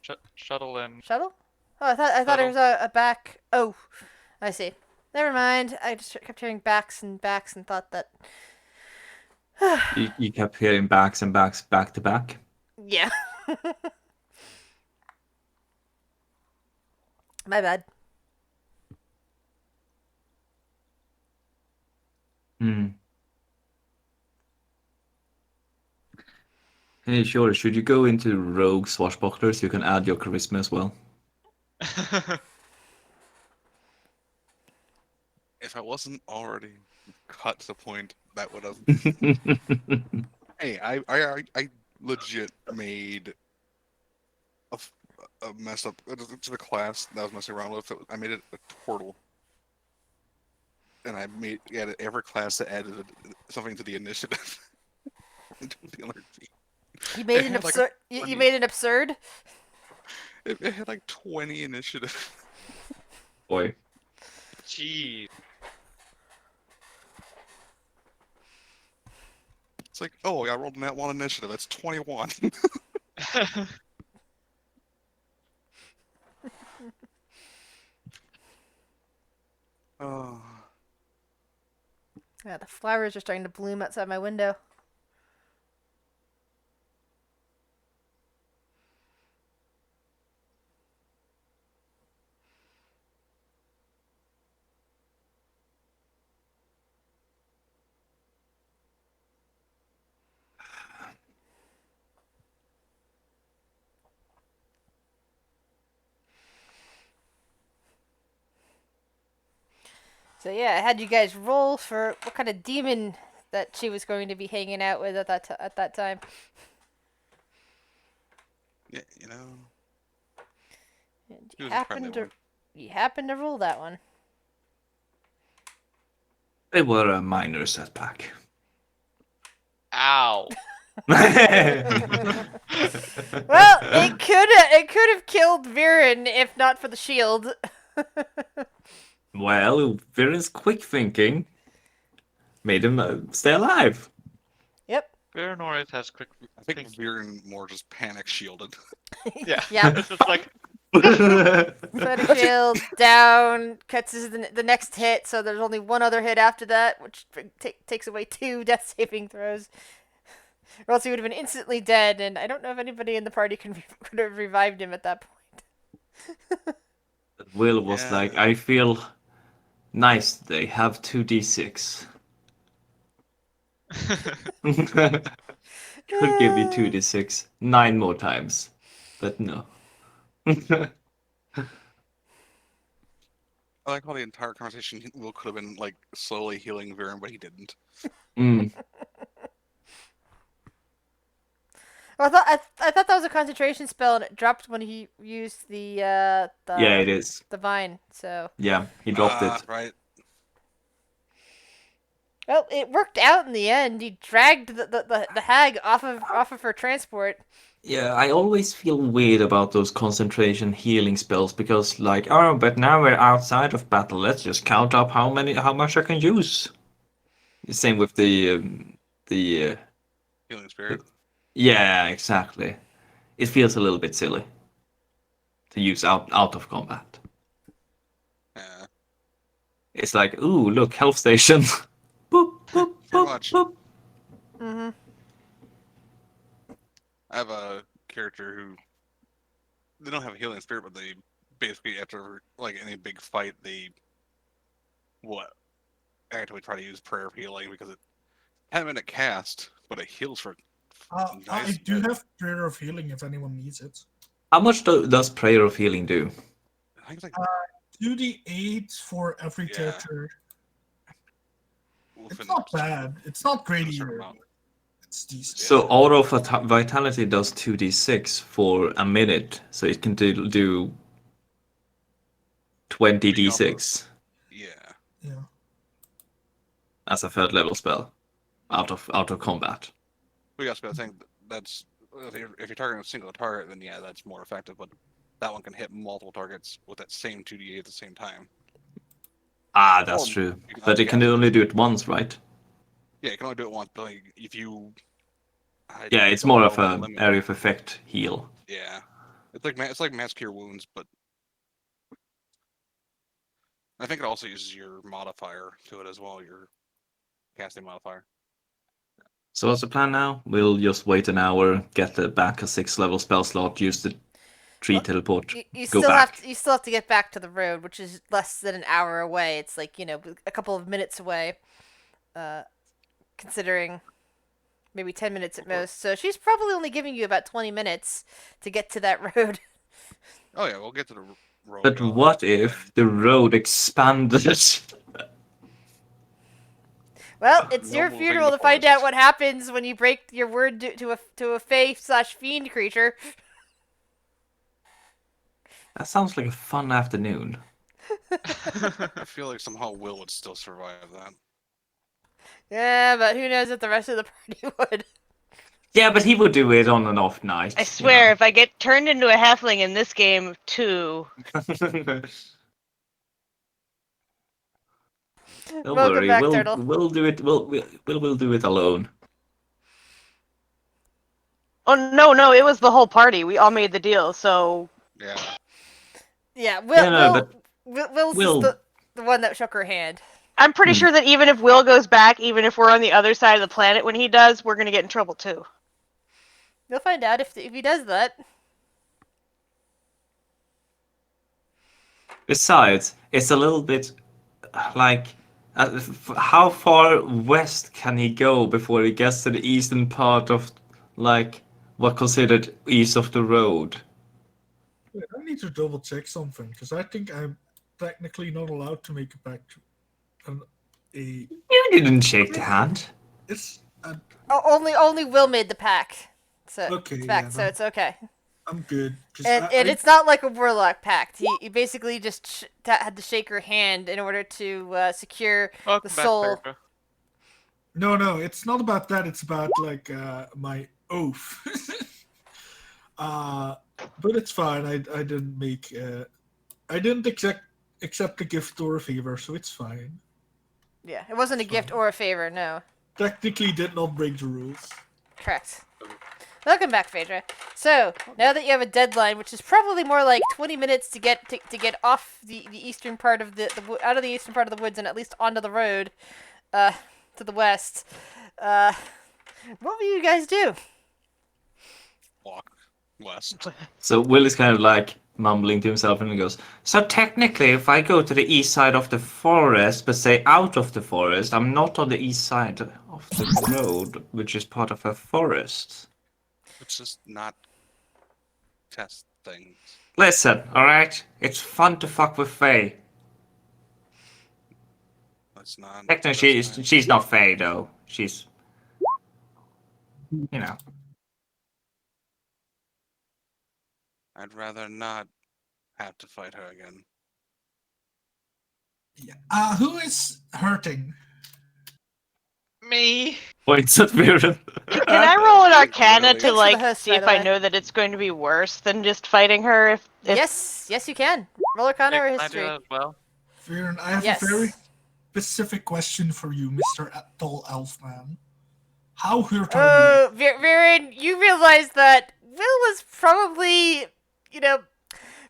missing Shuttle and shuttle. Oh, I thought it Shuttle. was a back. Oh, I see. Never mind. I just kept hearing backs and thought that. You kept hearing backs and backs back to back. Yeah. My bad. Hmm. Hey, sure. Should you go into Rogue Swashbucklers? You can add your charisma as well. If I wasn't already cut to the point, that would have. Hey, I legit made a mess up to the class that I was messing around with. I made it a portal, and I added every class that added something to the initiative. Into the other team. You made It an had like absurd. You made an absurd. it had like 20 initiative. Boy. Jeez. It's like, oh, I rolled in that one initiative. That's 21. Oh. Yeah, the flowers are starting to bloom outside my window. So yeah, I had you guys roll for what kind of demon that she was going to be hanging out with at that time. Yeah, you know. And It was a friendly one. you happened to roll that one. They were a minor setback. Ow. Well, it could have killed Viren if not for the shield. Well, Viren's quick thinking made him stay alive. Yep. Baronoris has quick. I think Viren more just panic shielded. Yeah. Yeah. It's just like, Photo shield down, cuts the next hit, so there's only one other hit after that, which takes away 2 death saving throws. Or else he would have been instantly dead, and I don't know if anybody in the party could have revived him at that point. Will was like, I feel nice today. Have 2d6. Could give you 2d6 9 more times, but no. I like how the entire conversation Will could have been like slowly healing Viren, but he didn't. Mm. Well, I thought that was a concentration spell, and it dropped when he used the Yeah, it is. the vine. So Yeah, he dropped it. Right. well, it worked out in the end. He dragged the hag off of her transport. Yeah, I always feel weird about those concentration healing spells because, like, oh, but now we're outside of battle. Let's just count up how much I can use. Same with the Healing spirit. yeah, exactly. It feels a little bit silly to use out of combat. Yeah. It's like, ooh, look, health station. Boop, boop, Pretty boop, much. boop. Mm-hmm. I have a character who they don't have a healing spirit, but they basically after like any big fight they actively try to use prayer of healing because it 10-minute cast, but it heals for I nice do bit. have prayer of healing if anyone needs it. How much does prayer of healing do? I think it's like 2d8 for every Yeah. character. within It's not a bad. It's not great certain either. amount. It's decent. So Aura of Vitality does 2d6 for a minute, so it can do 20d6 Yeah. Yeah. as a 3rd level spell out of combat. We also got to think that's if you're targeting a single target, then yeah, that's more effective. But that one can hit multiple targets with that same 2d8 at the same time. Ah, that's Or true. you can But it can outcast only do it once, right? Yeah, you can only do it once. But like, if you Yeah, it's don't more know of what a limit- area of effect heal. Yeah, it's like mass cure wounds, but I think it also uses your modifier to it as well, your casting modifier. So what's the plan now? We'll just wait an hour, get back a 6th level spell slot, use the tree Well, teleport, You go still back. have to get back to the road, which is less than an hour away. It's like a couple of minutes away, considering maybe 10 minutes at most. So she's probably only giving you about 20 minutes to get to that road. Oh yeah, we'll get to the road. But what if the road expanded? Well, it's No your moving funeral the to find out forest. what happens when you break your word to a fae/fiend creature. That sounds like a fun afternoon. I feel like somehow Will would still survive that. Yeah, but who knows if the rest of the party would. Yeah, but he would do it on an off night. I swear, if I get turned into a halfling in this game too, Don't Welcome worry, back, Turtle. we'll do it. We'll do it alone. oh no, it was the whole party. We all made the deal, so Yeah. Yeah, Yeah, no, but Will's Will- is the one that shook her hand. I'm pretty Hmm. sure that even if Will goes back, even if we're on the other side of the planet when he does, we're gonna get in trouble too. You'll find out if he does that. Besides, it's a little bit like how far west can he go before he gets to the eastern part of like what considered east of the road? Wait, I need to double check something because I think I'm technically not allowed to make it back to a. You didn't shake the hand. It's Only Will made the pact. So Okay, it's yeah, so then- it's okay. I'm good. 'Cause And I- it's not like a warlock pact. He basically just had to shake her hand in order to secure Welcome the back, soul. Pedro. No, it's not about that. It's about like my oath. But it's fine. I didn't make. I didn't accept a gift or a favor, so it's fine. Yeah, it wasn't a It's gift fine. or a favor. No, Technically, did not break the rules. correct. Welcome back, Phaedra. So now that you have a deadline, which is probably more like 20 minutes to get off the eastern part of out of the eastern part of the woods and at least onto the road, to the west. What will you guys do? Walk west. So Will is kind of like mumbling to himself and he goes, so technically if I go to the east side of the forest but stay out of the forest, I'm not on the east side of the road, which is part of a forest. It's just not test things. Listen, alright? It's fun to fuck with Faye. That's not. Technically, that's not- she's not Faye though. She's, you know. I'd rather not have to fight her again. Yeah. Who is hurting? Me. Points at Viren. Can I roll an Arcana Literally. to Thanks for the like host, see by if the I way. know that it's going to be worse than just fighting her? If Yes, you can. Roll Arcana or Can I do history. that as well? Viren, I have Yes. a very specific question for you, Mr. Tall Elf Man. How hurt are you? Oh, Viren, you realize that Will was probably,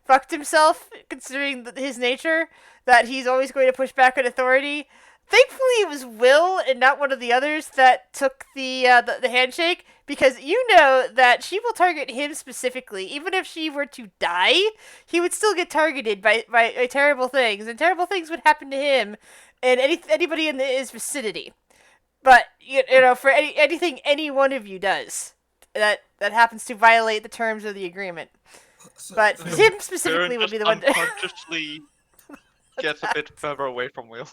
fucked himself, considering his nature, that he's always going to push back on authority. Thankfully, it was Will and not one of the others that took the handshake, because you know that she will target him specifically. Even if she were to die, he would still get targeted by terrible things, and terrible things would happen to him and anybody in his vicinity. But for anything any one of you does that happens to violate the terms of the agreement. But So- him specifically Baron would be just the one. unconsciously gets a bit further away from Will.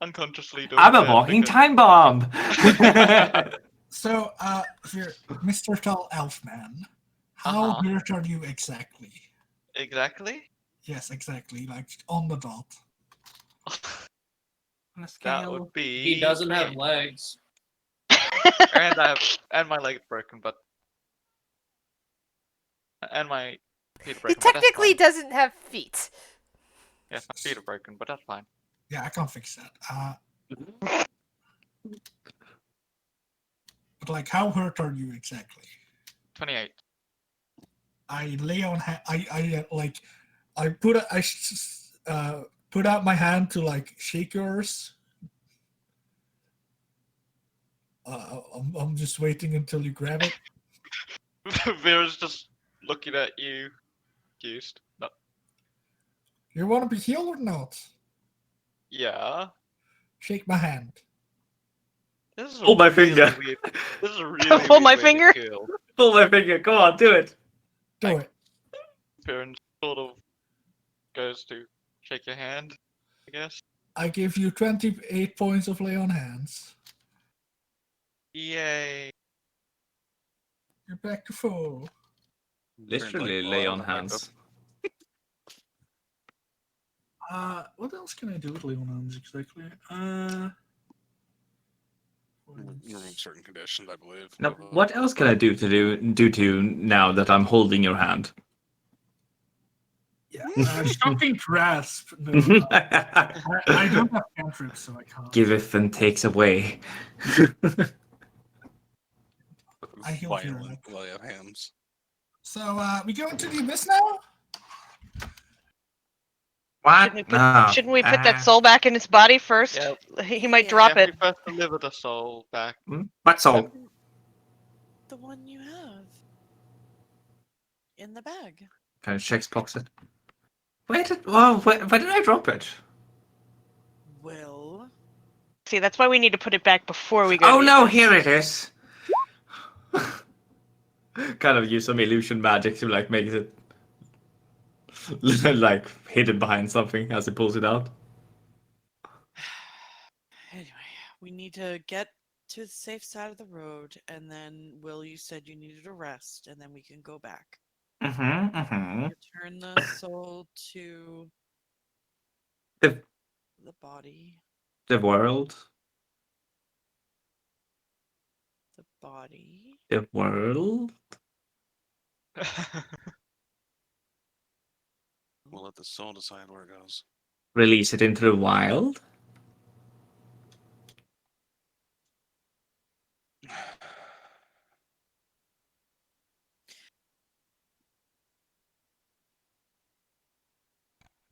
Unconsciously doing I'm a that walking because- time bomb. So, Mr. Tall Elf Man, how Uh-huh. hurt are you exactly? Exactly. Yes, exactly, like on the dot. That would be. He doesn't have 28. legs. and my leg's broken, but and my feet are He broken. but that's technically fine. doesn't have feet. Yes, my feet are broken, but that's fine. Yeah, I can fix that. But like, how hurt are you exactly? 28. I lay on. I put out my hand to like shake yours. I'm just waiting until you grab it. Vera's just looking at you, confused. No. You want to be healed or not? Yeah. Shake my hand. This is a Pull my really finger. Weird, this is a really Pull weird my way to finger? kill. Pull my finger. Go on, do it. Do it. Vera sort of goes to shake your hand, I guess. I give you 28 points of lay on hands. Yay. You're back to full. Literally lay on hands. What else can I do with Leon Hands exactly? Remove certain conditions, I believe. Now, what else can I do to you now that I'm holding your hand? Yeah, shocking grasp. No, I don't have cantrips, so I can't. Giveth and takes away. I heal Violent lay of hands. So we go into the abyss now. What? Shouldn't we put that soul back in his body first? Yeah. He might Yeah. drop Yeah, it. we first deliver the soul back. What soul? The one you have in the bag. Kind of checks pocket. Where did I drop it? Will. See, that's why we need to put it back before we go. Oh to the no, abyss. here it is. Kind of use some illusion magic to like make it like hidden behind something as it pulls it out. Anyway, we need to get to the safe side of the road, and then Will, you said you needed a rest, and then we can go back. Return the soul to The the body. the world. The body. The world. We'll let the soul decide where it goes. Release it into the wild.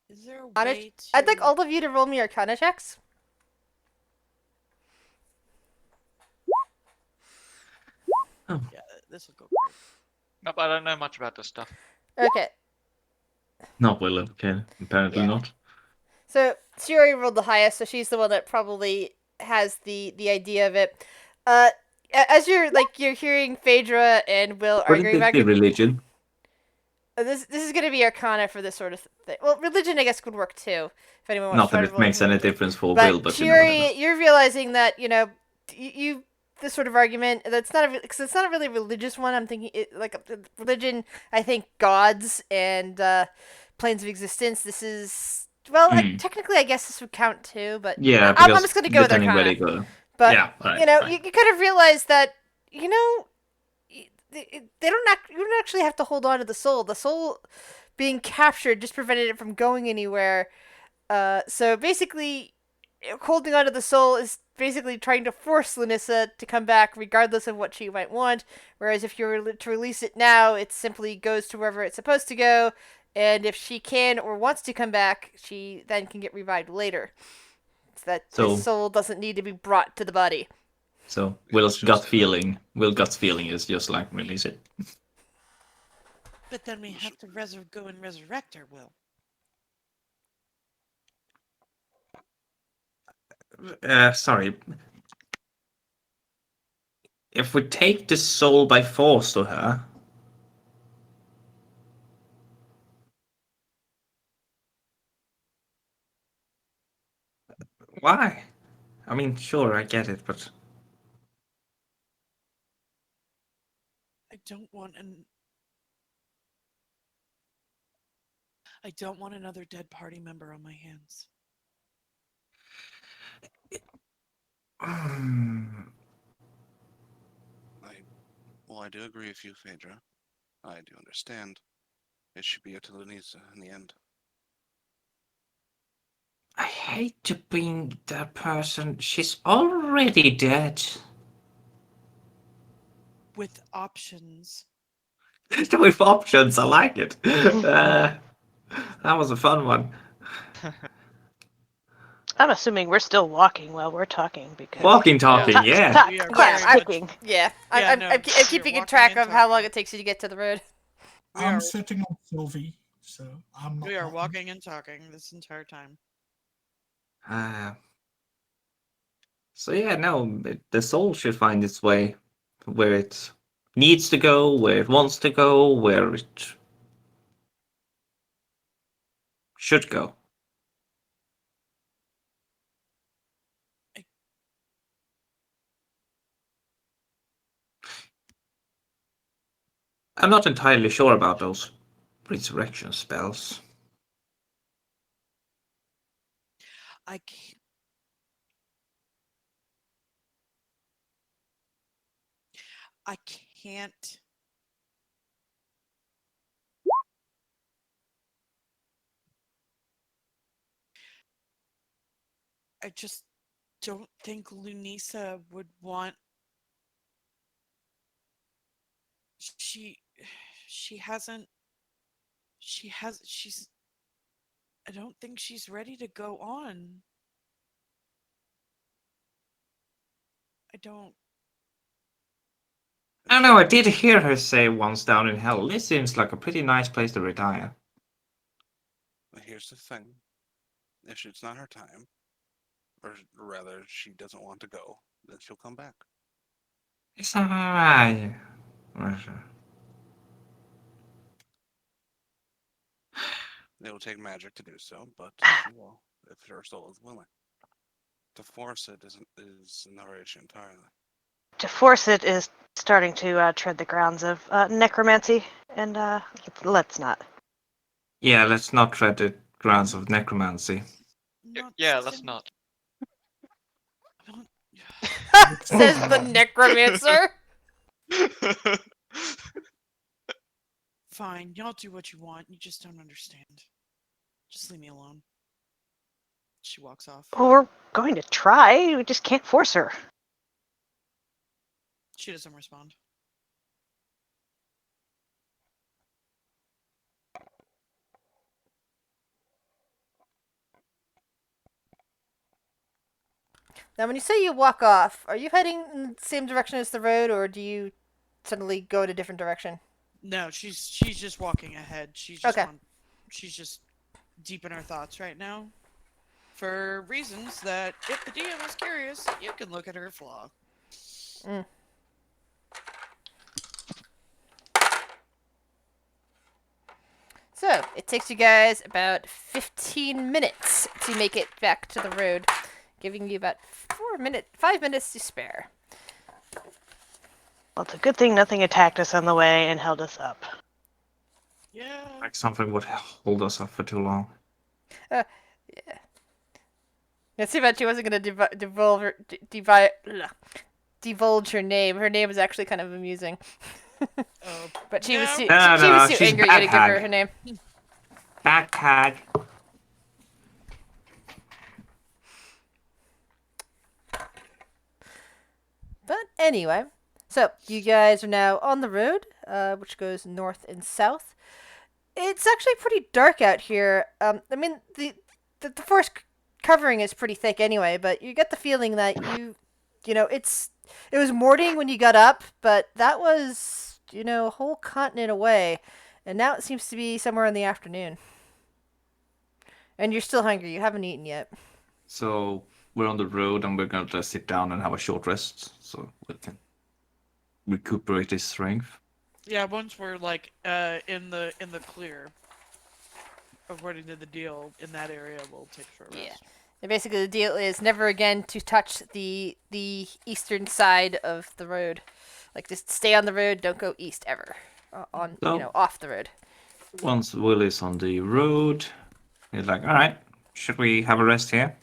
Is there a Arcana- way to? I'd like all of you to roll me Arcana checks. Yeah, this will go great. Nope, I don't know much about this stuff. Okay. Not Will. Okay, apparently Yeah. not. So Siri rolled the highest, so she's the one that probably has the idea of it. As you're hearing Phaedra and Will Wouldn't arguing it back. be religion? This is gonna be Arcana for this sort of thing. Well, religion I guess could work too if anyone wants Not to try that to it roll makes any religion. difference for But Will, but Siri, you're realizing that you this sort of argument that's not because it's not a really religious one. I'm thinking religion. I think gods and planes of existence. This is technically I guess this would count too, but yeah, I'm because just gonna go with depending where Arcana. they go. But yeah, right, you right. you kind of realize that they don't you don't actually have to hold on to the soul. The soul being captured just prevented it from going anywhere. So basically, holding on to the soul is basically trying to force Lunissa to come back, regardless of what she might want. Whereas if you were to release it now, it simply goes to wherever it's supposed to go. And if she can or wants to come back, she then can get revived later. So that the soul doesn't need to be brought to the body. So Will's gut feeling is just like release it. But then we have to go and resurrect her, Will. Sorry. If we take the soul by force to her, why? I mean, sure, I get it, but I don't want another dead party member on my hands. I do agree with you, Phaedra. I do understand. It should be up to Lunisa in the end. I hate to bring that person. She's already dead. With options. With options, I like it. That was a fun one. I'm assuming we're still walking while we're talking because Walking, talking, yeah. We are talking. I'm keeping a track of how long it takes you to get to the road. I'm sitting on Sylvie, so I'm not. We are walking and talking this entire time. So yeah, no, the soul should find its way where it needs to go, where it wants to go, where it should go. I'm not entirely sure about those resurrection spells. I can't. I can't. I just don't think Lunisa would want. She, she hasn't. She has. She's. I don't think she's ready to go on. I don't. I don't know, I did hear her say once down in hell, this seems like a pretty nice place to retire. But here's the thing: if it's not her time, or rather, she doesn't want to go, then she'll come back. It's alright. It will take magic to do so, but she will, if her soul is willing. To force it is another issue entirely. To force it is starting to tread the grounds of necromancy, and let's not. Yeah, let's not tread the grounds of necromancy. Not Yeah, let's sim- not. not- Says the necromancer. Fine, y'all do what you want. You just don't understand. Just leave me alone. She walks off. Well, we're going to try. We just can't force her. She doesn't respond. Now, when you say you walk off, are you heading in the same direction as the road, or do you suddenly go in a different direction? No, she's just walking ahead. Okay. She's just deep in her thoughts right now. For reasons that, if the DM is curious, you can look at her flaw. Mm. So, it takes you guys about 15 minutes to make it back to the road, giving you about 5 minutes to spare. Well, it's a good thing nothing attacked us on the way and held us up. Yeah. Like something would hold us up for too long. Yeah. It's too bad she wasn't going to divulge her name. Her name is actually kind of amusing. Oh. But she was No. too, No, she no, was too she's angry you to give her bad. her name. Back hag. But anyway, so you guys are now on the road, which goes north and south. It's actually pretty dark out here. I mean, the forest covering is pretty thick anyway, but you get the feeling that it was morning when you got up, but that was, a whole continent away, and now it seems to be somewhere in the afternoon. And you're still hungry. You haven't eaten yet. So we're on the road and we're going to sit down and have a short rest so we can recuperate his strength. Yeah, once we're like in the clear, according to the deal in that area, we'll take a short rest. Yeah. And basically, the deal is never again to touch the eastern side of the road. Like, just stay on the road. Don't go east ever. Off the road. Once Will is on the road, he's like, all right, should we have a rest here?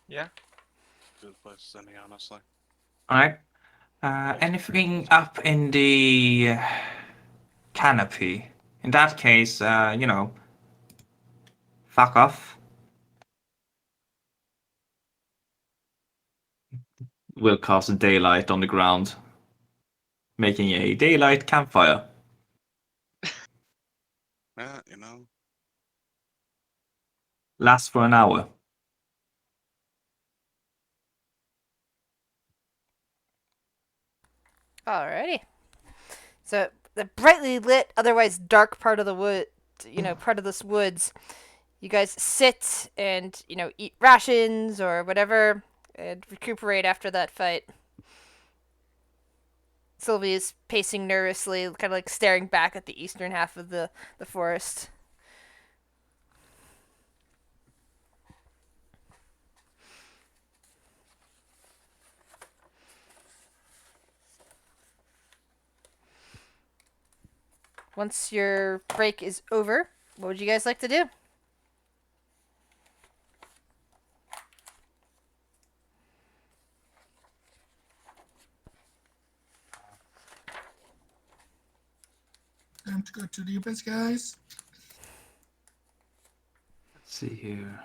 Yeah. Good place to send me, honestly. All right. Anything up in the canopy? In that case, fuck off. We'll cast daylight on the ground, making a daylight campfire. Yeah, Lasts for an hour. Alrighty. So the brightly lit, otherwise dark part of the wood, part of this woods, you guys sit and eat rations or whatever and recuperate after that fight. Sylvie is pacing nervously, kind of like staring back at the eastern half of the forest. once your break is over, what would you guys like to do? Time to go to the abyss, guys. Let's see here.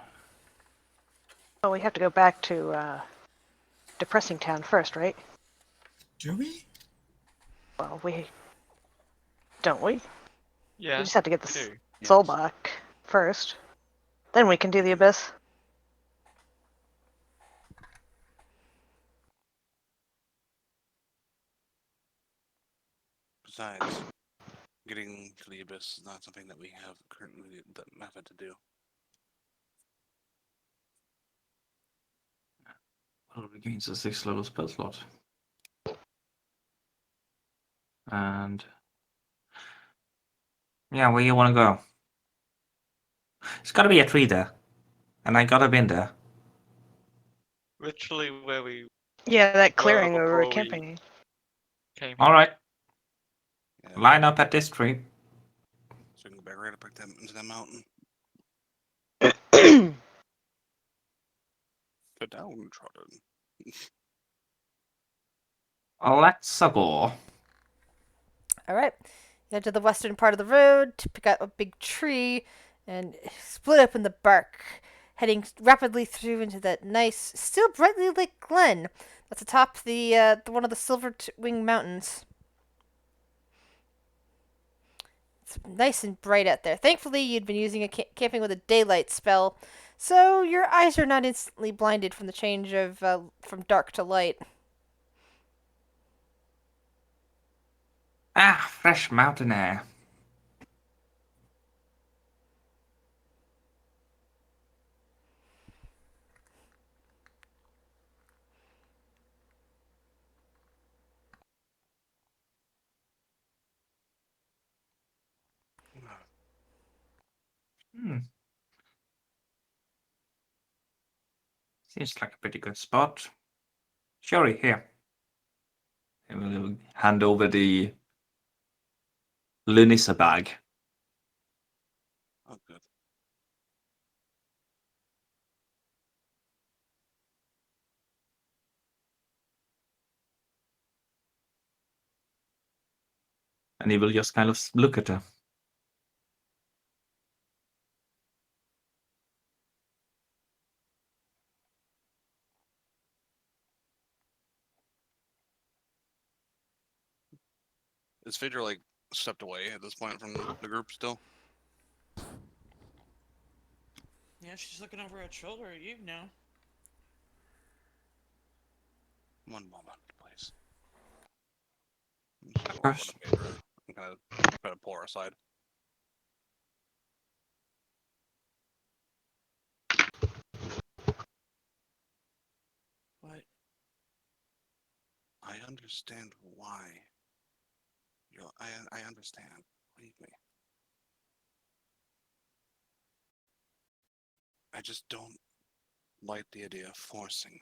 Well, we have to go back to Depressing Town first, right? Do we? Well, don't we? Yeah, We just have to get we the do. soul back first. Then we can do the abyss. Besides, getting to the abyss is not something that we have currently the method to do. Well, it regains a 6th level spell slot. And yeah, where you want to go? There's got to be a tree there, and I gotta been there. Literally where we Yeah, that were clearing we were before we camping in. came All here. right, Yeah, line up at this tree. so we can go back right up into that mountain. The downtrodden. Let's go. All right. You head to the western part of the road to pick out a big tree and split open the bark, heading rapidly through into that nice, still brightly lit glen that's atop the one of the Silver Wing Mountains. It's nice and bright out there. Thankfully, you'd been using camping with a daylight spell, so your eyes are not instantly blinded from the change of from dark to light. Ah, fresh mountain air. Hmm. Seems like a pretty good spot. Sherry, here. I will hand over the Lunisa bag. Oh, good. And he will just kind of look at her. Is Phaedra like stepped away at this point from the group still? Yeah, she's looking over her shoulder at you now. One moment, please. I'm just gonna Of walk over course. to Phaedra and kind of try to pull her aside. What? I understand why. I understand. Believe me. I just don't like the idea of forcing